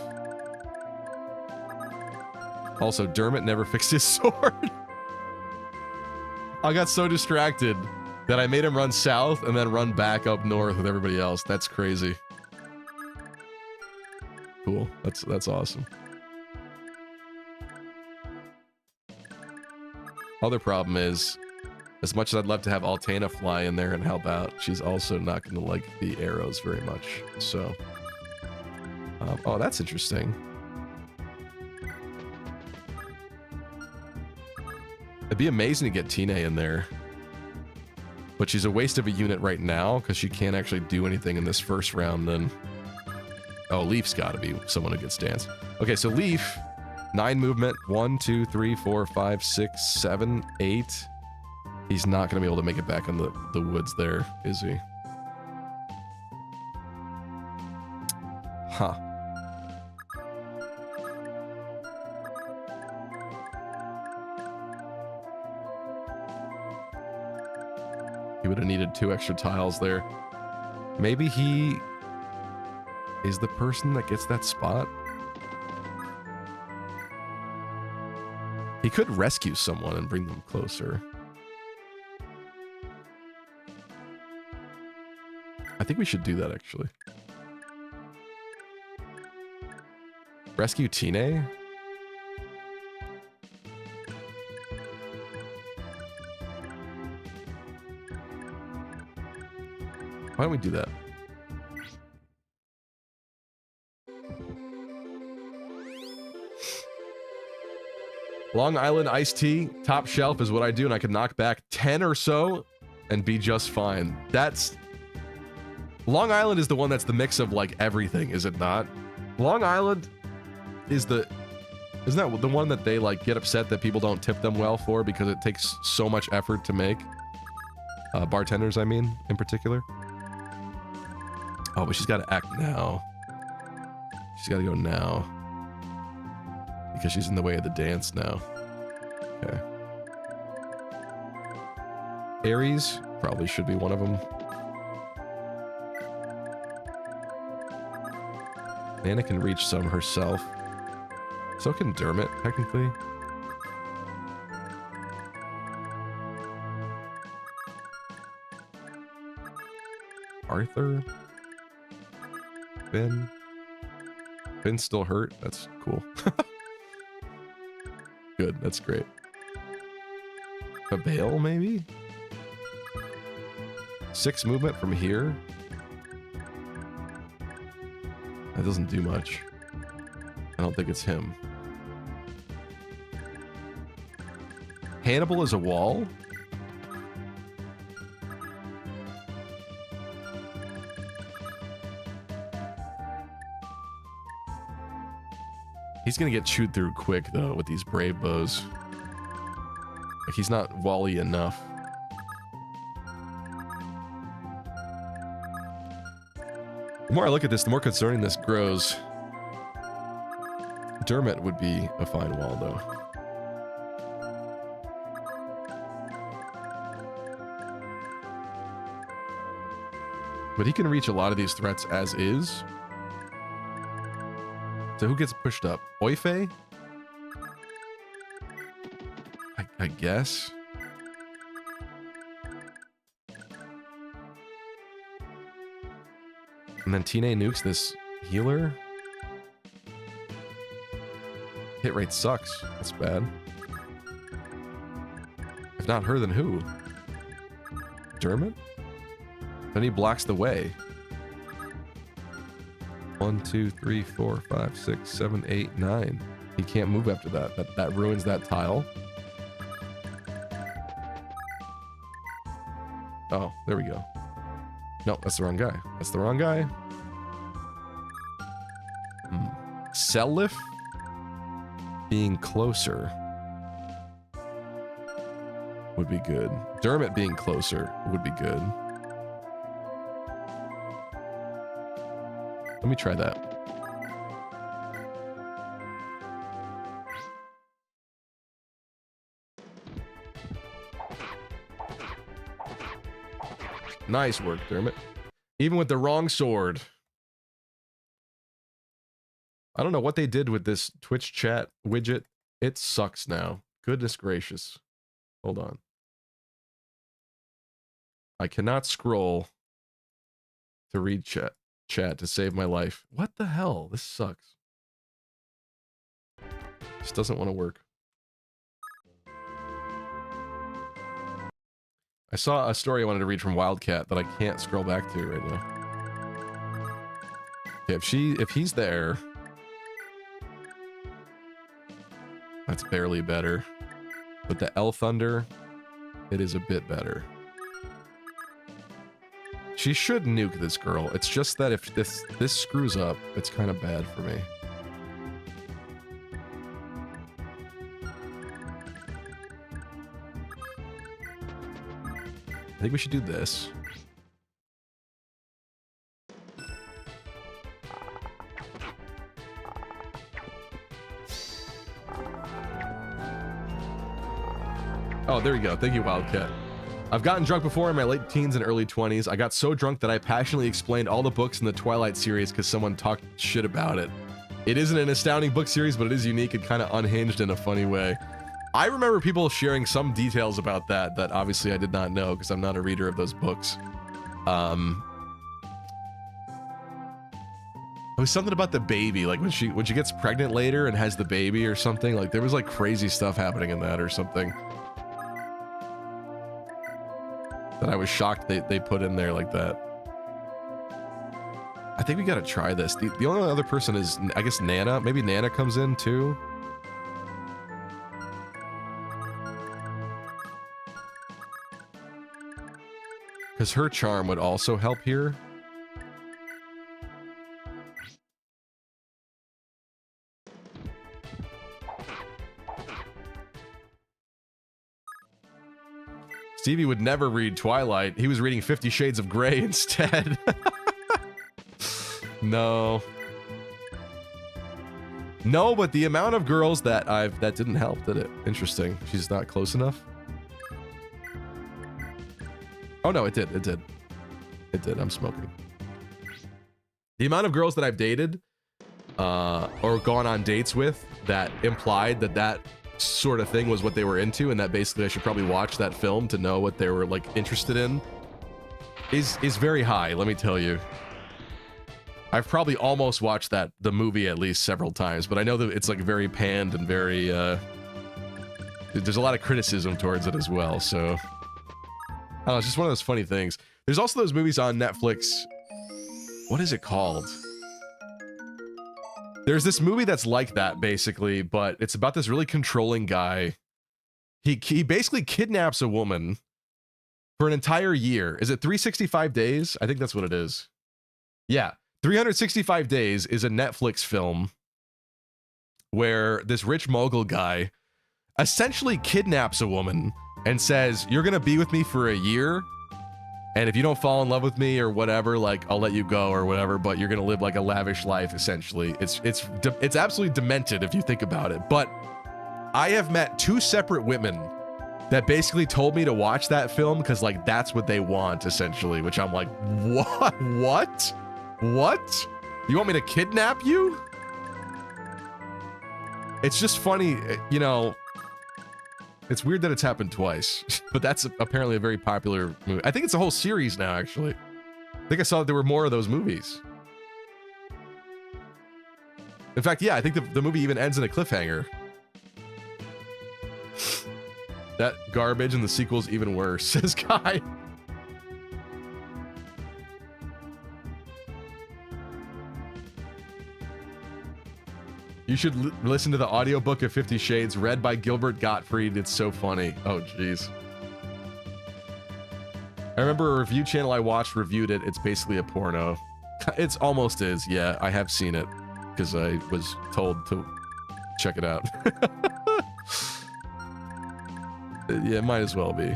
Also, Dermot never fixed his sword. I got so distracted that I made him run south and then run back up north with everybody else. That's crazy. Cool. That's awesome. Other problem is, as much as I'd love to have Altana fly in there and help out, she's also not going to like the arrows very much. So, oh, that's interesting. It'd be amazing to get Tina in there. But she's a waste of a unit right now because she can't actually do anything in this first round then. Oh, Leaf's got to be someone who gets dance. Okay, so Leaf, 9 movement, 1, 2, 3, 4, 5, 6, 7, 8. He's not going to be able to make it back in the woods there, is he? Huh. He would have needed 2 extra tiles there. Maybe he is the person that gets that spot. He could rescue someone and bring them closer. I think we should do that, actually. Rescue Tine? Why don't we do that? Long Island iced tea, top shelf is what I do, and I can knock back 10 or so and be just fine. That's... Long Island is the one that's the mix of, like, everything, is it not? Long Island is the... Isn't that the one that they, like, get upset that people don't tip them well for because it takes so much effort to make? Bartenders, I mean, in particular. Oh, but she's got to act now. She's got to go now. Because she's in the way of the dance now. Okay. Ares probably should be one of them. Nana can reach some herself. So can Dermot, technically. Arthur? Finn? Finn's still hurt? That's cool. Good, that's great. A Bale, maybe? 6 movement from here? That doesn't do much. I don't think it's him. Hannibal is a wall? He's gonna get chewed through quick, though, with these brave bows. Like, he's not wally enough. The more I look at this, the more concerning this grows. Dermot would be a fine wall, though. But he can reach a lot of these threats as is. So who gets pushed up? Oife? I guess. And then Tine nukes this healer. Hit rate sucks. That's bad. If not her, then who? Dermot? Then he blocks the way. 1, 2, 3, 4, 5, 6, 7, 8, 9. He can't move after that. That ruins that tile. Oh, there we go. No, that's the wrong guy. That's the wrong guy. Selif being closer would be good. Dermot being closer would be good. Let me try that. Nice work, Dermot. Even with the wrong sword. I don't know what they did with this Twitch chat widget. It sucks now. Goodness gracious. Hold on. I cannot scroll to read chat to save my life. What the hell? This sucks. This doesn't want to work. I saw a story I wanted to read from Wildcat that I can't scroll back to right now. Okay, if he's there, that's barely better. With the L Thunder, it is a bit better. She should nuke this girl. It's just that if this screws up, it's kind of bad for me. I think we should do this. Oh, there you go. Thank you, Wildcat. I've gotten drunk before in my late teens and early 20s. I got so drunk that I passionately explained all the books in the Twilight series because someone talked shit about it. It isn't an astounding book series, but it is unique and kind of unhinged in a funny way. I remember people sharing some details about that obviously I did not know because I'm not a reader of those books. It was something about the baby, like when she gets pregnant later and has the baby or something. Like there was like crazy stuff happening in that or something that I was shocked they put in there like that. I think we gotta try this. The only other person is, I guess, Nana. Maybe Nana comes in too. Because her charm would also help here. Stevie would never read Twilight. He was reading 50 Shades of Grey instead. No. No, but the amount of girls that that didn't help, did it? Interesting. She's not close enough. Oh no, it did. It did. It did. I'm smoking. The amount of girls that I've dated or gone on dates with that implied that sort of thing was what they were into, and that basically I should probably watch that film to know what they were like interested in is very high, let me tell you. I've probably almost watched the movie at least several times, but I know that it's like very panned and very there's a lot of criticism towards it as well, so I don't know, it's just one of those funny things. There's also those movies on Netflix. What is it called? There's this movie that's like that, basically, but it's about this really controlling guy. He basically kidnaps a woman for an entire year. Is it 365 days? I think that's what it is. Yeah, 365 Days is a Netflix film where this rich mogul guy essentially kidnaps a woman and says, you're gonna be with me for a year, and if you don't fall in love with me or whatever, like I'll let you go or whatever, but you're gonna live like a lavish life. Essentially, it's absolutely demented if you think about it. But I have met two separate women that basically told me to watch that film because like that's what they want essentially, which I'm like, what you want me to kidnap you? It's just funny, you know. It's weird that it's happened twice, but that's apparently a very popular movie. I think it's a whole series now, actually. I think I saw that there were more of those movies. In fact, yeah, I think the movie even ends in a cliffhanger. That garbage and the sequel's even worse, says Kai. You should listen to the audiobook of 50 Shades read by Gilbert Gottfried. It's so funny. Oh, jeez. I remember a review channel I watched reviewed it. It's basically a porno. It's almost is. Yeah, I have seen it because I was told to check it out. Yeah, might as well be.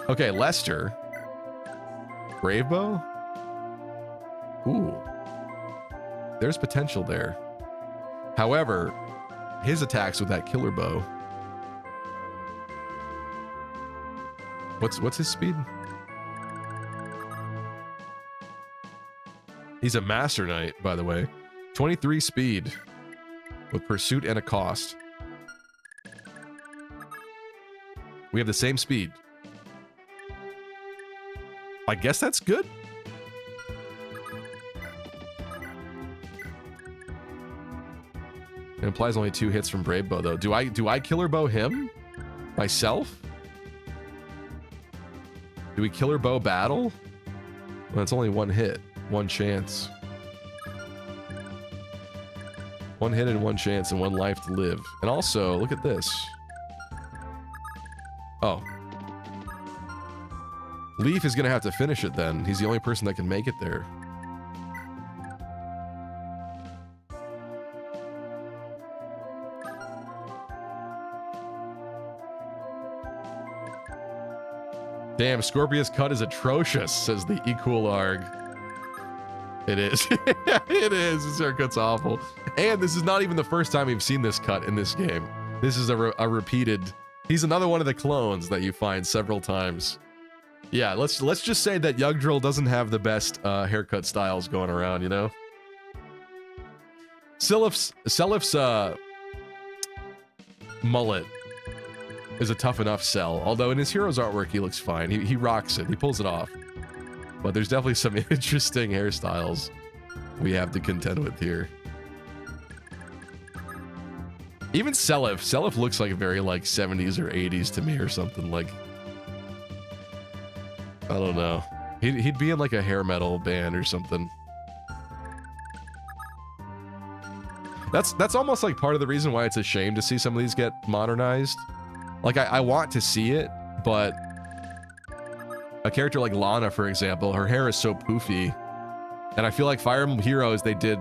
Okay, Lester. Bravebow? Ooh. There's potential there. However, his attacks with that killer bow. What's his speed? He's a Master Knight, by the way. 23 speed with pursuit and a cost. We have the same speed. I guess that's good. It implies only 2 hits from Brave Bow, though. Do I killer bow him? Myself? Do we killer bow battle? Well, it's only 1 hit. 1 chance. 1 hit and 1 chance and 1 life to live. And also, look at this. Oh. Leaf is going to have to finish it then. He's the only person that can make it there. Damn, Scorpius cut is atrocious, says the ''𝒈𝒐𝒐𝒐. It is. It is. This haircut's awful. And this is not even the first time we've seen this cut in this game. This is a repeated... He's another one of the clones that you find several times. Yeah, let's just say that Yggdrasil doesn't have the best haircut styles going around, you know? Selif's mullet is a tough enough sell. Although in his hero's artwork, he looks fine. He rocks it. He pulls it off. But there's definitely some interesting hairstyles we have to contend with here. Even Selif looks like very like 70s or 80s to me or something. Like, I don't know. He'd be in like a hair metal band or something. That's almost like part of the reason why it's a shame to see some of these get modernized. Like, I want to see it, but a character like Lana, for example, her hair is so poofy. And I feel like Fire Emblem Heroes, they did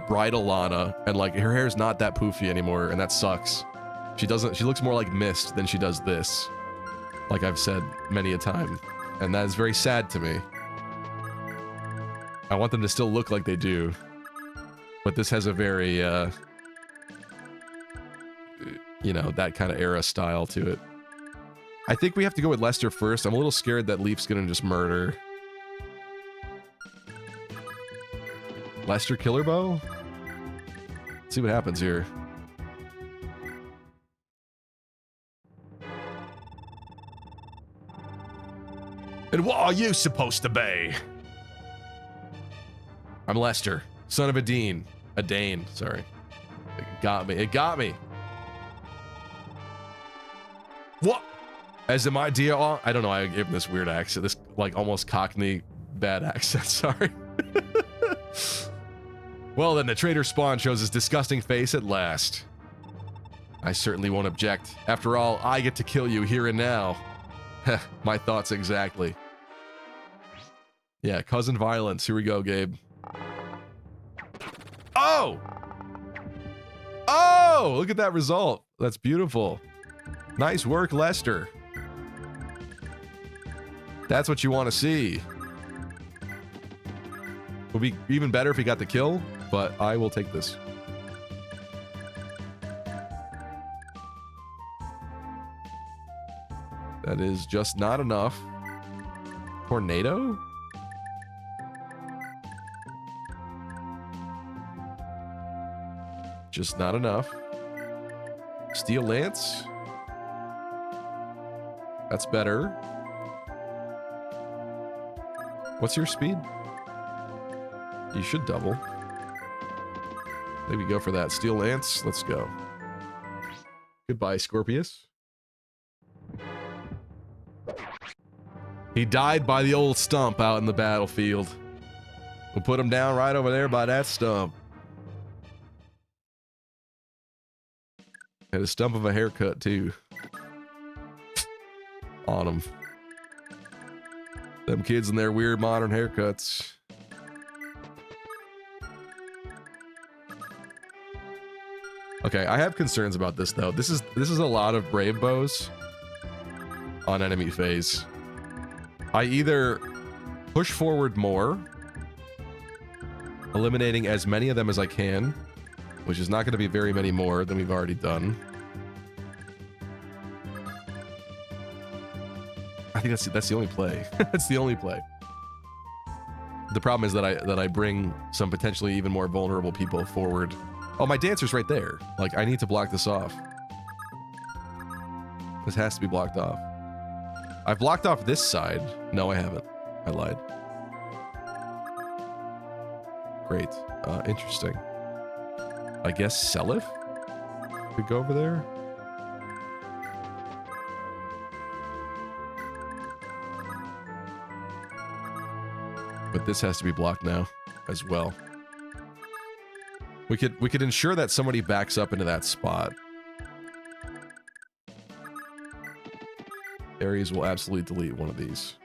bridal Lana, and like her hair is not that poofy anymore, and that sucks. She looks more like Mist than she does this. Like I've said many a time. And that is very sad to me. I want them to still look like they do. But this has a very, you know, that kind of era style to it. I think we have to go with Lester first. I'm a little scared that Leaf's gonna just murder. Lester Killer Bow? Let's see what happens here. And what are you supposed to be? I'm Lester, son of a Dane. A Dane, sorry. It got me. It got me. What? As in my dear, I don't know. I gave him this weird accent. This like almost Cockney bad accent. Sorry. Well, then the traitor Spawn shows his disgusting face at last. I certainly won't object. After all, I get to kill you here and now. My thoughts exactly. Yeah, cousin violence. Here we go, Gabe. Oh! Oh! Look at that result. That's beautiful. Nice work, Lester. That's what you want to see. Would be even better if he got the kill, but I will take this. That is just not enough. Tornado? Just not enough. Steel Lance? That's better. What's your speed? You should double. Maybe go for that. Steel Lance. Let's go. Goodbye, Scorpius. He died by the old stump out in the battlefield. We'll put him down right over there by that stump. Had a stump of a haircut, too. On him. Them kids and their weird modern haircuts. Okay, I have concerns about this, though. This is a lot of brave bows on enemy phase. I either push forward more eliminating as many of them as I can, which is not going to be very many more than we've already done. I think that's the only play. That's the only play. The problem is that I bring some potentially even more vulnerable people forward. Oh, my dancer's right there. Like, I need to block this off. This has to be blocked off. I've blocked off this side. No, I haven't. I lied. Great. Interesting. I guess Selif could go over there. But this has to be blocked now as well. We could ensure that somebody backs up into that spot. Aries will absolutely delete one of these.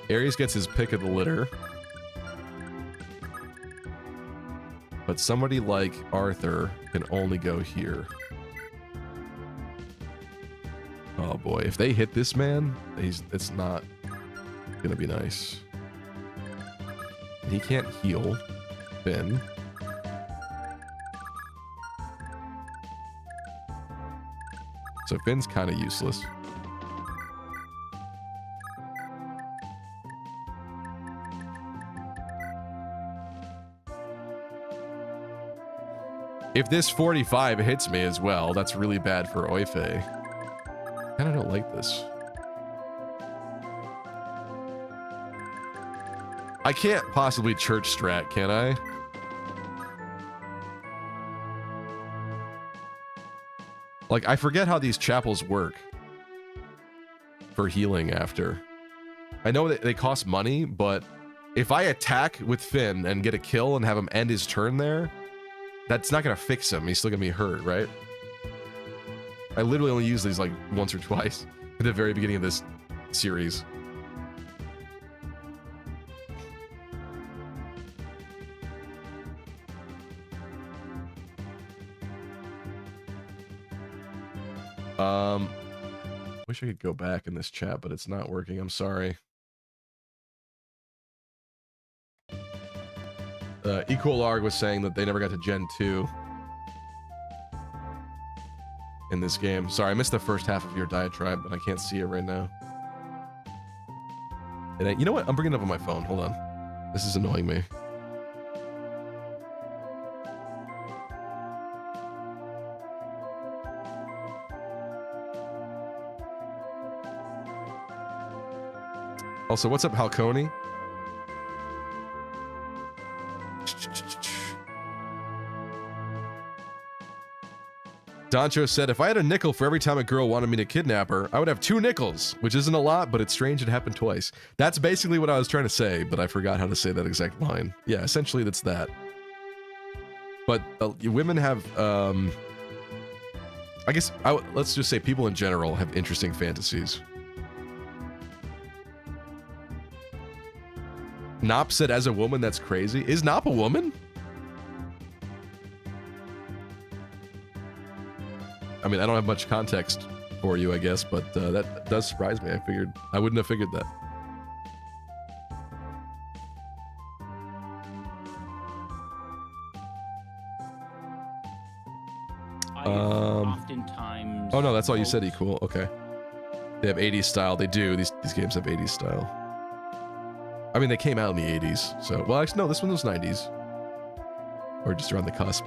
Aries gets his pick of the litter. But somebody like Arthur can only go here. Oh boy, if they hit this man, it's not gonna be nice. He can't heal Finn. So Finn's kind of useless. If this 45 hits me as well, that's really bad for Oife. I kind of don't like this. I can't possibly church strat, can I? Like, I forget how these chapels work for healing after. I know that they cost money, but if I attack with Finn and get a kill and have him end his turn there, that's not gonna fix him. He's still gonna be hurt, right? I literally only use these like once or twice at the very beginning of this series. Wish I could go back in this chat, but it's not working. I'm sorry. Equalarg was saying that they never got to Gen 2 in this game. Sorry, I missed the first half of your diatribe, but I can't see it right now. And you know what? I'm bringing it up on my phone. Hold on. This is annoying me. Also, what's up, Halconi? Doncho said, if I had a nickel for every time a girl wanted me to kidnap her, I would have 2 nickels, which isn't a lot, but it's strange it happened twice. That's basically what I was trying to say, but I forgot how to say that exact line. Yeah, essentially that's that. But women have, I guess, let's just say people in general have interesting fantasies. Nop said, as a woman, that's crazy. Is Nop a woman? I mean, I don't have much context for you, I guess, but that does surprise me. I wouldn't have figured that. Oftentimes. Oh no, that's all you said. Cool. Okay. They have 80s style. They do. These games have 80s style. I mean, they came out in the 80s, so... Well, actually, no, this one was 90s. Or just around the cusp.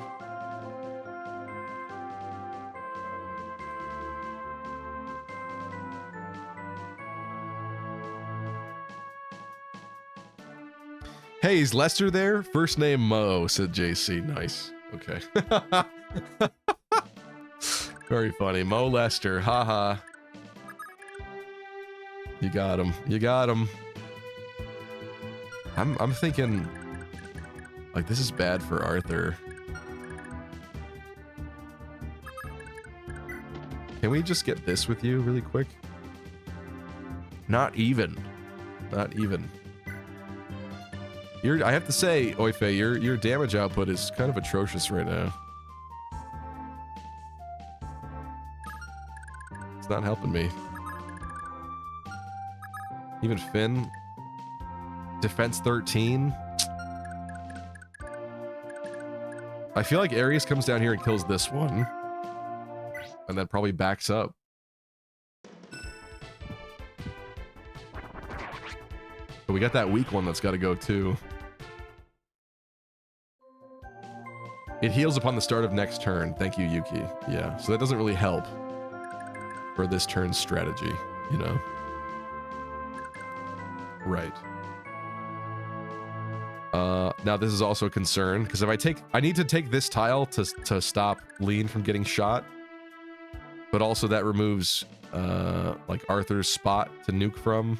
Hey, is Lester there? First name Mo, said JC. Nice. Okay. Very funny. Mo Lester. Haha. You got him. You got him. I'm thinking, like, this is bad for Arthur. Can we just get this with you really quick? Not even. Not even. I have to say, Oife, your damage output is kind of atrocious right now. It's not helping me. Even Finn. Defense 13. I feel like Ares comes down here and kills this one. And then probably backs up. But we got that weak one that's got to go too. It heals upon the start of next turn. Thank you, Yuki. Yeah, so that doesn't really help for this turn's strategy, you know? Right. Now this is also a concern, because if I need to take this tile to stop Lean from getting shot, but also that removes, like, Arthur's spot to nuke from.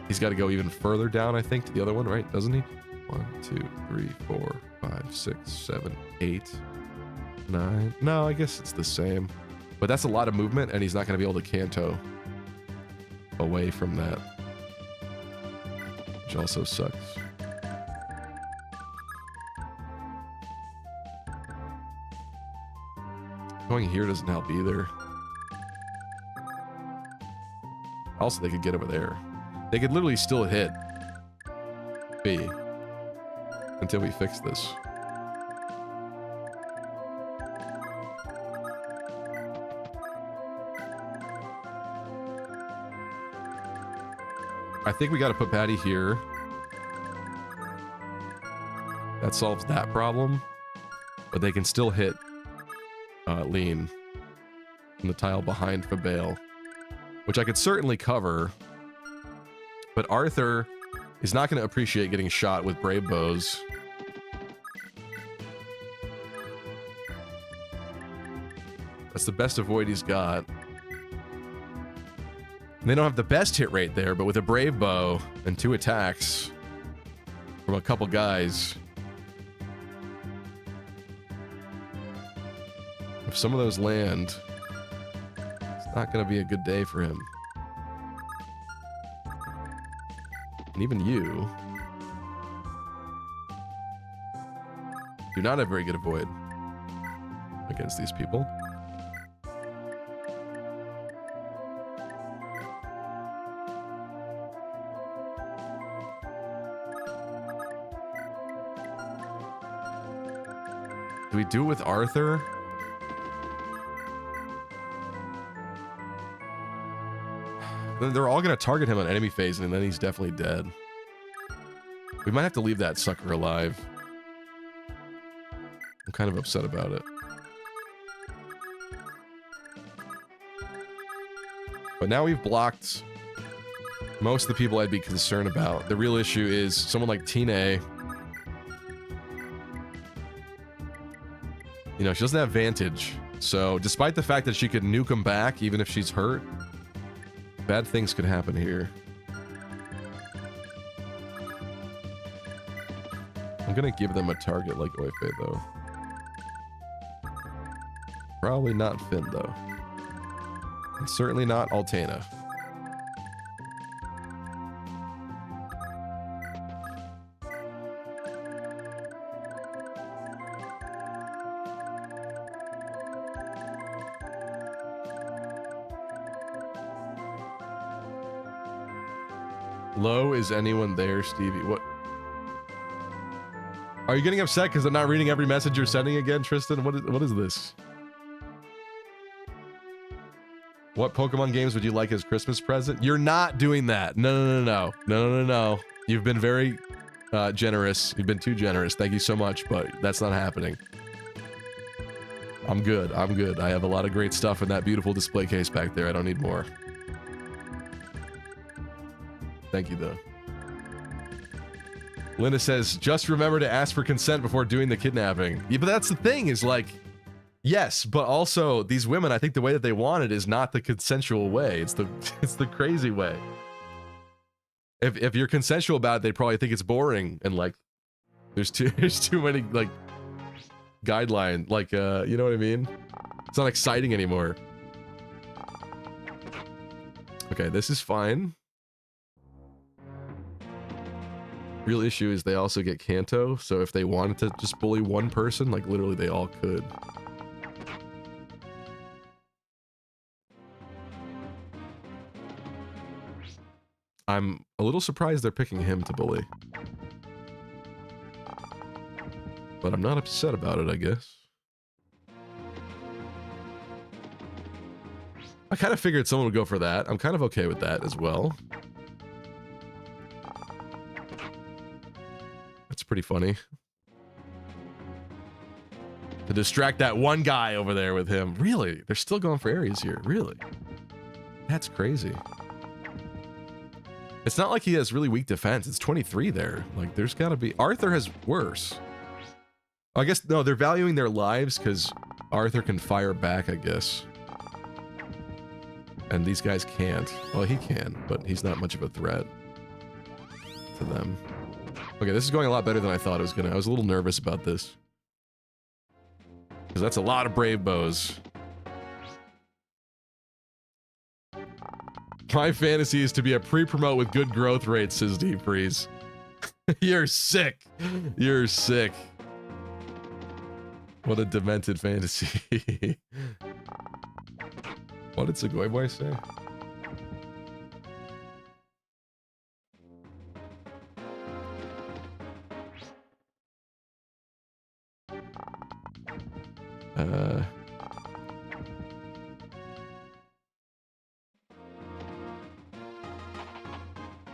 He's got to go even further down, I think, to the other one, right? Doesn't he? 1, 2, 3, 4, 5, 6, 7, 8, 9. No, I guess it's the same. But that's a lot of movement, and he's not going to be able to Kanto away from that. Which also sucks. Going here doesn't help either. Also, they could get over there. They could literally still hit B until we fix this. I think we got to put Patty here. That solves that problem. But they can still hit Lean in the tile behind Fabale, which I could certainly cover. But Arthur is not going to appreciate getting shot with Brave Bows. That's the best avoid he's got. And they don't have the best hit rate there, but with a Brave Bow and 2 attacks from a couple guys, if some of those land, it's not going to be a good day for him. And even you do not have very good avoid against these people. Do we do it with Arthur? They're all going to target him on enemy phase, and then he's definitely dead. We might have to leave that sucker alive. I'm kind of upset about it. But now we've blocked most of the people I'd be concerned about. The real issue is someone like 𝒕'𝒔. You know, she doesn't have Vantage. So despite the fact that she could nuke him back, even if she's hurt, bad things could happen here. I'm gonna give them a target like Oife, though. Probably not Finn, though. And certainly not Altena. Low, is anyone there, Stevie? What? Are you getting upset because I'm not reading every message you're sending again, Tristan? What is this? What Pokemon games would you like as Christmas present? You're not doing that. No. You've been very generous. You've been too generous. Thank you so much, but that's not happening. I'm good. I have a lot of great stuff in that beautiful display case back there. I don't need more. Thank you, though. Linda says, just remember to ask for consent before doing the kidnapping. Yeah, but that's the thing, is like, yes, but also these women, I think the way that they want it is not the consensual way. It's the crazy way. If you're consensual about it, they probably think it's boring and like there's too many like guidelines, like you know what I mean? It's not exciting anymore. Okay, this is fine. Real issue is they also get Kanto, so if they wanted to just bully one person, like literally they all could. I'm a little surprised they're picking him to bully. But I'm not upset about it, I guess. I kind of figured someone would go for that. I'm kind of okay with that as well. That's pretty funny. To distract that one guy over there with him. Really? They're still going for Ares here. Really? That's crazy. It's not like he has really weak defense. It's 23 there. Like, there's got to be... Arthur has worse. I guess, no, they're valuing their lives because Arthur can fire back, I guess. And these guys can't. Well, he can, but he's not much of a threat to them. Okay, this is going a lot better than I thought it was gonna. I was a little nervous about this. Because that's a lot of brave bows. My fantasy is to be a pre-promote with good growth rates, says 𝒈𝒐𝒐𝒐. You're sick. You're sick. What a demented fantasy. What did Segoy Boy say?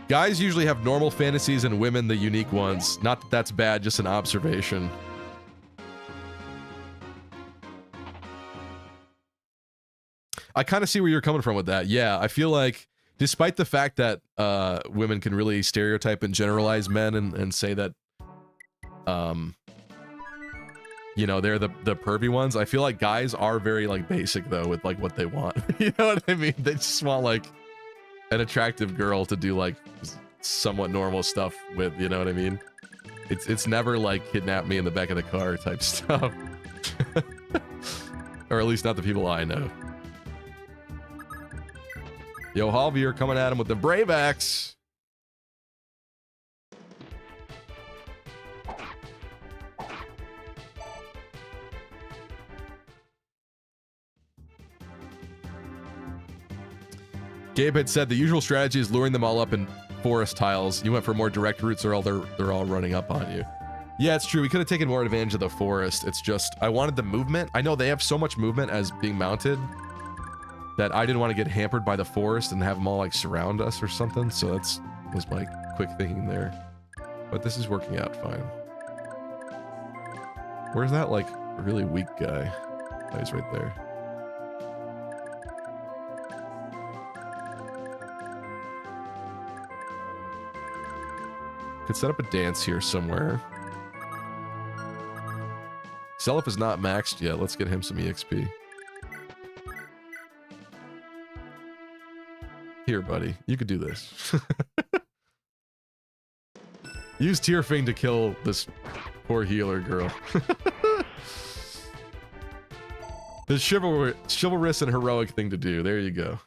Guys usually have normal fantasies and women the unique ones. Not that that's bad, just an observation. I kind of see where you're coming from with that. Yeah, I feel like despite the fact that women can really stereotype and generalize men and say that, you know, they're the pervy ones, I feel like guys are very, like, basic, though, with, like, what they want. You know what I mean? They just want, like, an attractive girl to do, like, somewhat normal stuff with, you know what I mean? It's never, like, kidnap me in the back of the car type stuff. Or at least not the people I know. Yo, Javier coming at him with the Brave Axe. Gabe had said the usual strategy is luring them all up in forest tiles. You went for more direct routes or they're all running up on you. Yeah, it's true. We could have taken more advantage of the forest. It's just, I wanted the movement. I know they have so much movement as being mounted that I didn't want to get hampered by the forest and have them all, like, surround us or something. So that's was my quick thinking there. But this is working out fine. Where's that, like, really weak guy? Oh, he's right there. Could set up a dance here somewhere. Self is not maxed yet. Let's get him some EXP. Here, buddy. You could do this. Use Tearfing to kill this poor healer girl. The chivalrous and heroic thing to do. There you go.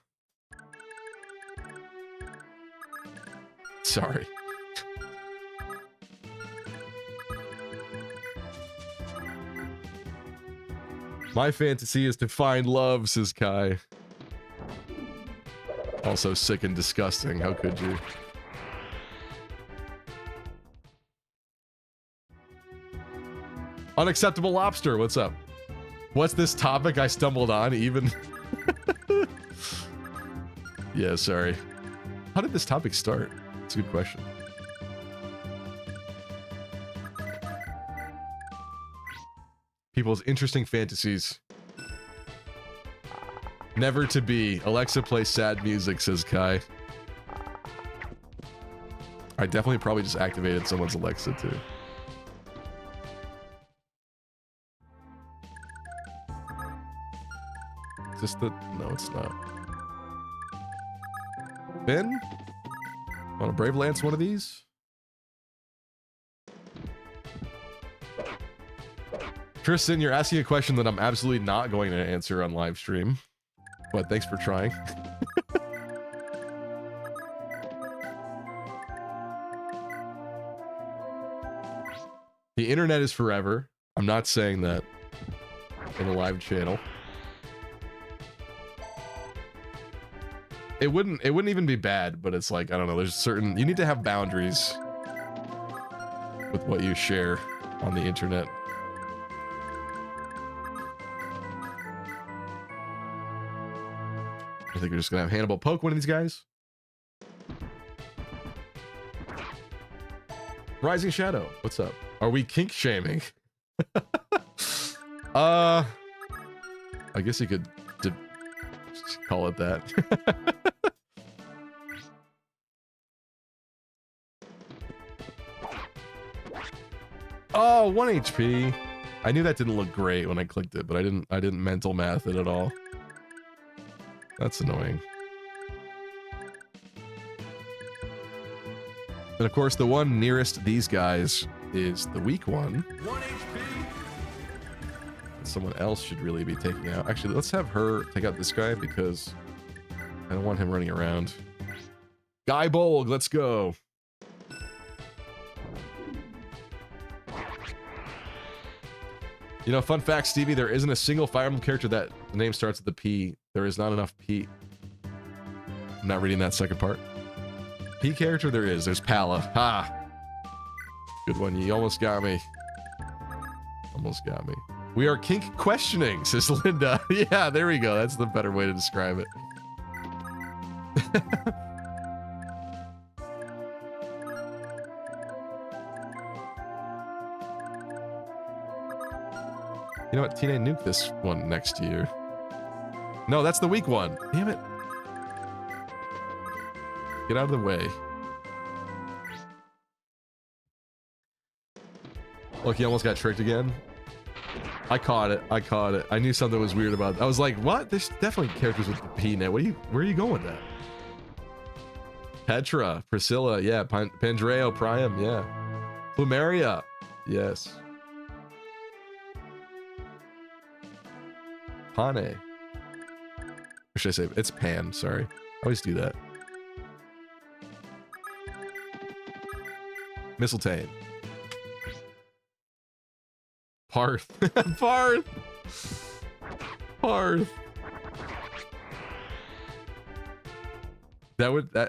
Sorry. My fantasy is to find love, says Kai. Also sick and disgusting. How could you? Unacceptable lobster. What's up? What's this topic I stumbled on even? Yeah, sorry. How did this topic start? It's a good question. People's interesting fantasies. Never to be. Alexa plays sad music, says Kai. I definitely probably just activated someone's Alexa too. Is this the... No, it's not. Ben? Want to Brave Lance one of these? Tristan, you're asking a question that I'm absolutely not going to answer on live stream. But thanks for trying. The internet is forever. I'm not saying that in a live channel. It wouldn't even be bad, but it's like, I don't know, there's certain, you need to have boundaries with what you share on the internet. I think we're just gonna have Hannibal poke one of these guys. Rising Shadow, what's up? Are we kink shaming? I guess you could call it that. Oh, 1 HP. I knew that didn't look great when I clicked it, but I didn't mental math it at all. That's annoying. And of course, the one nearest these guys is the weak one. 1 HP. Someone else should really be taking out. Actually, let's have her take out this guy because I don't want him running around. Guy Bolg, let's go. You know, fun fact, Stevie, there isn't a single Fire Emblem character that the name starts with the P. There is not enough P. I'm not reading that second part. P character there is. There's Pala. Ha! Good one. You almost got me. Almost got me. We are kink questioning, says Linda. Yeah, there we go. That's the better way to describe it. You know what? Teenage Nuke this one next to you. No, that's the weak one. Damn it. Get out of the way. Look, he almost got tricked again. I caught it. I caught it. I knew something was weird about it. I was like, what? There's definitely characters with the P net. Where are you going with that? Petra, Priscilla, yeah. Pandreo, Priam, yeah. Plumeria, yes. Pane. Or should I say, it's Pan, sorry. I always do that. Mistletoe. Parth. Parth. Parth.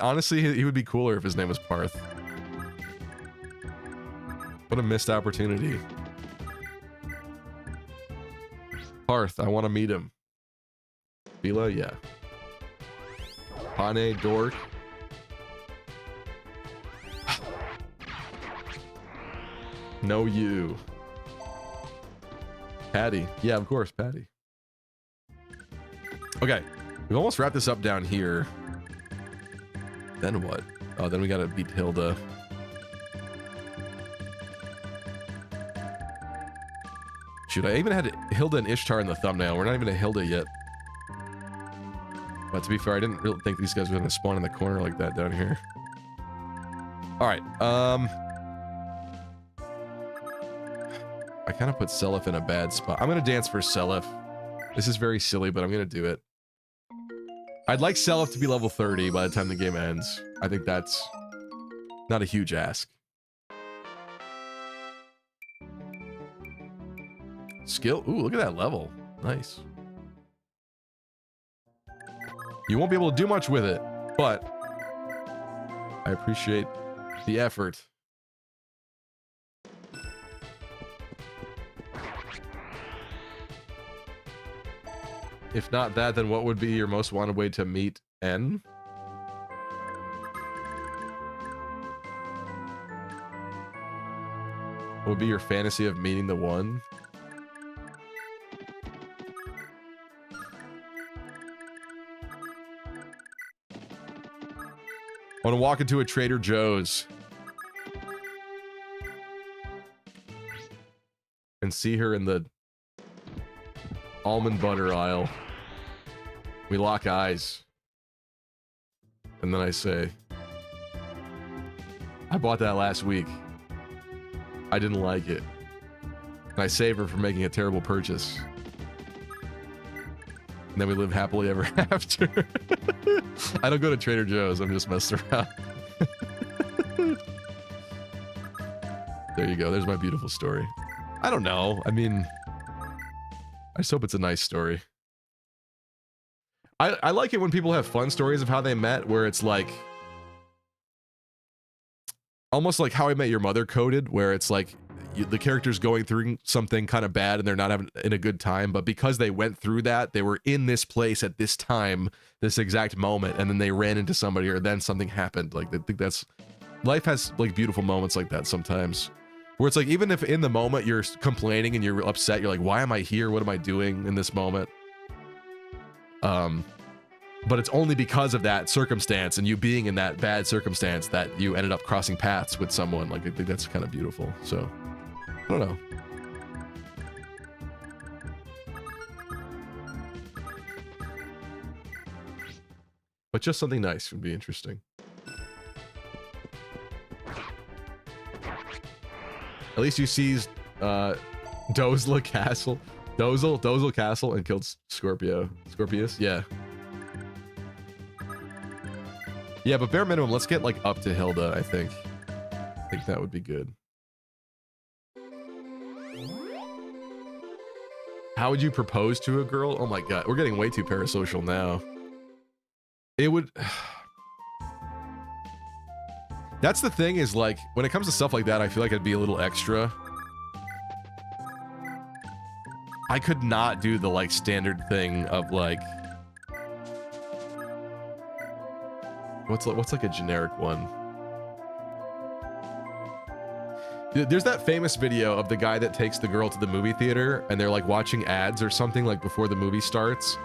Honestly, he would be cooler if his name was Parth. What a missed opportunity. Parth, I want to meet him. Bila, yeah. Pane, Dork. No, you. Patty. Yeah, of course, Patty. Okay, we've almost wrapped this up down here. Then what? Oh, then we gotta beat Hilda. Shoot, I even had Hilda and Ishtar in the thumbnail. We're not even a Hilda yet. But to be fair, I didn't really think these guys were gonna spawn in the corner like that down here. Alright, I kind of put Seliph in a bad spot. I'm gonna dance for Seliph. This is very silly, but I'm gonna do it. I'd like Seliph to be level 30 by the time the game ends. I think that's not a huge ask. Skill? Ooh, look at that level. Nice. You won't be able to do much with it, but I appreciate the effort. If not that, then what would be your most wanted way to meet N? What would be your fantasy of meeting the one? I want to walk into a Trader Joe's and see her in the almond butter aisle. We lock eyes. And then I say, I bought that last week. I didn't like it. And I save her for making a terrible purchase. And then we live happily ever after. I don't go to Trader Joe's, I'm just messing around. There you go, there's my beautiful story. I don't know, I mean, I just hope it's a nice story. I like it when people have fun stories of how they met, where it's like almost like How I Met Your Mother coded, where it's like the character's going through something kind of bad and they're not having in a good time, but because they went through that, they were in this place at this time, this exact moment, and then they ran into somebody or then something happened. Like I think that's life has like beautiful moments like that sometimes, where it's like even if in the moment you're complaining and you're upset, you're like, why am I here? What am I doing in this moment? But it's only because of that circumstance and you being in that bad circumstance that you ended up crossing paths with someone. Like I think that's kind of beautiful. So I don't know. But just something nice would be interesting. At least you seized Dozla Castle. Dozel Castle and killed Scorpius. Yeah. Yeah, but bare minimum, let's get like up to Hilda, I think. I think that would be good. How would you propose to a girl? Oh my god, we're getting way too parasocial now. It would... That's the thing, is like, when it comes to stuff like that, I feel like I'd be a little extra. I could not do the like standard thing of like... What's like a generic one? There's that famous video of the guy that takes the girl to the movie theater and they're like watching ads or something like before the movie starts.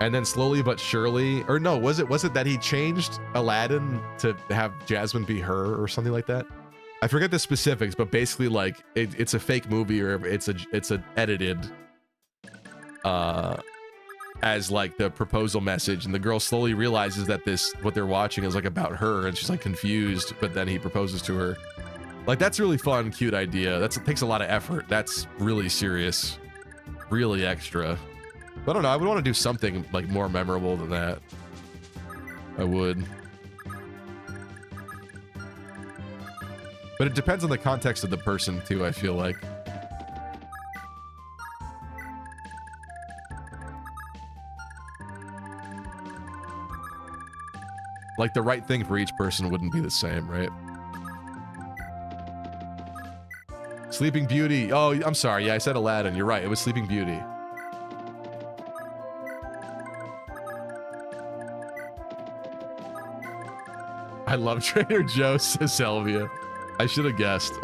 And then slowly but surely, or no, was it that he changed Aladdin to have Jasmine be her or something like that? I forget the specifics, but basically like it's a fake movie or it's a edited as like the proposal message, and the girl slowly realizes that what they're watching is like about her, and she's like confused, but then he proposes to her. Like that's a really fun, cute idea. It takes a lot of effort. That's really serious, really extra. But I don't know, I would want to do something like more memorable than that. I would. But it depends on the context of the person too, I feel like. Like the right thing for each person wouldn't be the same, right? Sleeping Beauty. Oh, I'm sorry. Yeah, I said Aladdin. You're right. It was Sleeping Beauty. I love Trader Joe, says Selvia. I should have guessed.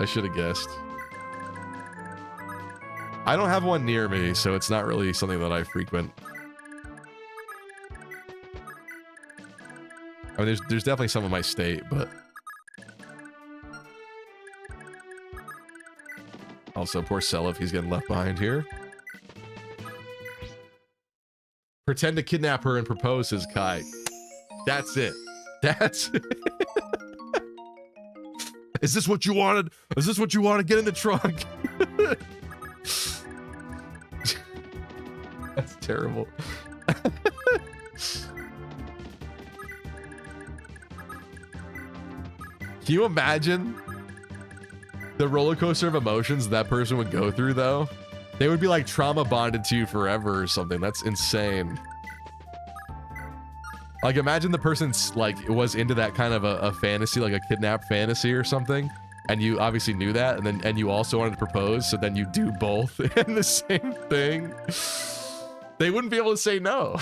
I don't have one near me, so it's not really something that I frequent. I mean, there's definitely some in my state, but... Also, poor Selif, he's getting left behind here. Pretend to kidnap her and propose, says Kai. That's it. That's it. Is this what you wanted? Is this what you wanted? Get in the trunk. That's terrible. Can you imagine the roller coaster of emotions that person would go through, though? They would be like trauma bonded to you forever or something. That's insane. Like, imagine the person's like was into that kind of a fantasy, like a kidnap fantasy or something, and you obviously knew that, and you also wanted to propose, so then you do both in the same thing. They wouldn't be able to say no.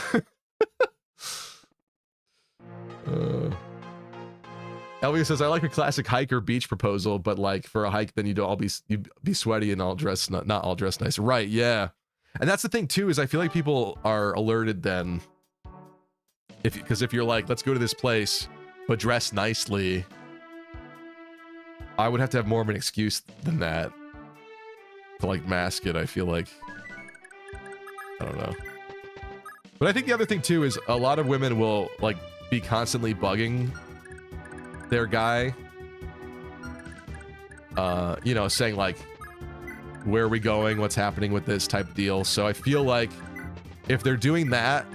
Elvia says, I like a classic hike or beach proposal, but like for a hike, then you'd be sweaty and all dressed, not all dressed nice. Right, yeah. And that's the thing too, is I feel like people are alerted then. Because if you're like, let's go to this place, but dress nicely, I would have to have more of an excuse than that to like mask it, I feel like. I don't know. But I think the other thing too is a lot of women will like be constantly bugging their guy, you know, saying like, where are we going, what's happening with this type of deal. So I feel like if they're doing that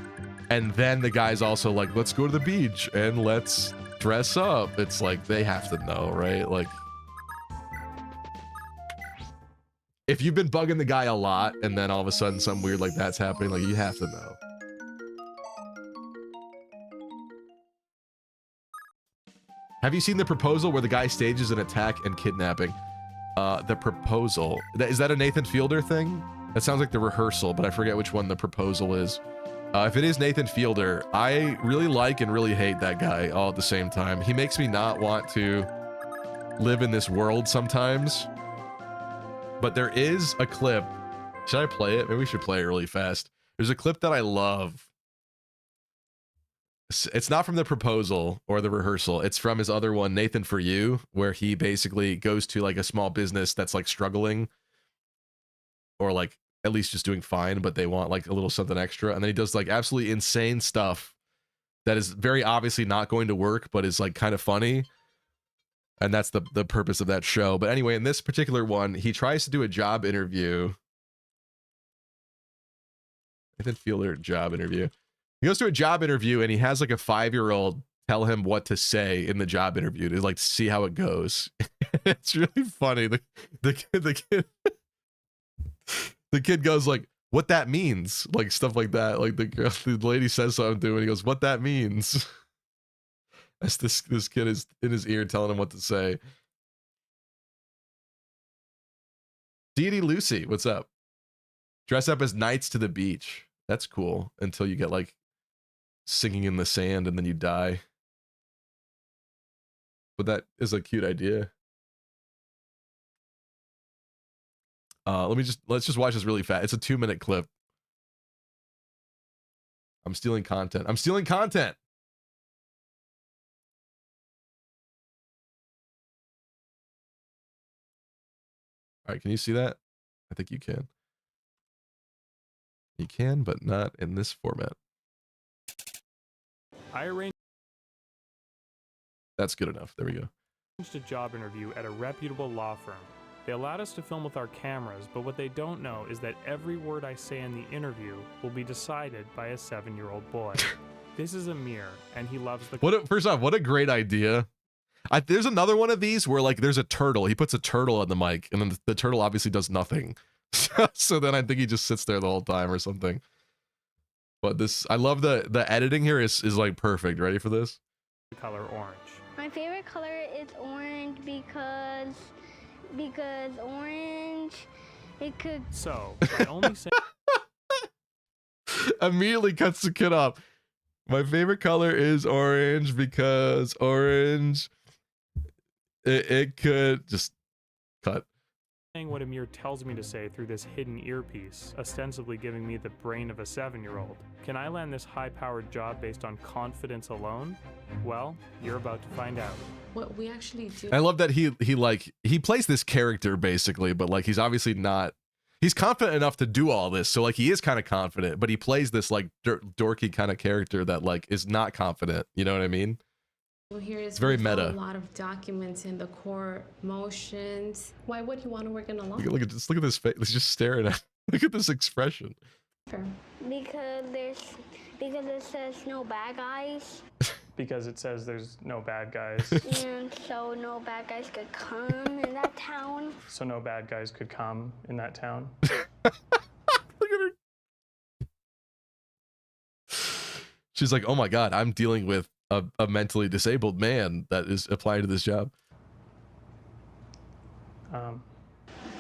and then the guy's also like, let's go to the beach and let's dress up, it's like they have to know, right? Like if you've been bugging the guy a lot and then all of a sudden something weird like that's happening, like you have to know. Have you seen The Proposal where the guy stages an attack and kidnapping? The Proposal. Is that a Nathan Fielder thing? That sounds like The Rehearsal, but I forget which one The Proposal is. If it is Nathan Fielder, I really like and really hate that guy all at the same time. He makes me not want to live in this world sometimes. But there is a clip. Should I play it? Maybe we should play it really fast. There's a clip that I love. It's not from The Proposal or The Rehearsal. It's from his other one, Nathan For You, where he basically goes to like a small business that's like struggling or like at least just doing fine, but they want like a little something extra. And then he does like absolutely insane stuff that is very obviously not going to work, but is like kind of funny. And that's the purpose of that show. But anyway, in this particular one, he tries to do a job interview. Nathan Fielder job interview. He goes to a job interview and he has like a 5-year-old tell him what to say in the job interview to like see how it goes. It's really funny. The kid goes like, what that means, like stuff like that. Like the lady says something to him and he goes, what that means. As this kid is in his ear telling him what to say. Deity Lucy, what's up? Dress up as knights to the beach. That's cool until you get like sinking in the sand and then you die. But that is a cute idea. Let's just watch this really fast. It's a 2-minute clip. I'm stealing content. I'm stealing content. All right, can you see that? I think you can. You can, but not in this format. I arranged That's good enough. There we go. a job interview at a reputable law firm. They allowed us to film with our cameras, but what they don't know is that every word I say in the interview will be decided by a 7-year-old boy. This is Amir, and he loves the... First off, what a great idea. There's another one of these where like there's a turtle. He puts a turtle on the mic, and then the turtle obviously does nothing. So then I think he just sits there the whole time or something. But this, I love the editing here is like perfect. Ready for this? color orange. My favorite color is orange because orange, it could... So, by only saying... Immediately cuts the kid off. My favorite color is orange because orange, it could just cut. Saying what Amir tells me to say through this hidden earpiece, ostensibly giving me the brain of a 7-year-old. Can I land this high-powered job based on confidence alone? Well, you're about to find out. What we actually do. I love that he plays this character basically, but like he's obviously not. He's confident enough to do all this, so like he is kind of confident, but he plays this like dorky kind of character that like is not confident. You know what I mean? Here is it's very meta. A lot of documents in the court motions. Why would you want to work in a law? Look at this face. He's just staring at. Look at this expression. Because it says no bad guys. Because it says there's no bad guys. And so no bad guys could come in that town. So no bad guys could come in that town. Look at her. She's like, oh my God, I'm dealing with a mentally disabled man that is applying to this job.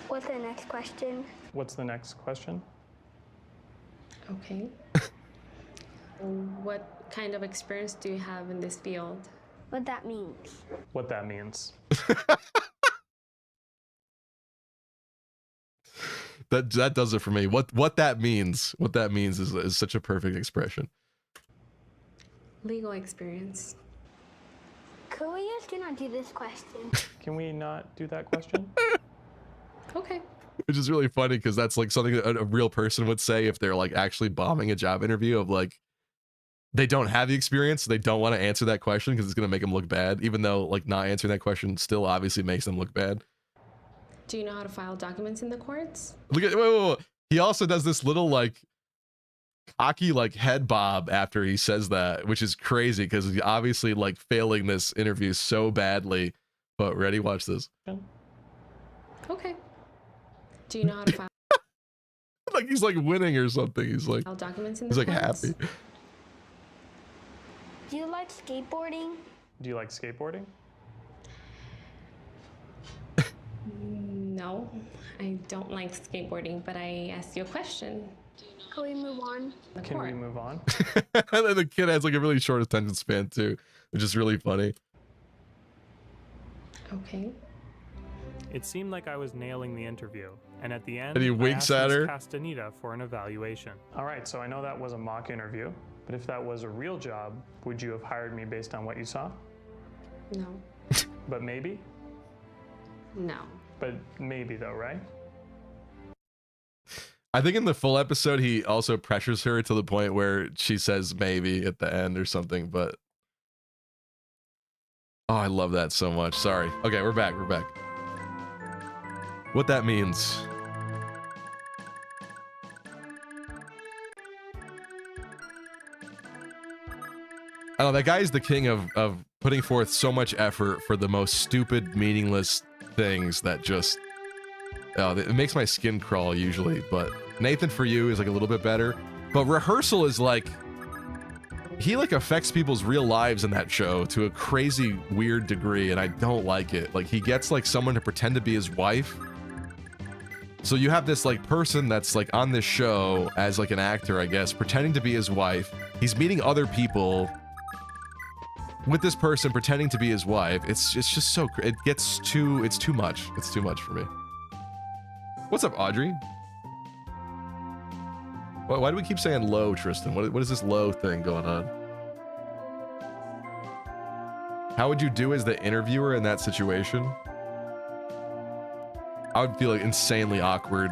What's the next question? What's the next question? Okay. What kind of experience do you have in this field? What that means. What that means. That does it for me. What that means. What that means is such a perfect expression. Legal experience. Could we just do not do this question? Can we not do that question? Okay. Which is really funny because that's like something that a real person would say if they're like actually bombing a job interview of like, they don't have the experience. So they don't want to answer that question because it's going to make them look bad, even though like not answering that question still obviously makes them look bad. Do you know how to file documents in the courts? Look at, wait. He also does this little like cocky like head bob after he says that, which is crazy because he's obviously like failing this interview so badly. But ready, watch this. Okay. Do you know how to file like he's like winning or something. He's like documents in the he's like courts? happy. Do you like skateboarding? Do you like skateboarding? No, I don't like skateboarding, but I asked you a question. Can we move on? The Can we court. move on? And then the kid has like a really short attention span too, which is really funny. Okay. It seemed like I was nailing the interview, and at the end, And he I winks asked at Miss her. Castaneda for an evaluation. All right, so I know that was a mock interview, but if that was a real job, would you have hired me based on what you saw? No. But maybe? No. But maybe though, right? I think in the full episode, he also pressures her to the point where she says maybe at the end or something, but... Oh, I love that so much. Sorry. Okay, we're back. We're back. What that means. I don't know, that guy is the king of putting forth so much effort for the most stupid, meaningless things that just... Oh, it makes my skin crawl usually, but Nathan For You is like a little bit better. But Rehearsal is like... He like affects people's real lives in that show to a crazy, weird degree, and I don't like it. Like, he gets like someone to pretend to be his wife. So you have this like person that's like on this show as like an actor, I guess, pretending to be his wife. He's meeting other people with this person pretending to be his wife. It's just so... It gets too... It's too much. It's too much for me. What's up, Audrey? Why do we keep saying low, Tristan? What is this low thing going on? How would you do as the interviewer in that situation? I would feel like insanely awkward.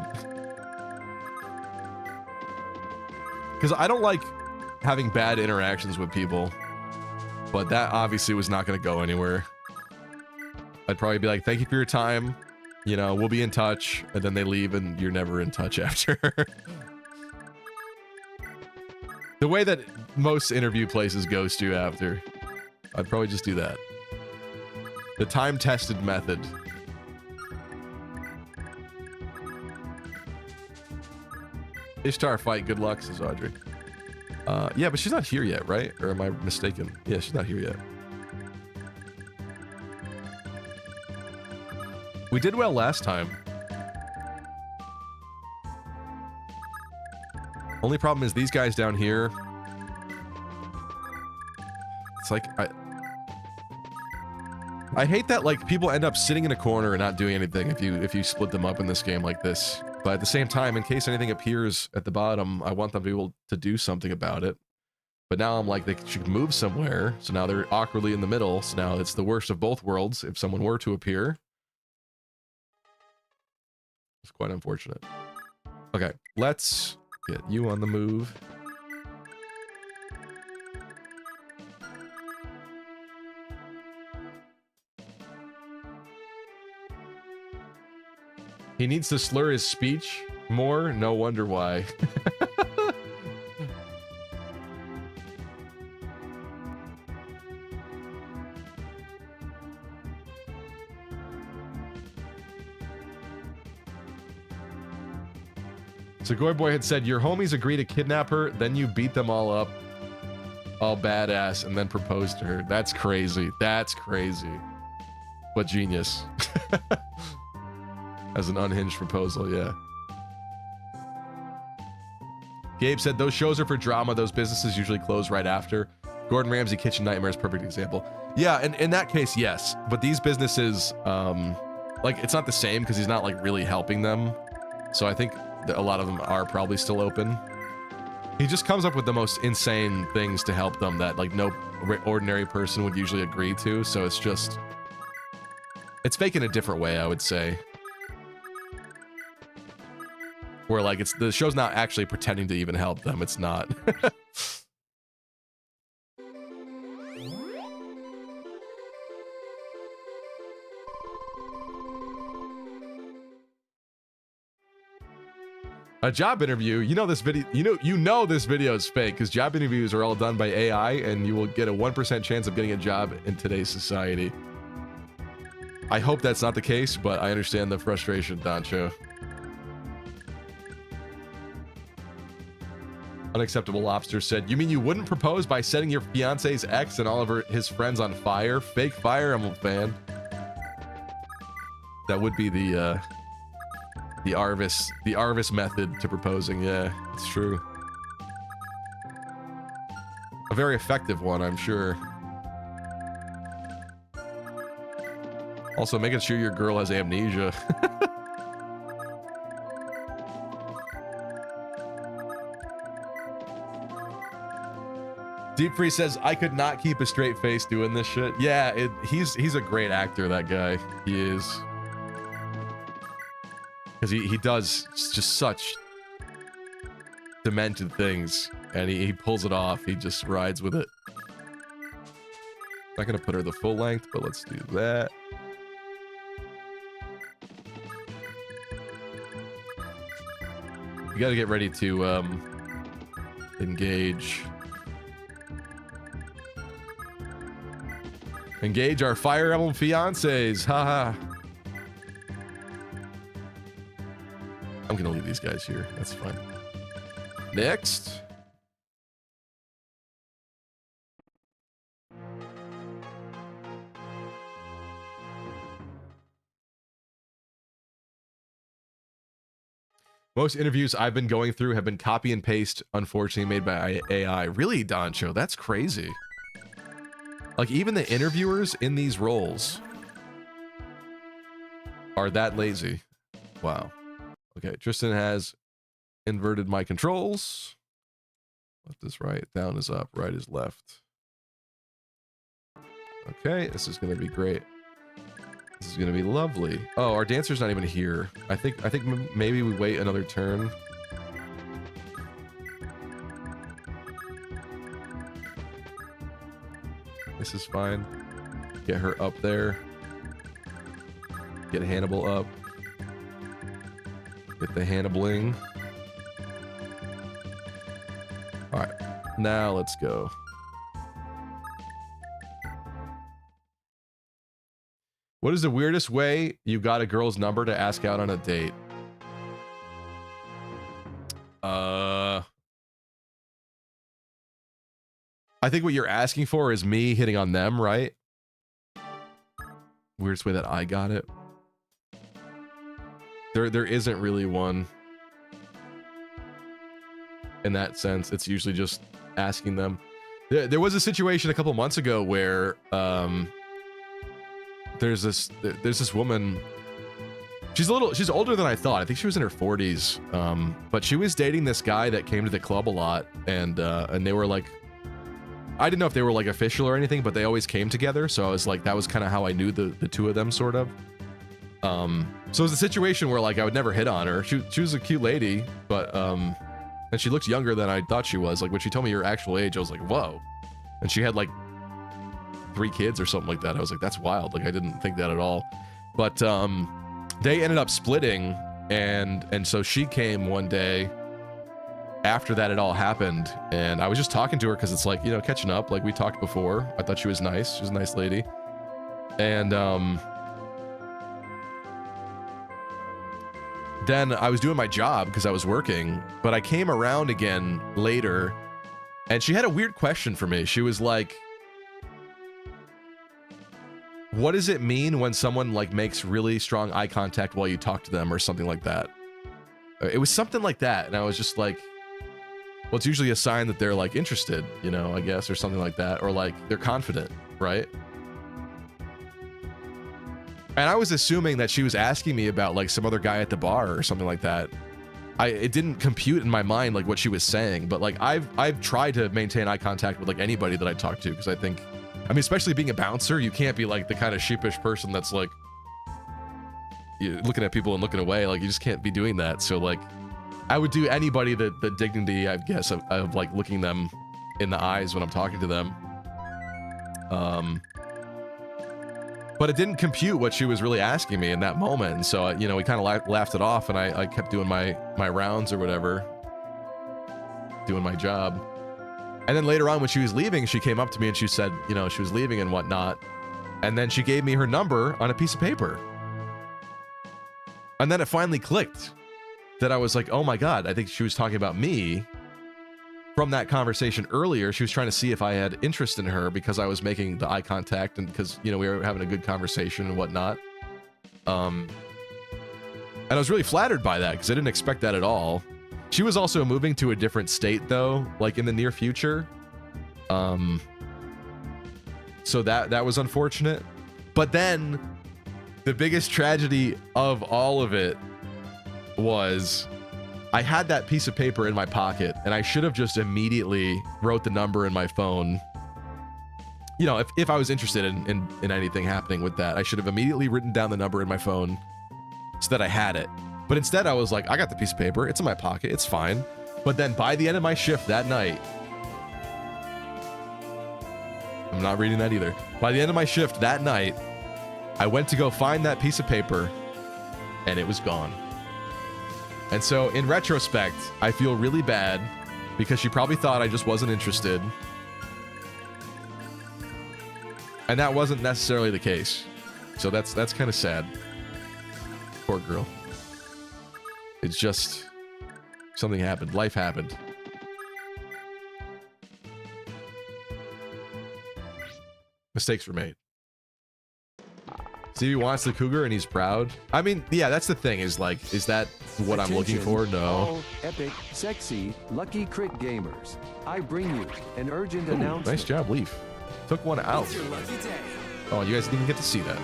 Because I don't like having bad interactions with people. But that obviously was not going to go anywhere. I'd probably be like, thank you for your time. You know, we'll be in touch. And then they leave and you're never in touch after. The way that most interview places ghost you after. I'd probably just do that. The time-tested method. Ishtar fight, good luck, says Audrey. Yeah, but she's not here yet, right? Or am I mistaken? Yeah, she's not here yet. We did well last time. Only problem is these guys down here. It's like, I hate that like people end up sitting in a corner and not doing anything if you split them up in this game like this. But at the same time, in case anything appears at the bottom, I want them to be able to do something about it. But now I'm like, they should move somewhere. So now they're awkwardly in the middle. So now it's the worst of both worlds if someone were to appear. It's quite unfortunate. Okay, let's get you on the move. He needs to slur his speech more. No wonder why. So Goy Boy had said, your homies agree to kidnap her, then you beat them all up, all badass, and then propose to her. That's crazy. That's crazy. But genius. As an unhinged proposal, yeah. Gabe said, those shows are for drama. Those businesses usually close right after. Gordon Ramsay Kitchen Nightmares, perfect example. Yeah, and in that case, yes. But these businesses, like, it's not the same because he's not, like, really helping them. So I think that a lot of them are probably still open. He just comes up with the most insane things to help them that, like, no ordinary person would usually agree to. So it's just... It's fake in a different way, I would say. Where, like, it's the show's not actually pretending to even help them. It's not. A job interview, you know this video, you know this video is fake because job interviews are all done by AI and you will get a 1% chance of getting a job in today's society. I hope that's not the case, but I understand the frustration, Doncho. Unacceptable Lobster said, you mean you wouldn't propose by setting your fiance's ex and all of his friends on fire? Fake Fire Emblem fan. That would be the Arvis method to proposing. Yeah, it's true. A very effective one, I'm sure. Also, making sure your girl has amnesia. Deep Freeze says, I could not keep a straight face doing this shit. Yeah, he's a great actor, that guy. He is. Because he does just such demented things, and he pulls it off. He just rides with it. Not gonna put her the full length, but let's do that. You gotta get ready to engage. Engage our Fire Emblem fiancés. Haha. I'm gonna leave these guys here. That's fine. Next. Most interviews I've been going through have been copy and paste, unfortunately made by AI. Really, Doncho? That's crazy. Like, even the interviewers in these roles are that lazy. Wow. Okay, Tristan has inverted my controls. Left is right, down is up, right is left. Okay, this is gonna be great. This is gonna be lovely. Oh, our dancer's not even here. I think maybe we wait another turn. This is fine. Get her up there. Get Hannibal up. Get the Hannibaling. Alright, now let's go. What is the weirdest way you got a girl's number to ask out on a date? I think what you're asking for is me hitting on them, right? Weirdest way that I got it. There isn't really one. In that sense, it's usually just asking them. There was a situation a couple months ago where there's this woman. She's older than I thought. I think she was in her 40s. But she was dating this guy that came to the club a lot, and they were like, I didn't know if they were like official or anything, but they always came together. So I was like, that was kind of how I knew the two of them, sort of. So it was a situation where like I would never hit on her. She was a cute lady, but and she looks younger than I thought she was. Like when she told me her actual age, I was like, whoa. And she had like 3 kids or something like that. I was like, that's wild. Like I didn't think that at all. But they ended up splitting, and so she came one day after that it all happened, and I was just talking to her because it's like, you know, catching up. Like we talked before. I thought she was nice. She was a nice lady. And then I was doing my job because I was working, but I came around again later, and she had a weird question for me. She was like, what does it mean when someone like makes really strong eye contact while you talk to them or something like that? It was something like that, and I was just like, well, it's usually a sign that they're like interested, you know, I guess, or something like that, or like they're confident, right? And I was assuming that she was asking me about like some other guy at the bar or something like that. It didn't compute in my mind like what she was saying, but like I've tried to maintain eye contact with like anybody that I talk to, because I think, I mean, especially being a bouncer, you can't be like the kind of sheepish person that's like looking at people and looking away. Like you just can't be doing that. So like I would do anybody the dignity, I guess, of like looking them in the eyes when I'm talking to them. But it didn't compute what she was really asking me in that moment. And so, you know, we kind of laughed it off, and I kept doing my rounds or whatever, doing my job. And then later on when she was leaving, she came up to me and she said, you know, she was leaving and whatnot. And then she gave me her number on a piece of paper. And then it finally clicked that I was like, oh my God, I think she was talking about me. From that conversation earlier, she was trying to see if I had interest in her because I was making the eye contact and because, you know, we were having a good conversation and whatnot. And I was really flattered by that because I didn't expect that at all. She was also moving to a different state though, like in the near future. So that was unfortunate. But then the biggest tragedy of all of it was I had that piece of paper in my pocket and I should have just immediately wrote the number in my phone. You know, if I was interested in anything happening with that, I should have immediately written down the number in my phone so that I had it. But instead I was like, I got the piece of paper. It's in my pocket. It's fine. But then by the end of my shift that night, I'm not reading that either. By the end of my shift that night, I went to go find that piece of paper and it was gone. And so in retrospect, I feel really bad because she probably thought I just wasn't interested. And that wasn't necessarily the case. So that's kind of sad. Poor girl. It's just something happened. Life happened. Mistakes were made. Stevie wants the cougar and he's proud. I mean, yeah, that's the thing is like, is that what I'm looking for? No. All epic, sexy, lucky crit gamers. I bring you an urgent announcement. Nice job, Leaf. Took one out. It's your lucky day. Oh, you guys didn't even get to see that.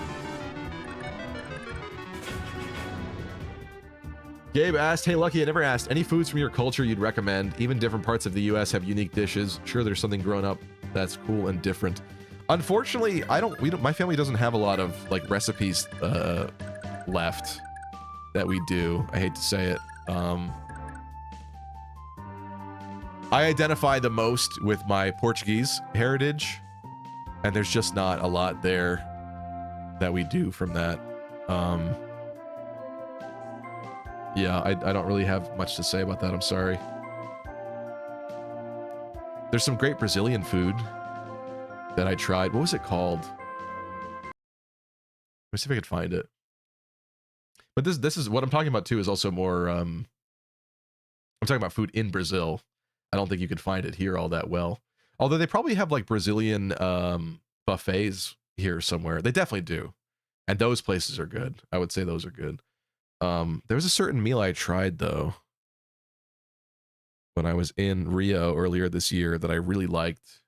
Gabe asked, hey Lucky, I never asked, any foods from your culture you'd recommend? Even different parts of the US have unique dishes. Sure, there's something grown up that's cool and different. Unfortunately, my family doesn't have a lot of like recipes left that we do. I hate to say it. I identify the most with my Portuguese heritage, and there's just not a lot there that we do from that. Yeah, I don't really have much to say about that. I'm sorry. There's some great Brazilian food that I tried. What was it called? Let me see if I could find it. But this is what I'm talking about too, is also more I'm talking about food in Brazil. I don't think you could find it here all that well. Although they probably have like Brazilian buffets here somewhere. They definitely do. And those places are good. I would say those are good. There was a certain meal I tried though when I was in Rio earlier this year that I really liked.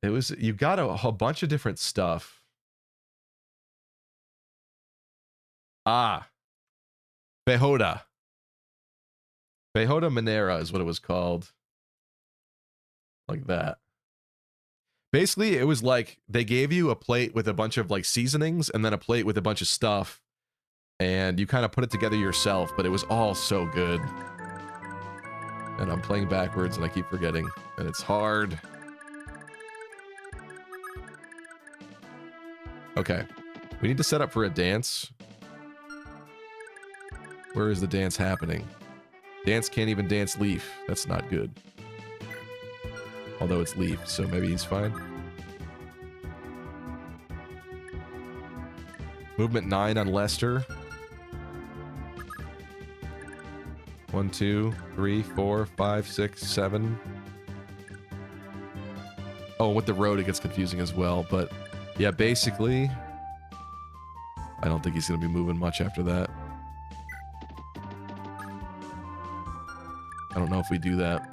It was, you got a bunch of different stuff. Ah, Behoda. Behoda Mineira is what it was called. Like that. Basically, it was like they gave you a plate with a bunch of like seasonings and then a plate with a bunch of stuff. And you kind of put it together yourself, but it was all so good. And I'm playing backwards and I keep forgetting. And it's hard. Okay. We need to set up for a dance. Where is the dance happening? Dance can't even dance Leaf. That's not good. Although it's Leaf, so maybe he's fine. Movement 9 on Lester. 1, 2, 3, 4, 5, 6, 7. Oh, with the road it gets confusing as well, but yeah, basically, I don't think he's going to be moving much after that. I don't know if we do that.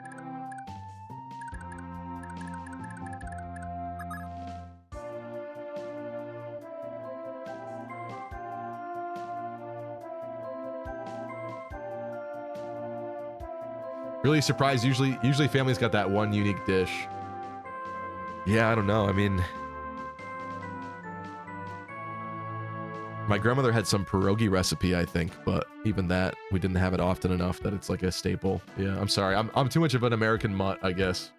Really surprised. Usually family's got that one unique dish. Yeah, I don't know. I mean, my grandmother had some pierogi recipe, I think, but even that, we didn't have it often enough that it's like a staple. Yeah, I'm sorry. I'm too much of an American mutt, I guess.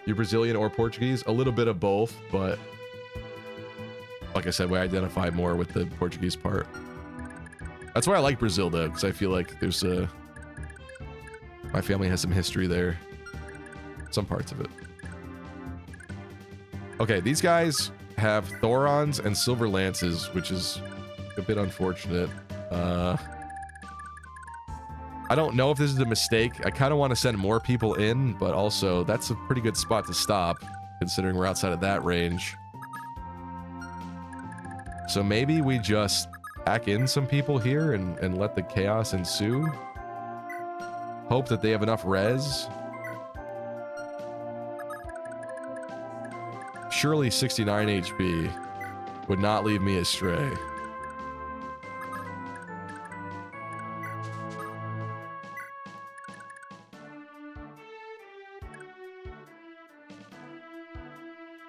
You Brazilian or Portuguese? A little bit of both, but like I said, we identify more with the Portuguese part. That's why I like Brazil, though, because I feel like there's my family has some history there. Some parts of it. Okay, these guys have Thorons and Silver Lances, which is a bit unfortunate. I I don't know if this is a mistake. I kind of want to send more people in, but also that's a pretty good spot to stop, considering we're outside of that range. So maybe we just pack in some people here and let the chaos ensue. Hope that they have enough res. Surely 69 HP would not leave me astray.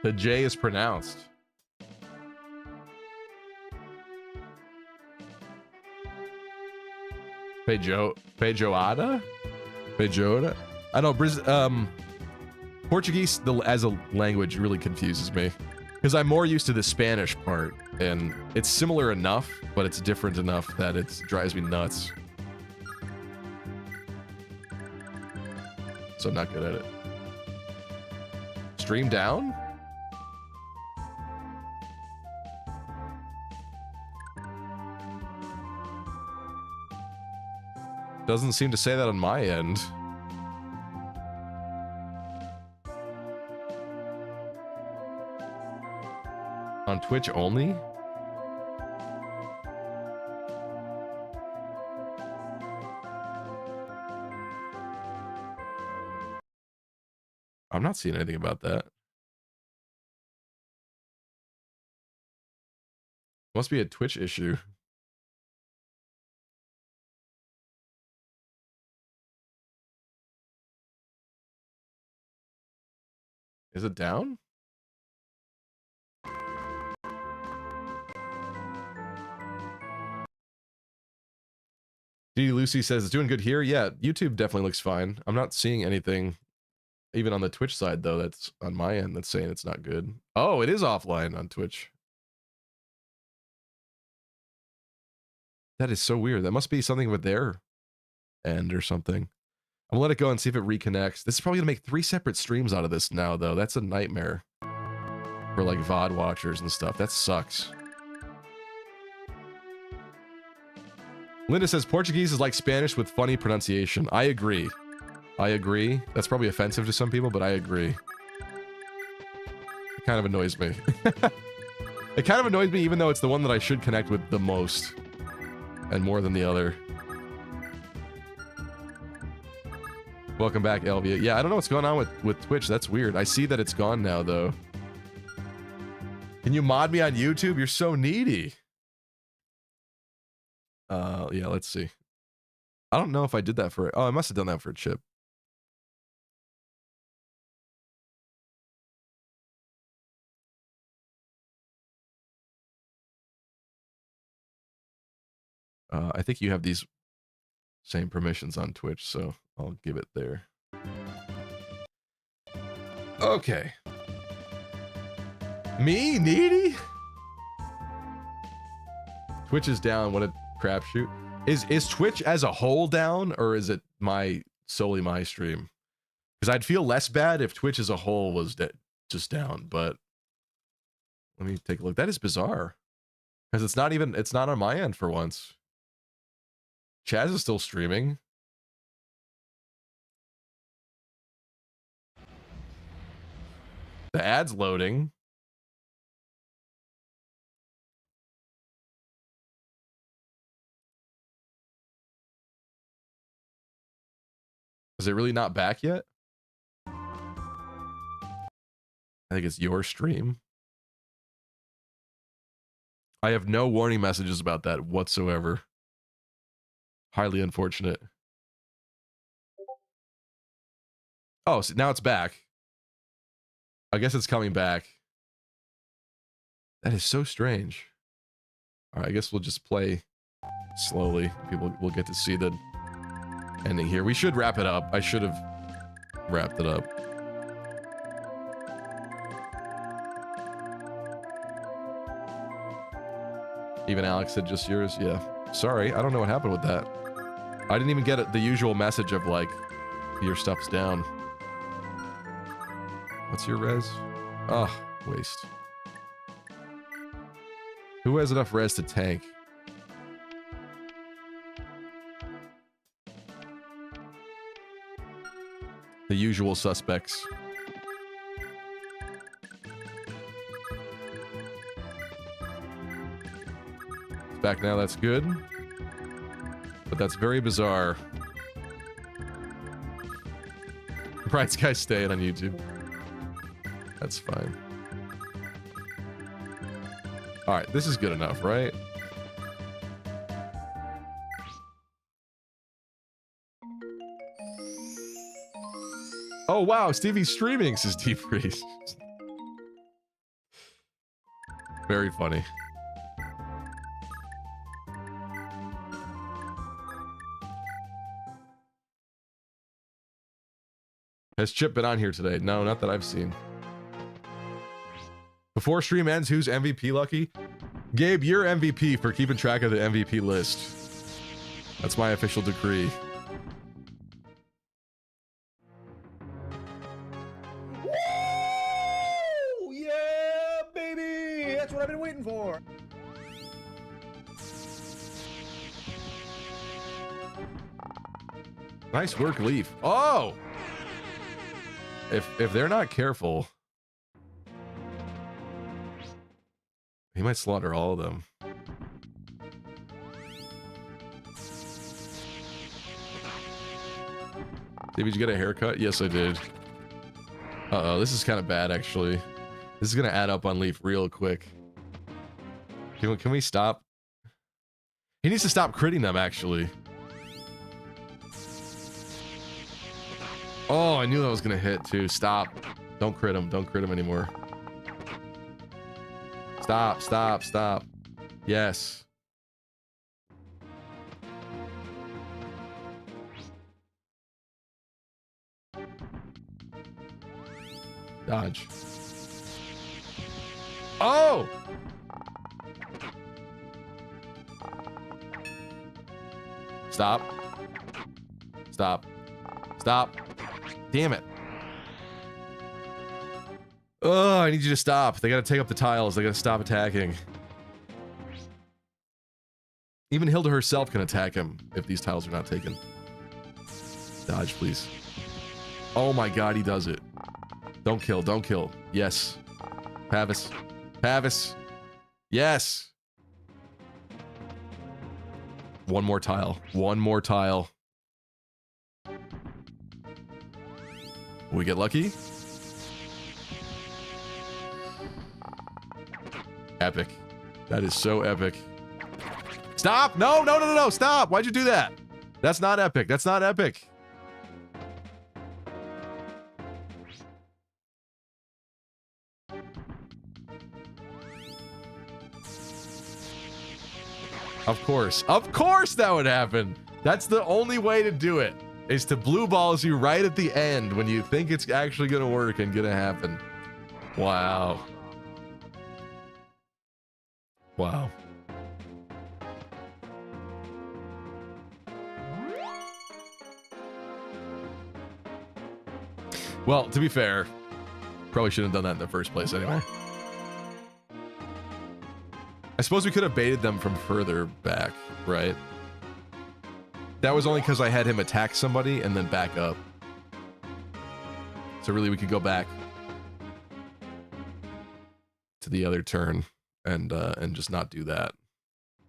The J is pronounced. Feijoada? Feijoada? I know, Portuguese as a language really confuses me. Because I'm more used to the Spanish part, and it's similar enough, but it's different enough that it drives me nuts. So I'm not good at it. Stream down? Doesn't seem to say that on my end. On Twitch only? I'm not seeing anything about that. Must be a Twitch issue. Is it down? D. Lucy says it's doing good here. Yeah, YouTube definitely looks fine. I'm not seeing anything, even on the Twitch side, though, that's on my end that's saying it's not good. Oh, it is offline on Twitch. That is so weird. That must be something with their end or something. I'm gonna let it go and see if it reconnects. This is probably gonna make 3 separate streams out of this now, though. That's a nightmare for like VOD watchers and stuff. That sucks. Linda says Portuguese is like Spanish with funny pronunciation. I agree. I agree. That's probably offensive to some people, but I agree. It kind of annoys me. It kind of annoys me even though it's the one that I should connect with the most and more than the other. Welcome back, Elvia. Yeah, I don't know what's going on with Twitch. That's weird. I see that it's gone now, though. Can you mod me on YouTube? You're so needy. Yeah, let's see. I don't know if I did that for... Oh, I must have done that for a chip. I think you have these same permissions on Twitch, so I'll give it there. Okay. Me? Needy? Twitch is down. What a crapshoot. Is Twitch as a whole down, or is it solely my stream? Because I'd feel less bad if Twitch as a whole was just down, but let me take a look. That is bizarre. Because it's not on my end for once. Chaz is still streaming. The ad's loading. Is it really not back yet? I think it's your stream. I have no warning messages about that whatsoever. Highly unfortunate. Oh, so now it's back. I guess it's coming back. That is so strange. All right, I guess we'll just play slowly. People will get to see the ending here. We should wrap it up. I should have wrapped it up. Even Alex said just yours. Yeah. Sorry, I don't know what happened with that. I didn't even get the usual message of like, your stuff's down. What's your res? Oh, waste. Who has enough res to tank? The usual suspects. It's back now, that's good. But that's very bizarre. Bright Sky's staying on YouTube. That's fine. Alright, this is good enough, right? Oh wow, Stevie's streaming, says Deep Freeze. Very funny. Has Chip been on here today? No, not that I've seen. Before stream ends, who's MVP, Lucky? Gabe, you're MVP for keeping track of the MVP list. That's my official decree. Woo! Yeah, baby! That's what I've been waiting for. Nice work, Leaf. Oh! If they're not careful, he might slaughter all of them. Did you get a haircut? Yes, I did. Uh-oh, this is kind of bad, actually. This is gonna add up on Leaf real quick. Can we stop? He needs to stop critting them, actually. Oh, I knew that was gonna hit too. Stop. Don't crit him. Don't crit him anymore. Stop, stop, stop. Yes. Dodge. Oh! Stop. Stop. Stop. Damn it. Oh, I need you to stop. They gotta take up the tiles. They gotta stop attacking. Even Hilda herself can attack him if these tiles are not taken. Dodge, please. Oh my god, he does it. Don't kill, don't kill. Yes. Pavis. Pavis. Yes. One more tile. One more tile. Will we get lucky? Epic. That is so epic. Stop! No, no, no, no, no, stop! Why'd you do that? That's not epic. That's not epic. Of course. Of course that would happen. That's the only way to do it. Is to blue balls you right at the end when you think it's actually gonna work and gonna happen. Wow. Wow. Well, to be fair, probably shouldn't have done that in the first place anyway. I suppose we could have baited them from further back, right? That was only because I had him attack somebody and then back up. So really we could go back to the other turn and just not do that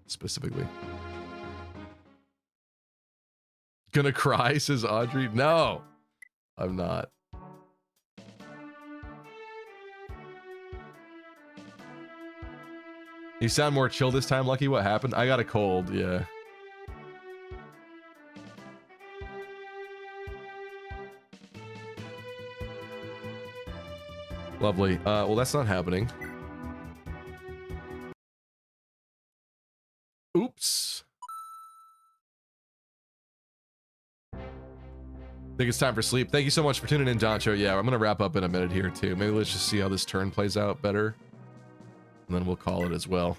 specifically. Gonna cry, says Audrey. No, I'm not. You sound more chill this time, Lucky. What happened? I got a cold, yeah. Lovely. Well, that's not happening. Oops. Think it's time for sleep. Thank you so much for tuning in, Doncho. Yeah, I'm gonna wrap up in a minute here too. Maybe let's just see how this turn plays out better, and then we'll call it as well.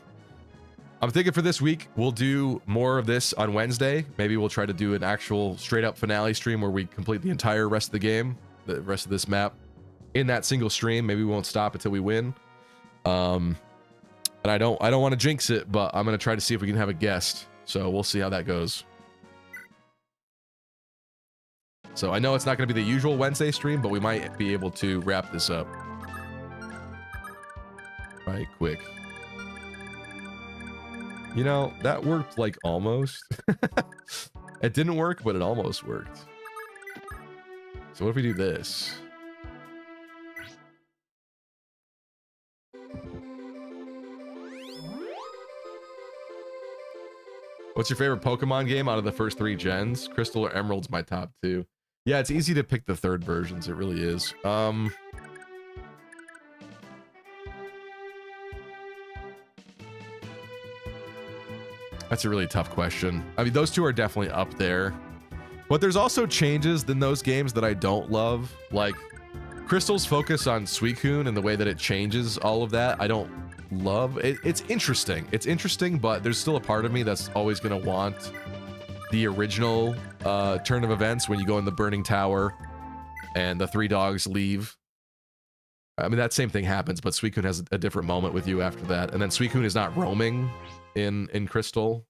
I'm thinking for this week, we'll do more of this on Wednesday. Maybe we'll try to do an actual straight up finale stream where we complete the entire rest of the game, the rest of this map, in that single stream. Maybe we won't stop until we win. And I don't want to jinx it, but I'm gonna try to see if we can have a guest. So we'll see how that goes. So I know it's not going to be the usual Wednesday stream, but we might be able to wrap this up right quick. You know, that worked like almost. It didn't work, but it almost worked. So what if we do this? What's your favorite Pokemon game out of the first 3 gens? Crystal or Emerald's my top 2. Yeah, it's easy to pick the third versions. It really is. That's a really tough question. I mean, those two are definitely up there. But there's also changes in those games that I don't love. Like, Crystal's focus on Suicune and the way that it changes all of that, I don't love. It's interesting. It's interesting, but there's still a part of me that's always going to want the original turn of events when you go in the Burning Tower and the 3 dogs leave. I mean, that same thing happens, but Suicune has a different moment with you after that. And then Suicune is not roaming in Crystal.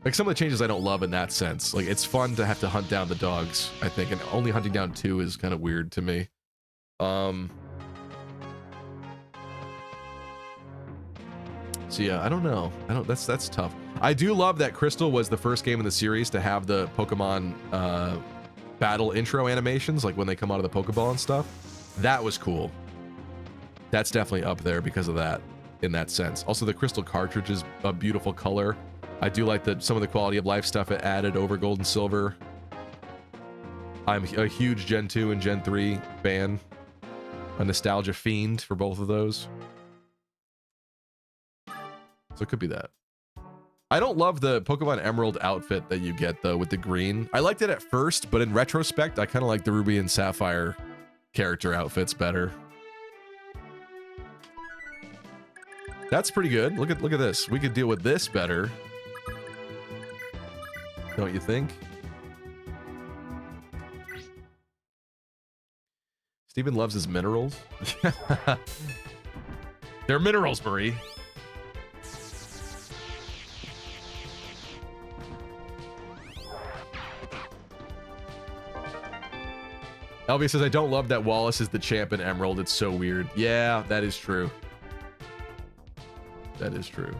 Like, some of the changes I don't love in that sense. Like, it's fun to have to hunt down the dogs, I think, and only hunting down 2 is kind of weird to me. So yeah, I don't know. That's tough. I do love that Crystal was the first game in the series to have the Pokemon battle intro animations, like when they come out of the Pokeball and stuff. That was cool. That's definitely up there because of that, in that sense. Also, the Crystal cartridge is a beautiful color. I do like some of the quality of life stuff it added over Gold and Silver. I'm a huge Gen 2 and Gen 3 fan. A nostalgia fiend for both of those. So it could be that. I don't love the Pokemon Emerald outfit that you get, though, with the green. I liked it at first, but in retrospect, I kind of like the Ruby and Sapphire character outfits better. That's pretty good. Look at this. We could deal with this better. Don't you think? Steven loves his minerals. They're minerals, Marie. Elvia says, I don't love that Wallace is the champ in Emerald. It's so weird. Yeah, that is true. That is true.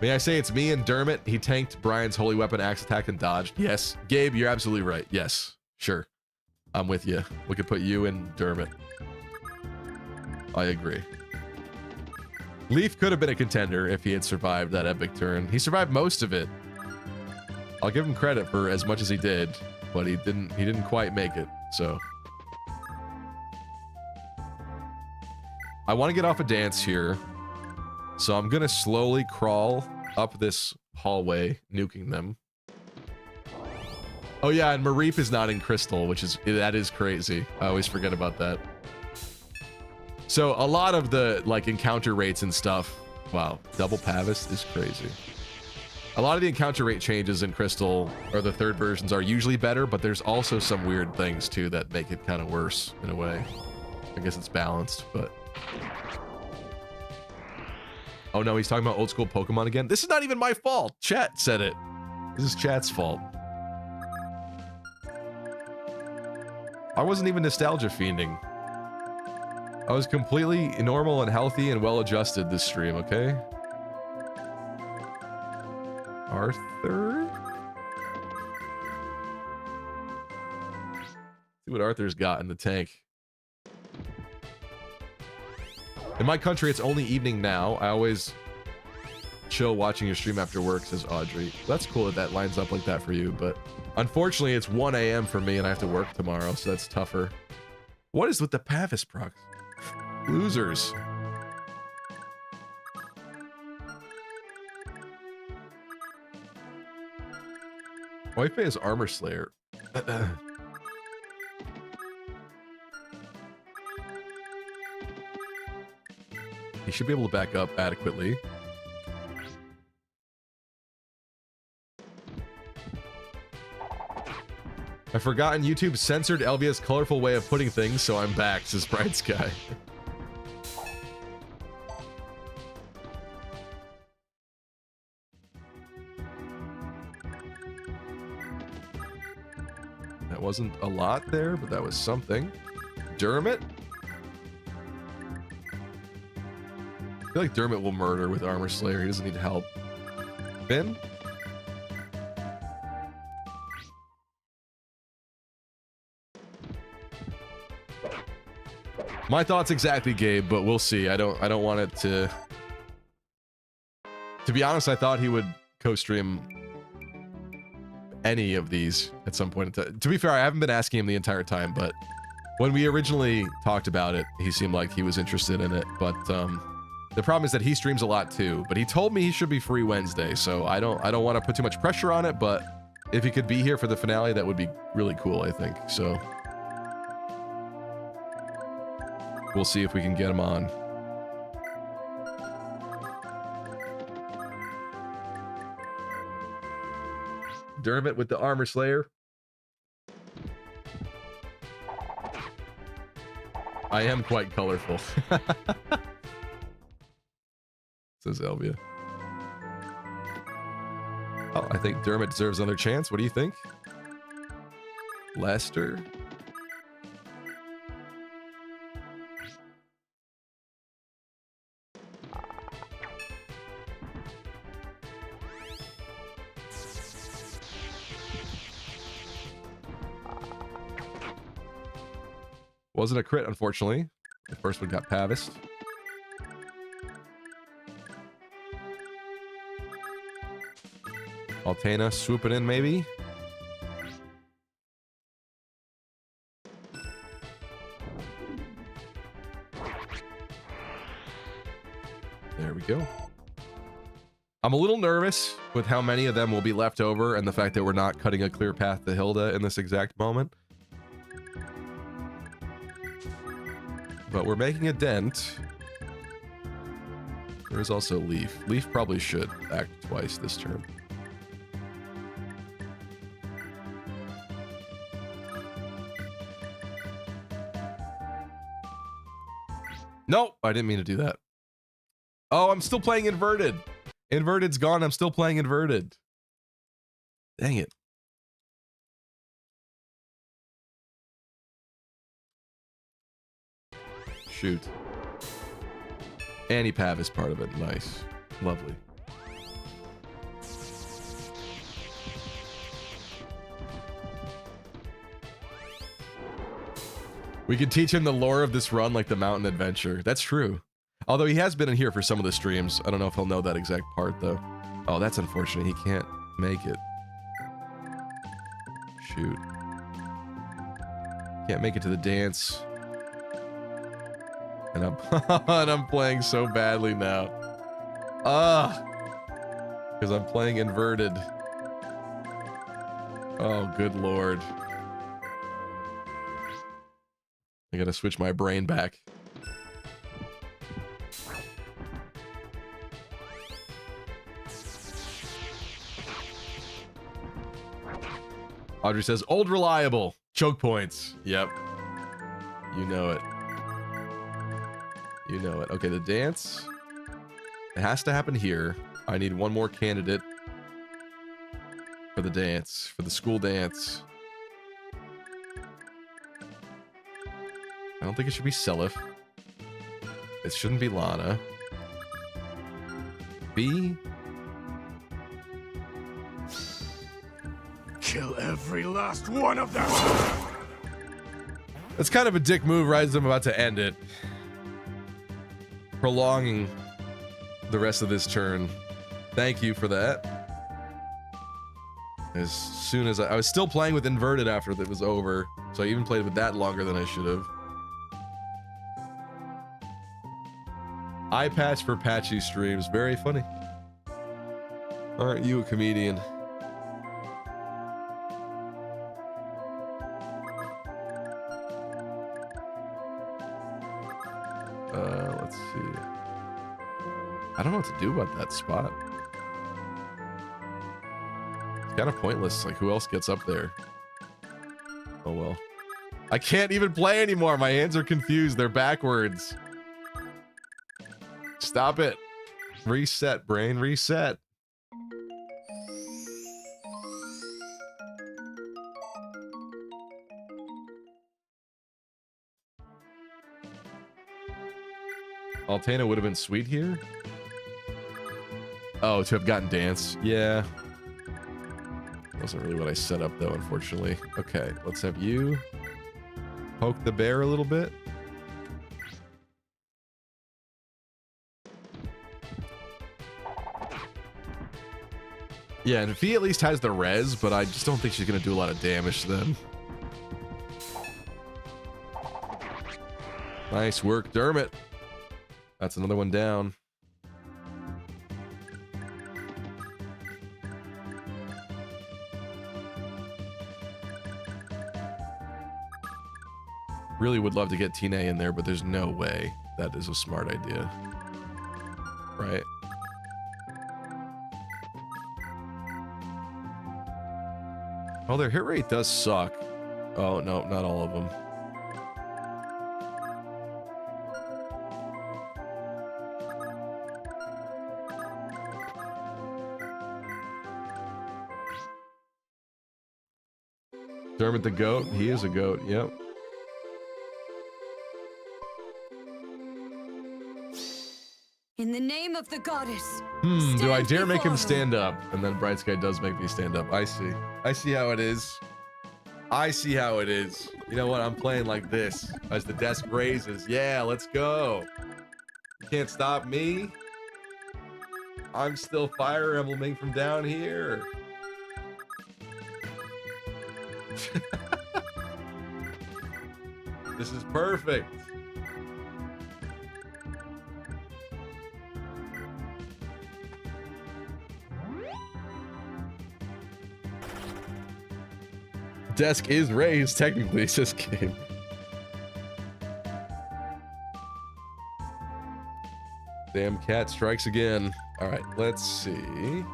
May I say it's me and Dermot? He tanked Brian's holy weapon, axe attack, and dodged. Yes. Gabe, you're absolutely right. Yes. Sure. I'm with you. We could put you and Dermot. I agree. Leaf could have been a contender if he had survived that epic turn. He survived most of it. I'll give him credit for as much as he did, but he didn't quite make it, so. I want to get off a dance here, so I'm gonna slowly crawl up this hallway, nuking them. Oh yeah, and Mareep is not in Crystal, that is crazy. I always forget about that. So a lot of the like encounter rates and stuff, wow, double Pavis is crazy. A lot of the encounter rate changes in Crystal, or the third versions, are usually better, but there's also some weird things too that make it kind of worse in a way. I guess it's balanced, but. Oh no, he's talking about old school Pokemon again. This is not even my fault. Chat said it. This is chat's fault. I wasn't even nostalgia fiending. I was completely normal and healthy and well adjusted this stream, okay? Arthur? See what Arthur's got in the tank. In my country, it's only evening now. I always chill watching your stream after work, says Audrey. That's cool that lines up like that for you, but unfortunately, it's 1 a.m. for me and I have to work tomorrow, so that's tougher. What is with the Pavis procs? Losers. White is Armor Slayer. He should be able to back up adequately. I've forgotten YouTube censored Elvia's colorful way of putting things, so I'm back, says Bright Sky. That wasn't a lot there, but that was something. Dermot? I feel like Dermot will murder with Armor Slayer. He doesn't need help. Finn? My thoughts exactly, Gabe, but we'll see. I don't want it to... To be honest, I thought he would co-stream any of these at some point. To be fair, I haven't been asking him the entire time, but when we originally talked about it, he seemed like he was interested in it. But the problem is that he streams a lot too. But he told me he should be free Wednesday, so I don't want to put too much pressure on it. But if he could be here for the finale, that would be really cool, I think. So we'll see if we can get him on. Dermot with the Armor Slayer. I am quite colorful. Says Elvia. Oh, I think Dermot deserves another chance. What do you think? Lester? Wasn't a crit, unfortunately. The first one got Pavis. Altana swooping in, maybe. There we go. I'm a little nervous with how many of them will be left over and the fact that we're not cutting a clear path to Hilda in this exact moment. But we're making a dent. There is also Leaf. Leaf probably should act twice this turn. Nope, I didn't mean to do that. Oh, I'm still playing Inverted. Inverted's gone. I'm still playing Inverted. Dang it. Shoot. Annie Pav is part of it. Nice. Lovely. We can teach him the lore of this run like the mountain adventure. That's true. Although he has been in here for some of the streams. I don't know if he'll know that exact part, though. Oh, that's unfortunate. He can't make it. Shoot. Can't make it to the dance. And I'm playing so badly now. Because I'm playing Inverted. Oh, good lord. I gotta switch my brain back. Audrey says, old reliable. Choke points. Yep. You know it. You know it. Okay, the dance. It has to happen here. I need one more candidate for the dance, for the school dance. I don't think it should be Seliph. It shouldn't be Lana. B. Kill every last one of them! That's kind of a dick move right as I'm about to end it. Prolonging the rest of this turn. Thank you for that. As soon as I was still playing with Inverted after it was over, so I even played with that longer than I should have. Eye patch for patchy streams. Very funny. Aren't you a comedian? Let's see. I don't know what to do about that spot. It's kind of pointless. Like, who else gets up there? Oh well. I can't even play anymore. My hands are confused. They're backwards. Stop it. Reset, brain. Reset. Altana would have been sweet here. Oh, to have gotten dance. Yeah. Wasn't really what I set up though, unfortunately. Okay, let's have you poke the bear a little bit. Yeah, and Fee at least has the res, but I just don't think she's gonna do a lot of damage to them. Nice work, Dermot. That's another one down. Really would love to get Tina in there, but there's no way that is a smart idea. Right? Oh, their hit rate does suck. Oh, no, not all of them. Dermot the goat. He is a goat. Yep. In the name of the goddess. Do I dare make him before stand up? And then Bright Sky does make me stand up. I see. I see how it is. I see how it is. You know what? I'm playing like this as the desk raises. Yeah, let's go. You can't stop me. I'm still Fire Embleming from down here. This is perfect. Desk is raised, technically, says King. Damn cat strikes again. All right, let's see.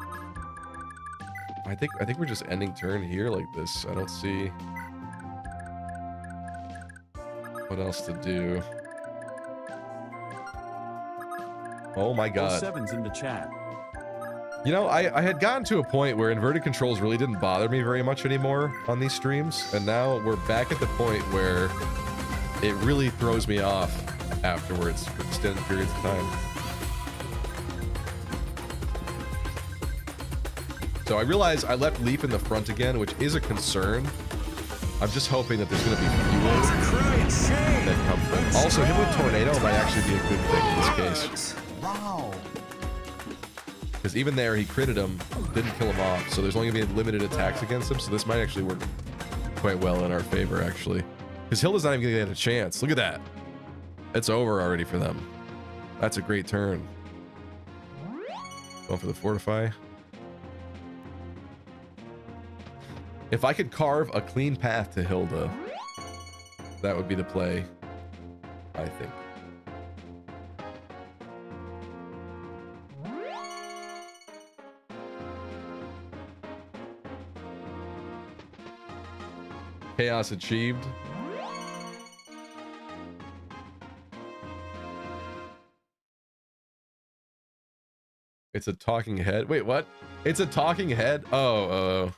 I think we're just ending turn here like this. I don't see what else to do. Oh my god. 07's in the chat. You know, I had gotten to a point where inverted controls really didn't bother me very much anymore on these streams, and now we're back at the point where it really throws me off afterwards for extended periods of time. So I realize I left Leaf in the front again, which is a concern. I'm just hoping that there's going to be fewer that come from. Also, him with Tornado might actually be a good thing in this case. Wow. Because even there, he critted him, didn't kill him off, so there's only going to be limited attacks against him, so this might actually work quite well in our favor, actually. Because Hilda's not even going to get a chance. Look at that. It's over already for them. That's a great turn. Going for the Fortify. If I could carve a clean path to Hilda, that would be the play, I think. Chaos achieved. It's a talking head. Wait, what? It's a talking head? Oh,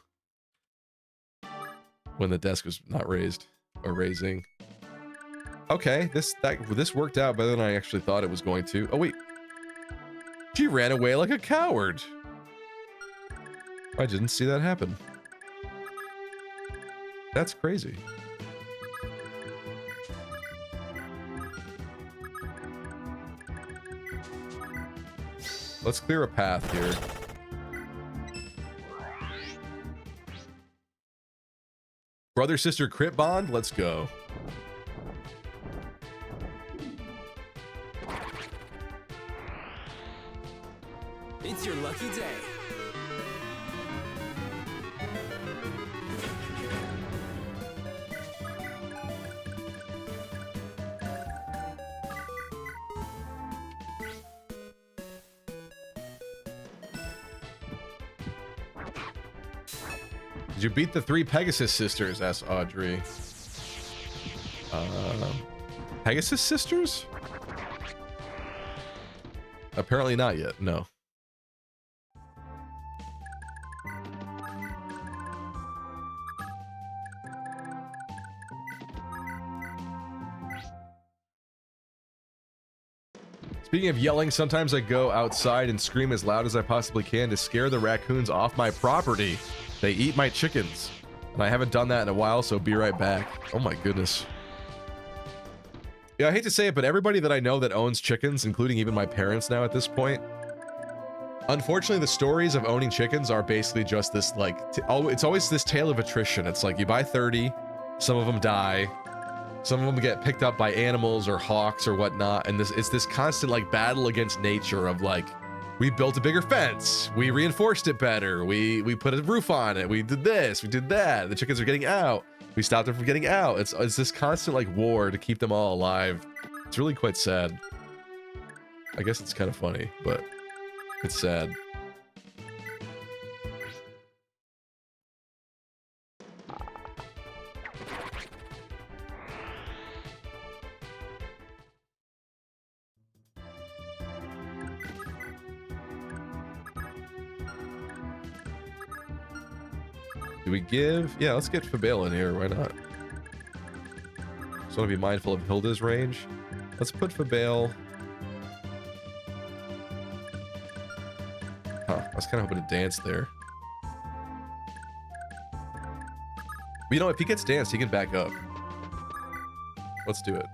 when the desk was not raised or raising. Okay, this worked out better than I actually thought it was going to. Oh wait, she ran away like a coward. I didn't see that happen. That's crazy. Let's clear a path here. Brother sister crit bond, let's go. It's your lucky day. Did you beat the 3 Pegasus sisters? Asked Audrey. Pegasus sisters? Apparently not yet, no. Speaking of yelling, sometimes I go outside and scream as loud as I possibly can to scare the raccoons off my property. They eat my chickens. And I haven't done that in a while, so be right back. Oh my goodness. Yeah, I hate to say it, but everybody that I know that owns chickens, including even my parents now at this point, unfortunately, the stories of owning chickens are basically just this, like, it's always this tale of attrition. It's like you buy 30, some of them die, some of them get picked up by animals or hawks or whatnot, and it's this constant, like, battle against nature of, like, we built a bigger fence, we reinforced it better, we put a roof on it, we did this, we did that, the chickens are getting out, we stopped them from getting out. It's this constant, like, war to keep them all alive. It's really quite sad. I guess it's kind of funny, but it's sad. Do we give? Yeah, let's get Fabale in here. Why not? Just want to be mindful of Hilda's range. Let's put Fabale. Huh, I was kind of hoping to dance there. But you know, if he gets danced, he can back up. Let's do it.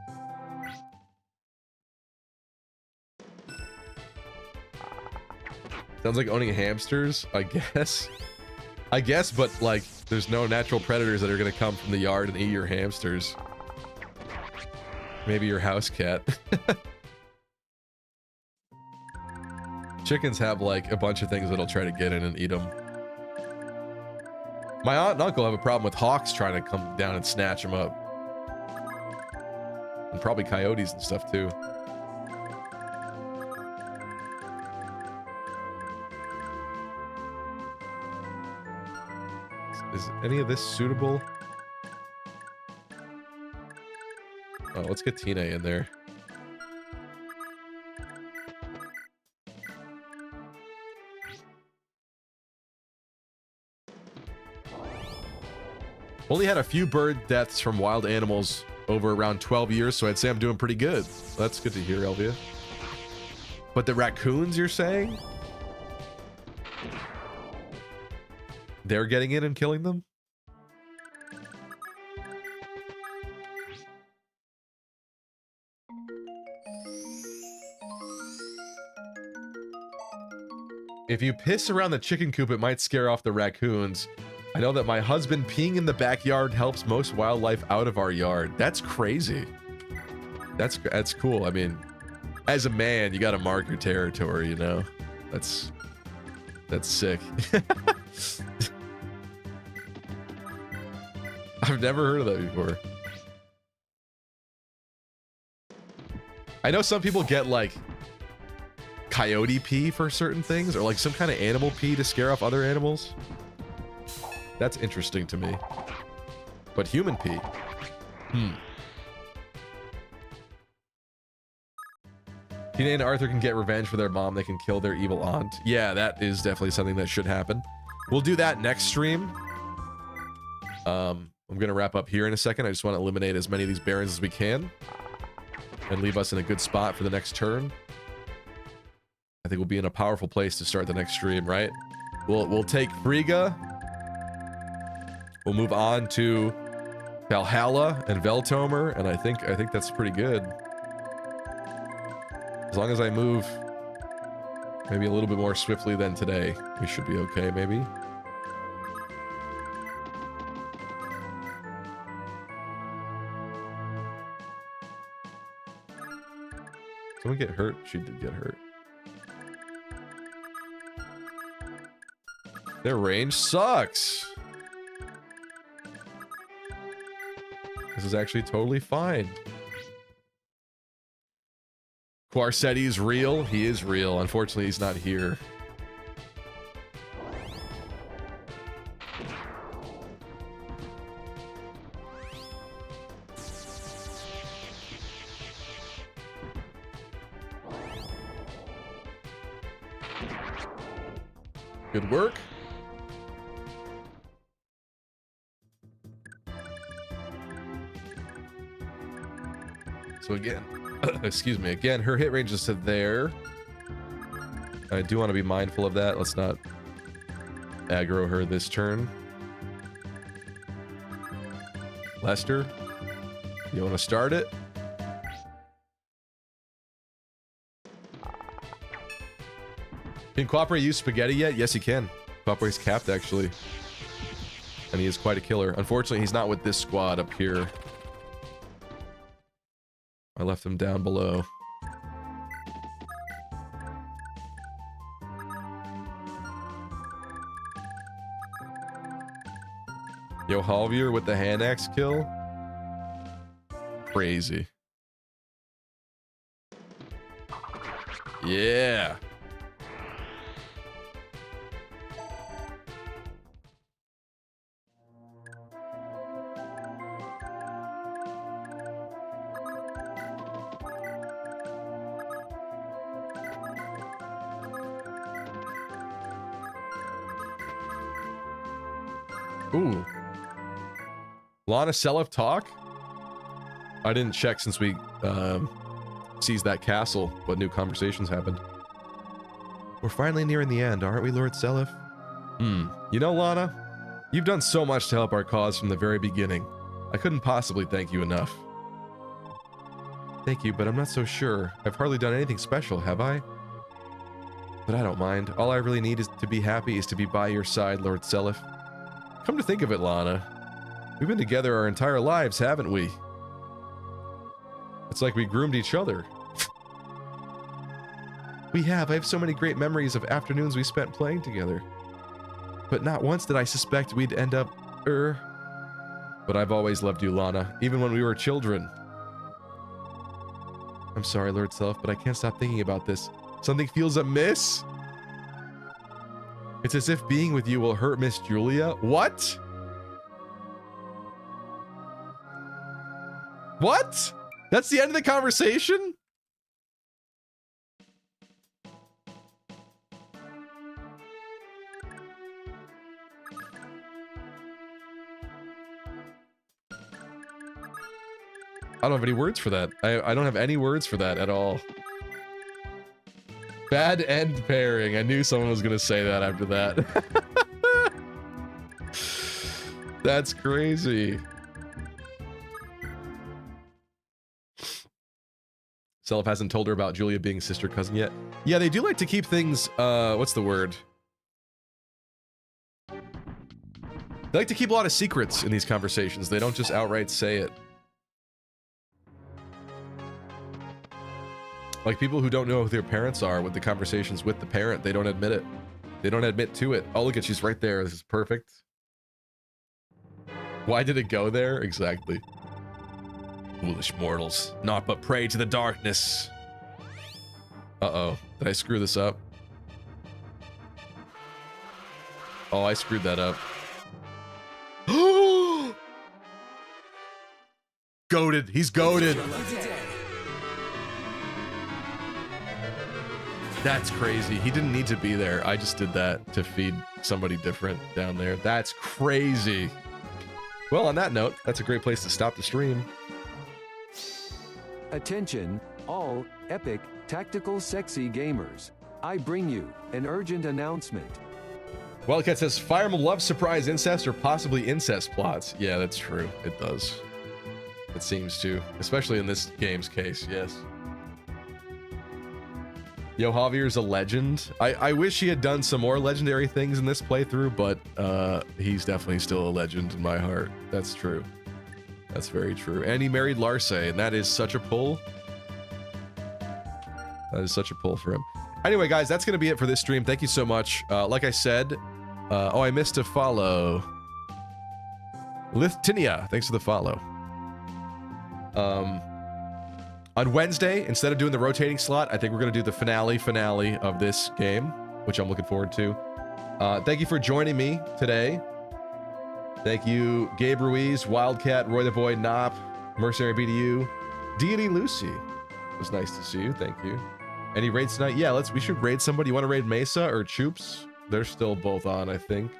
Sounds like owning hamsters, I guess. I guess, but, like, there's no natural predators that are gonna come from the yard and eat your hamsters. Maybe your house cat. Chickens have, like, a bunch of things that'll try to get in and eat them. My aunt and uncle have a problem with hawks trying to come down and snatch them up. And probably coyotes and stuff, too. Is any of this suitable? Oh, let's get Tina in there. Only had a few bird deaths from wild animals over around 12 years, so I'd say I'm doing pretty good. That's good to hear, Elvia. But the raccoons, you're saying? They're getting in and killing them? If you piss around the chicken coop, it might scare off the raccoons. I know that my husband peeing in the backyard helps most wildlife out of our yard. That's crazy. That's cool. I mean, as a man, you gotta mark your territory, you know? That's sick. I've never heard of that before. I know some people get, like, coyote pee for certain things, or like some kind of animal pee to scare off other animals. That's interesting to me. But human pee? Tina and Arthur can get revenge for their mom. They can kill their evil aunt. Yeah, that is definitely something that should happen. We'll do that next stream. I'm gonna wrap up here in a second. I just want to eliminate as many of these barons as we can and leave us in a good spot for the next turn. I think we'll be in a powerful place to start the next stream, right? We'll take Frigga. We'll move on to Valhalla and Veltomer, and I think that's pretty good. As long as I move maybe a little bit more swiftly than today, we should be okay, maybe. Someone get hurt? She did get hurt. Their range sucks. This is actually totally fine. 𝒈𝒐𝒐𝒐's real. He is real. Unfortunately, he's not here. Good work. So again, Excuse me. Again, her hit range is to there. I do want to be mindful of that. Let's not aggro her this turn. Lester, you want to start it? Can Cooperate use spaghetti yet? Yes, he can. Cooperate's capped, actually. And he is quite a killer. Unfortunately, he's not with this squad up here. I left him down below. Yo, Halvier with the hand axe kill? Crazy. Yeah. Ooh. Lana Selef talk? I didn't check since we seized that castle what new conversations happened. We're finally nearing the end, aren't we, Lord Selef? You know, Lana, you've done so much to help our cause from the very beginning. I couldn't possibly thank you enough. Thank you, but I'm not so sure. I've hardly done anything special, have I? But I don't mind. All I really need is to be happy is to be by your side, Lord Selef. Come to think of it, Lana, we've been together our entire lives, haven't we? It's like we groomed each other. We have. I have so many great memories of afternoons we spent playing together. But not once did I suspect we'd end up, But I've always loved you, Lana, even when we were children. I'm sorry, Lord Self, but I can't stop thinking about this. Something feels amiss. It's as if being with you will hurt Miss Julia. What? What? That's the end of the conversation? I don't have any words for that. I don't have any words for that at all. Bad end pairing. I knew someone was going to say that after that. That's crazy. Self hasn't told her about Julia being sister cousin yet. Yeah, they do like to keep things, what's the word? They like to keep a lot of secrets in these conversations. They don't just outright say it. Like people who don't know who their parents are with the conversations with the parent, they don't admit it. They don't admit to it. Oh, look at, she's right there. This is perfect. Why did it go there? Exactly. Foolish mortals, naught but prey to the darkness. Uh-oh, did I screw this up? Oh, I screwed that up. Goated, he's goated. That's crazy. He didn't need to be there. I just did that to feed somebody different down there. That's crazy. Well, on that note, that's a great place to stop the stream. Attention, all epic, tactical, sexy gamers. I bring you an urgent announcement. Wildcat says, Fire Emblem loves surprise incest or possibly incest plots. Yeah, that's true. It does. It seems to. Especially in this game's case, yes. Yo, Javier's a legend. I wish he had done some more legendary things in this playthrough, but he's definitely still a legend in my heart. That's true. That's very true. And he married Larce, and that is such a pull. That is such a pull for him. Anyway, guys, that's going to be it for this stream. Thank you so much. Like I said, oh, I missed to follow. Lithtinia, thanks for the follow. On Wednesday, instead of doing the rotating slot, I think we're going to do the finale of this game, which I'm looking forward to. Thank you for joining me today. Thank you, Gabe Ruiz, Wildcat, Roy the Boy, Nop, Mercenary BDU, Deity Lucy. It was nice to see you. Thank you. Any raids tonight? Yeah, we should raid somebody. You want to raid Mesa or Choops? They're still both on, I think.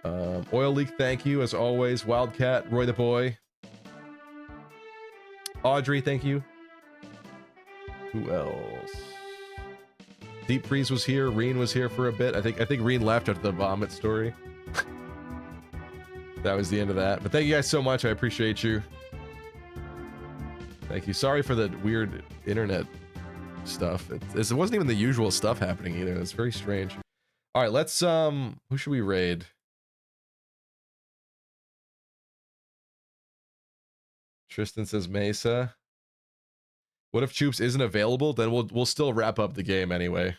Oil Leak, thank you, as always. Wildcat, Roy the Boy. Audrey, thank you. Who else? Deep Freeze was here. Reen was here for a bit. I think Reen left after the vomit story. That was the end of that. But thank you guys so much. I appreciate you. Thank you. Sorry for the weird internet stuff. It wasn't even the usual stuff happening either. It's very strange. All right, let's who should we raid? Tristan says Mesa. What if 𝒈𝒐𝒐 isn't available? Then we'll still wrap up the game anyway,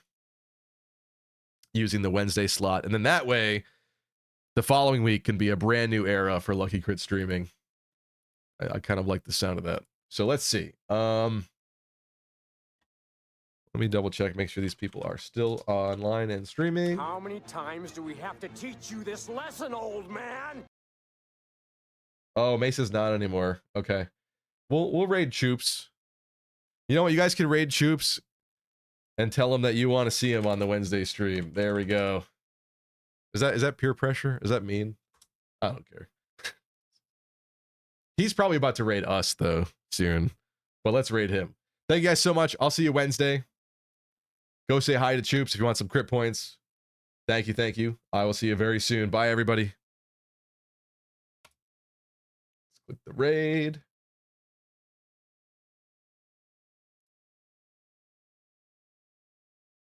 using the Wednesday slot, and then that way the following week can be a brand new era for Lucky Crit streaming. I kind of like the sound of that. So let's see. Let me double check, make sure these people are still online and streaming. How many times do we have to teach you this lesson, old man? Oh, Mesa's not anymore. Okay. We'll raid 𝒈𝒐𝒐. You know what? You guys can raid 𝒈𝒐𝒐 and tell him that you want to see him on the Wednesday stream. There we go. Is that peer pressure? Is that mean? I don't care. He's probably about to raid us though soon. But let's raid him. Thank you guys so much. I'll see you Wednesday. Go say hi to 𝒈𝒐𝒐 if you want some crit points. Thank you, thank you. I will see you very soon. Bye everybody. Let's click the raid.